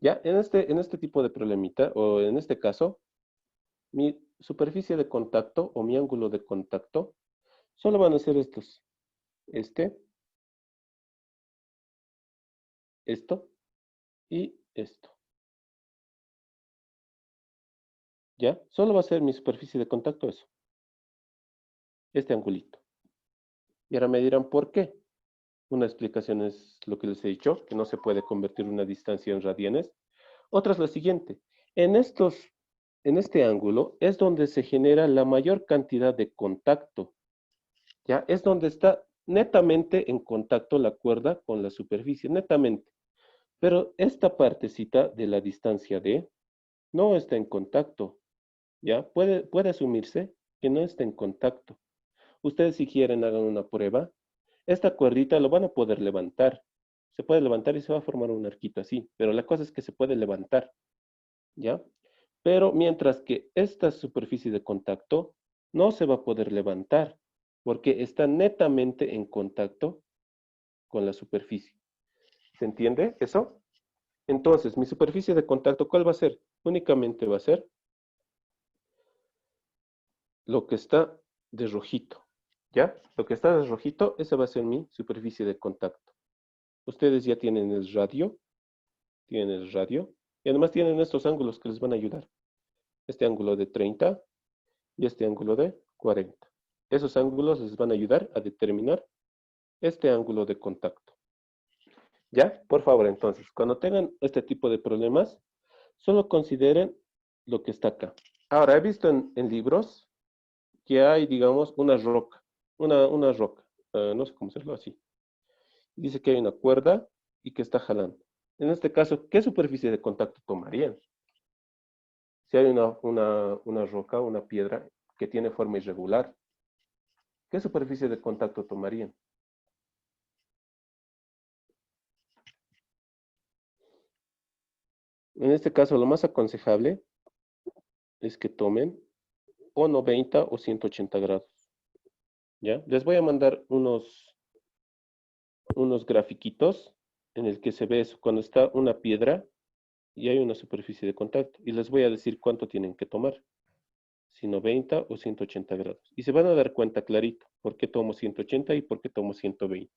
[SPEAKER 1] Ya, en este tipo de problemita, o en este caso, mi superficie de contacto o mi ángulo de contacto solo van a ser estos. Esto y esto. ¿Ya? Solo va a ser mi superficie de contacto eso. Este angulito. Y ahora me dirán, ¿por qué? Una explicación es lo que les he dicho, que no se puede convertir una distancia en radianes. Otra es la siguiente. En estos en este ángulo, es donde se genera la mayor cantidad de contacto. ¿Ya? Es donde está netamente en contacto la cuerda con la superficie, netamente. Pero esta partecita de la distancia D no está en contacto. ¿Ya? Puede asumirse que no está en contacto. Ustedes si quieren hagan una prueba. Esta cuerdita lo van a poder levantar. Se puede levantar y se va a formar un arquito así. Pero la cosa es que se puede levantar. ¿Ya? Pero mientras que esta superficie de contacto no se va a poder levantar porque está netamente en contacto con la superficie. ¿Se entiende eso? Entonces, mi superficie de contacto, ¿cuál va a ser? Únicamente va a ser lo que está de rojito. ¿Ya? Lo que está de rojito, esa va a ser mi superficie de contacto. Ustedes ya tienen el radio. Tienen el radio. Y además tienen estos ángulos que les van a ayudar. Este ángulo de 30 y este ángulo de 40. Esos ángulos les van a ayudar a determinar este ángulo de contacto. ¿Ya? Por favor, entonces, cuando tengan este tipo de problemas, solo consideren lo que está acá. Ahora, he visto en libros que hay, digamos, una roca. Una roca. No sé cómo hacerlo así. Dice que hay una cuerda y que está jalando. En este caso, ¿qué superficie de contacto tomarían? Si hay una roca, una piedra que tiene forma irregular, ¿qué superficie de contacto tomarían? En este caso, lo más aconsejable es que tomen o 90 o 180 grados. ¿Ya? Les voy a mandar unos grafiquitos en el que se ve eso, cuando está una piedra y hay una superficie de contacto. Y les voy a decir cuánto tienen que tomar. Si 90 o 180 grados. Y se van a dar cuenta clarito por qué tomo 180 y por qué tomo 120.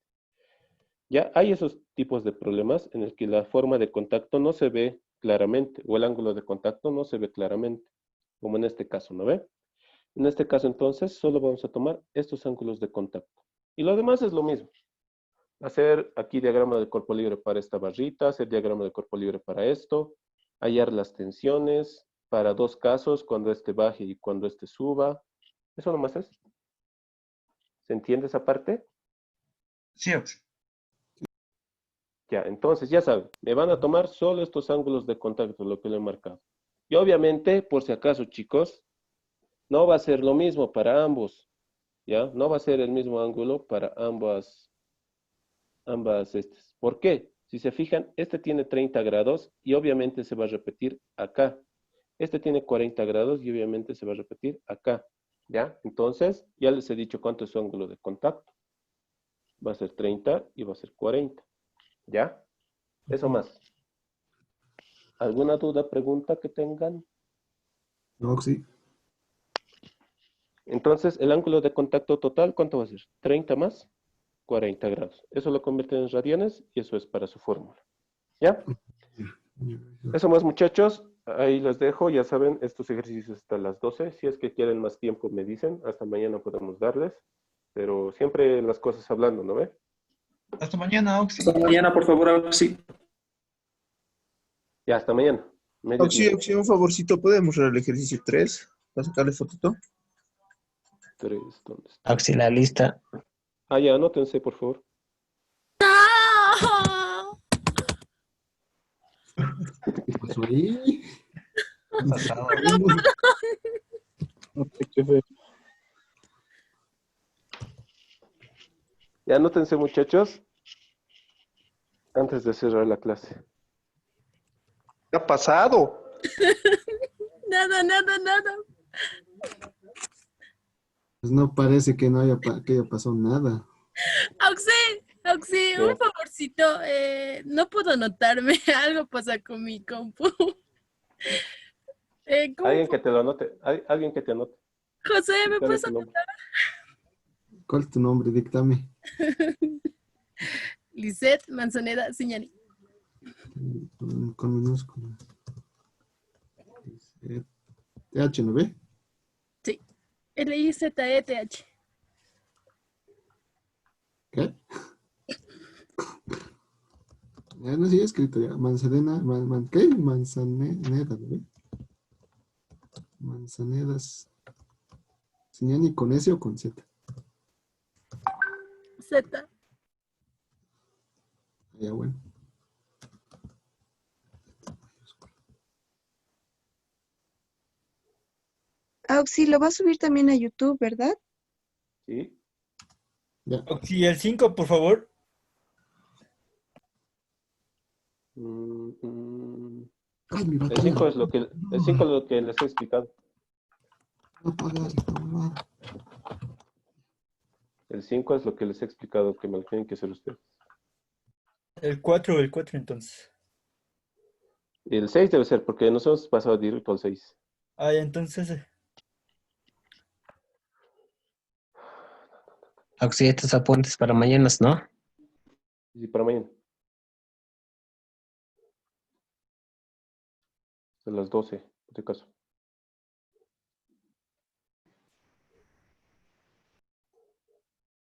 [SPEAKER 1] Ya hay esos tipos de problemas en el que la forma de contacto no se ve claramente o el ángulo de contacto no se ve claramente, como en este caso, ¿no ve? En este caso, entonces, solo vamos a tomar estos ángulos de contacto. Y lo demás es lo mismo. Hacer aquí diagrama de cuerpo libre para esta barrita, hacer diagrama de cuerpo libre para esto, hallar las tensiones para dos casos, cuando este baje y cuando este suba. Eso nomás es. ¿Se entiende esa parte?
[SPEAKER 3] Sí, Oxy.
[SPEAKER 1] Ya, entonces ya saben, me van a tomar solo estos ángulos de contacto, lo que le he marcado. Y obviamente, por si acaso, chicos, no va a ser lo mismo para ambos. ¿Ya? No va a ser el mismo ángulo para ambas estas. ¿Por qué? Si se fijan, este tiene 30 grados y obviamente se va a repetir acá. Este tiene 40 grados y obviamente se va a repetir acá. ¿Ya? Entonces, ya les he dicho cuánto es su ángulo de contacto. Va a ser 30 y va a ser 40. ¿Ya? Eso más. ¿Alguna duda, pregunta que tengan?
[SPEAKER 8] No, sí.
[SPEAKER 1] Entonces, el ángulo de contacto total, ¿cuánto va a ser? 30 más 40 grados. Eso lo convierten en radianes y eso es para su fórmula. ¿Ya? Eso más, muchachos. Ahí les dejo. Ya saben, estos ejercicios hasta las 12. Si es que quieren más tiempo, me dicen. Hasta mañana podemos darles. Pero siempre las cosas hablando, ¿no ve?
[SPEAKER 3] Hasta mañana, Oxy.
[SPEAKER 4] Hasta mañana, por favor, Oxy.
[SPEAKER 1] Ya, hasta mañana.
[SPEAKER 11] Oxy, un favorcito, ¿podemos hacer el ejercicio 3? ¿Para sacarle fotito?
[SPEAKER 1] 3, ¿dónde está?
[SPEAKER 12] Oxy, la lista.
[SPEAKER 1] Ah, ya, anótense, por favor.
[SPEAKER 5] ¡No!
[SPEAKER 8] ¿Qué pasó ahí?
[SPEAKER 1] Ya, anótense, muchachos. Antes de cerrar la clase.
[SPEAKER 11] ¿Qué ha pasado?
[SPEAKER 5] Nada.
[SPEAKER 8] Pues no parece que no haya, que haya pasado nada.
[SPEAKER 5] Auxi, un favorcito, no puedo anotarme, algo pasa con mi compu.
[SPEAKER 1] Alguien que te lo anote, alguien que te anote.
[SPEAKER 5] José, ¿me
[SPEAKER 1] Dictame
[SPEAKER 5] puedes
[SPEAKER 1] tu nombre.
[SPEAKER 5] anotar?
[SPEAKER 8] ¿Cuál es tu nombre? Díctame.
[SPEAKER 5] Lisette Manzaneda Siñani.
[SPEAKER 8] Con minúscula. TH, ¿no ve?
[SPEAKER 5] Sí, L-I-Z-E-T-H.
[SPEAKER 8] ¿Qué? Ya no sigue escrito ya. Manzaneda, ¿qué? Manzaneda, ¿no ve? Manzanedas. ¿Señal ni con S o con Z?
[SPEAKER 5] Z.
[SPEAKER 8] Ya, bueno.
[SPEAKER 12] Auxi, lo va a subir también a YouTube, ¿verdad?
[SPEAKER 1] Sí.
[SPEAKER 8] Ya.
[SPEAKER 6] Auxi, el 5, por favor.
[SPEAKER 8] Ay, mi
[SPEAKER 1] El
[SPEAKER 8] batería.
[SPEAKER 1] 5 es lo que, el 5 es lo que les he explicado. El 5 es lo que les he explicado que me lo tienen que hacer ustedes.
[SPEAKER 6] El 4 entonces.
[SPEAKER 1] El 6 debe ser, porque nos hemos pasado directo al 6.
[SPEAKER 6] Ah, ya, entonces.
[SPEAKER 13] Auxi, estos apuntes para mañanas, ¿no?
[SPEAKER 1] Sí, para mañana. A las 12, en este caso.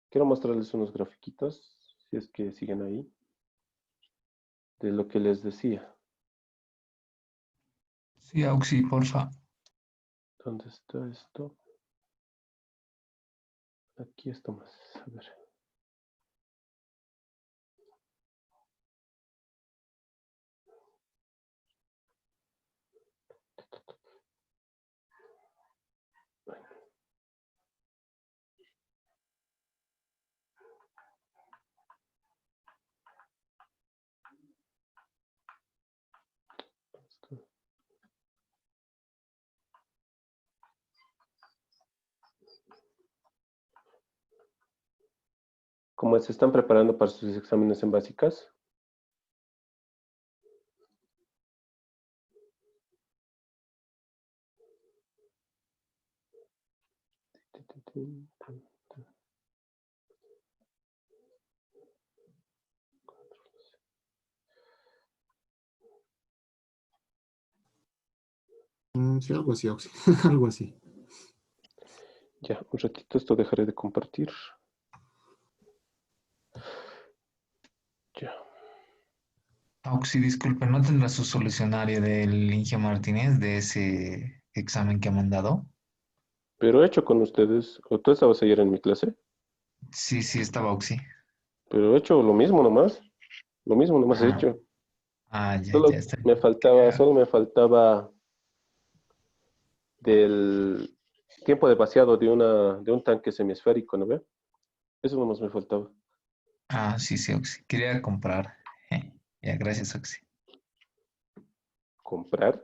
[SPEAKER 1] Quiero mostrarles unos grafiquitos, si es que siguen ahí, de lo que les decía.
[SPEAKER 7] Sí, Auxi, porfa.
[SPEAKER 1] ¿Dónde está esto? Aquí está más. A ver. Como se están preparando para sus exámenes en básicas.
[SPEAKER 8] Sí, algo así, Auxi. Algo así.
[SPEAKER 1] Ya, un ratito esto dejaré de compartir. Ya.
[SPEAKER 7] Auxi, disculpe, ¿no tendrá su solucionario del Inge Martínez de ese examen que ha mandado?
[SPEAKER 1] Pero he hecho con ustedes, o tú estabas ayer en mi clase,
[SPEAKER 7] Sí, sí, estaba Auxi.
[SPEAKER 1] pero he hecho lo mismo nomás. Lo mismo nomás he
[SPEAKER 7] Ah,
[SPEAKER 1] hecho.
[SPEAKER 7] ya,
[SPEAKER 1] Solo
[SPEAKER 7] ya está.
[SPEAKER 1] solo me faltaba del tiempo de vaciado de un tanque semiesférico, ¿no ve? Eso nomás me faltaba.
[SPEAKER 7] Ah, sí, sí, Auxi. Quería comprar. Ya, gracias, Auxi.
[SPEAKER 1] ¿Comprar?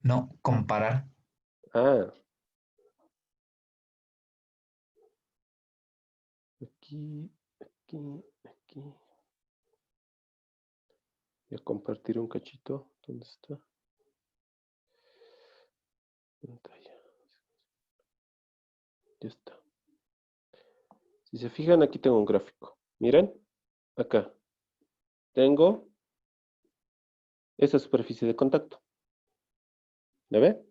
[SPEAKER 7] No, comparar.
[SPEAKER 1] Ah. Aquí, aquí. Voy a compartir un cachito. ¿Dónde está? Pantalla. Ya está. Si se fijan, aquí tengo un gráfico. Miren, acá. Tengo esta superficie de contacto. ¿La ve?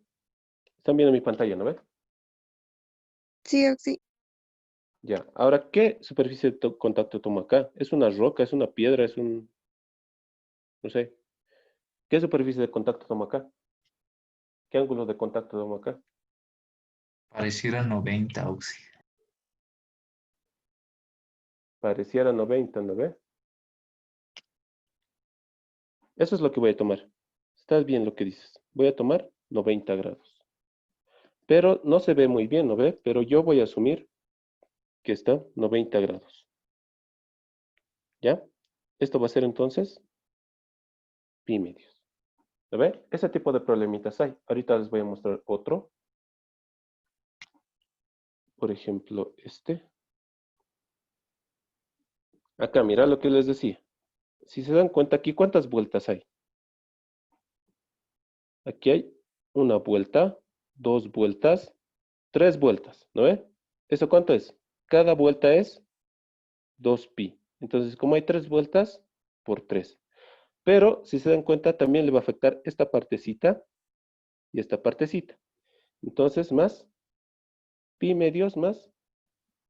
[SPEAKER 1] Están viendo mi pantalla, ¿no ve?
[SPEAKER 12] Sí, Auxi.
[SPEAKER 1] Ya. Ahora, ¿qué superficie de contacto tomo acá? ¿Es una roca? ¿Es una piedra? ¿Es un...? No sé. ¿Qué superficie de contacto tomo acá? ¿Qué ángulo de contacto tomo acá?
[SPEAKER 7] Pareciera 90, Auxi.
[SPEAKER 1] Pareciera 90, ¿no ve? Eso es lo que voy a tomar. Estás bien lo que dices. Voy a tomar 90 grados. Pero no se ve muy bien, ¿no ve? Pero yo voy a asumir que está 90 grados. ¿Ya? Esto va a ser entonces pi medios. ¿Lo ve? Ese tipo de problemitas hay. Ahorita les voy a mostrar otro. Por ejemplo, este. Acá, mira lo que les decía. Si se dan cuenta aquí, ¿cuántas vueltas hay? Aquí hay una vuelta, dos vueltas, tres vueltas, ¿no ve? ¿Eso cuánto es? Cada vuelta es 2pi. Entonces, como hay tres vueltas, por 3. Pero, si se dan cuenta, también le va a afectar esta partecita y esta partecita. Entonces, más pi medios más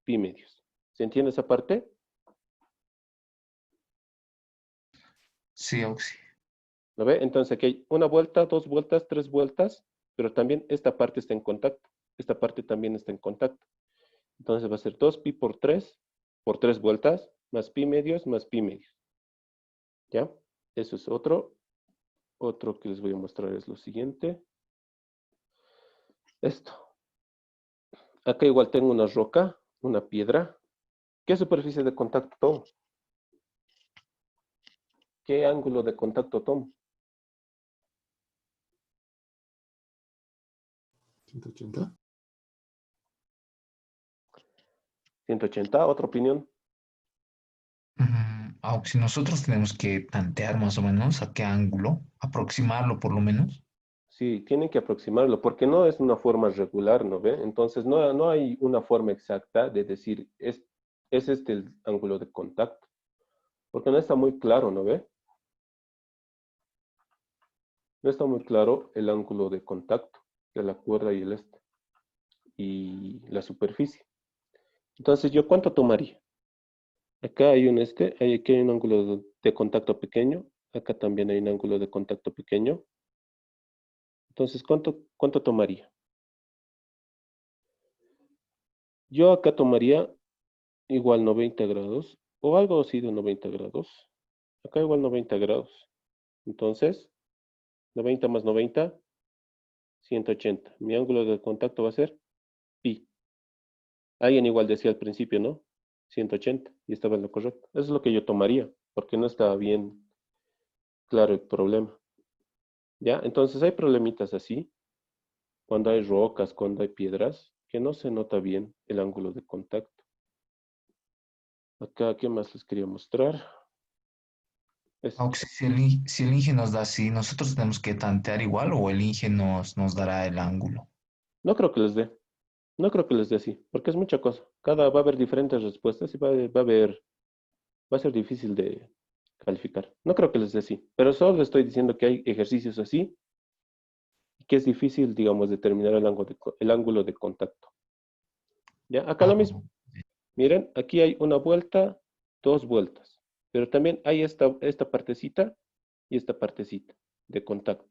[SPEAKER 1] pi medios. ¿Se entiende esa parte?
[SPEAKER 7] Sí, Auxi.
[SPEAKER 1] ¿Lo ve? Entonces, aquí hay una vuelta, dos vueltas, tres vueltas. pero también esta parte está en contacto. Esta parte también está en contacto. Entonces va a ser 2pi por 3 vueltas, más pi medios, más pi medios. ¿Ya? Eso es otro. Otro que les voy a mostrar es lo siguiente. Esto. Acá igual tengo una roca, una piedra. ¿Qué superficie de contacto tomo? ¿Qué ángulo de contacto tomo?
[SPEAKER 8] 180.
[SPEAKER 1] 180, ¿otra opinión?
[SPEAKER 7] Si nosotros tenemos que tantear más o menos a qué ángulo, aproximarlo por lo menos.
[SPEAKER 1] Sí, tienen que aproximarlo, porque no es una forma regular, ¿no ve? Entonces no hay una forma exacta de decir, es este el ángulo de contacto, porque no está muy claro, ¿no ve? No está muy claro el ángulo de contacto de la cuerda y y la superficie. Entonces, ¿yo cuánto tomaría? Acá hay aquí hay un ángulo de contacto pequeño, acá también hay un ángulo de contacto pequeño. Entonces, ¿cuánto tomaría? Yo acá tomaría igual 90 grados, o algo así de 90 grados. Acá igual 90 grados. Entonces, 90 más 90, 180. Mi ángulo de contacto va a ser pi. Alguien igual decía al principio, ¿no? 180, y estaba en lo correcto. Eso es lo que yo tomaría, porque no estaba bien claro el problema. ¿Ya? Entonces hay problemitas así, cuando hay rocas, cuando hay piedras, que no se nota bien el ángulo de contacto. Acá, ¿qué más les quería mostrar?
[SPEAKER 7] Si el Inge nos da así, ¿nosotros tenemos que tantear igual o el Inge nos dará el ángulo?
[SPEAKER 1] No creo que les dé. No creo que les dé así, porque es mucha cosa. Va a haber diferentes respuestas y va a ser difícil de calificar. No creo que les dé así, pero solo les estoy diciendo que hay ejercicios así y que es difícil, digamos, determinar el ángulo de contacto. ¿Ya? Acá lo mismo. Miren, aquí hay una vuelta, 2 vueltas, pero también hay esta partecita y esta partecita de contacto.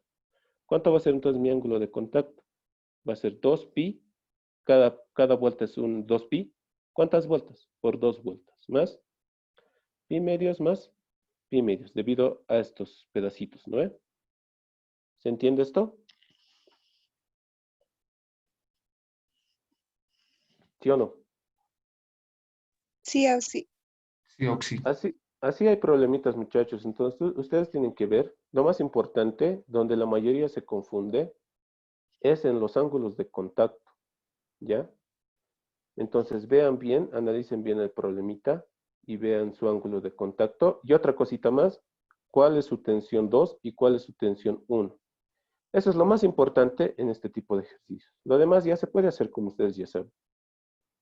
[SPEAKER 1] ¿Cuánto va a ser entonces mi ángulo de contacto? Va a ser 2pi, cada vuelta es un 2pi. ¿Cuántas vueltas? Por 2 vueltas, más pi medios más pi medios, debido a estos pedacitos, ¿no? ¿Se entiende esto? ¿Sí o no?
[SPEAKER 12] Sí, Auxi.
[SPEAKER 7] Sí, Oxy.
[SPEAKER 1] Así hay problemitas, muchachos. Entonces, ustedes tienen que ver, lo más importante, donde la mayoría se confunde, es en los ángulos de contacto, ¿ya? Entonces, vean bien, analicen bien el problemita y vean su ángulo de contacto. Y otra cosita más, ¿cuál es su tensión 2 y cuál es su tensión 1? Eso es lo más importante en este tipo de ejercicios. Lo demás ya se puede hacer como ustedes ya saben.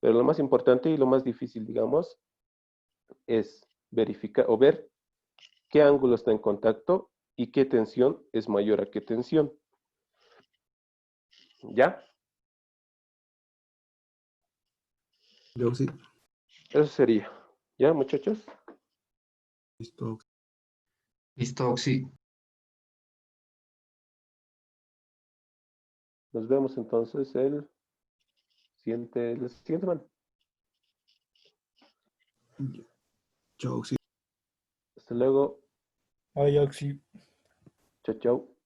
[SPEAKER 1] Pero lo más importante y lo más difícil, digamos, es verificar o ver qué ángulo está en contacto y qué tensión es mayor a qué tensión. ¿Ya?
[SPEAKER 8] Yo sí.
[SPEAKER 1] Eso sería. ¿Ya, muchachos?
[SPEAKER 8] Listo.
[SPEAKER 7] Listo, Oxy.
[SPEAKER 1] Nos vemos entonces la siguiente semana.
[SPEAKER 8] Chao, sí.
[SPEAKER 1] Hasta luego.
[SPEAKER 6] Ay, Auxi.
[SPEAKER 1] Chao, chao.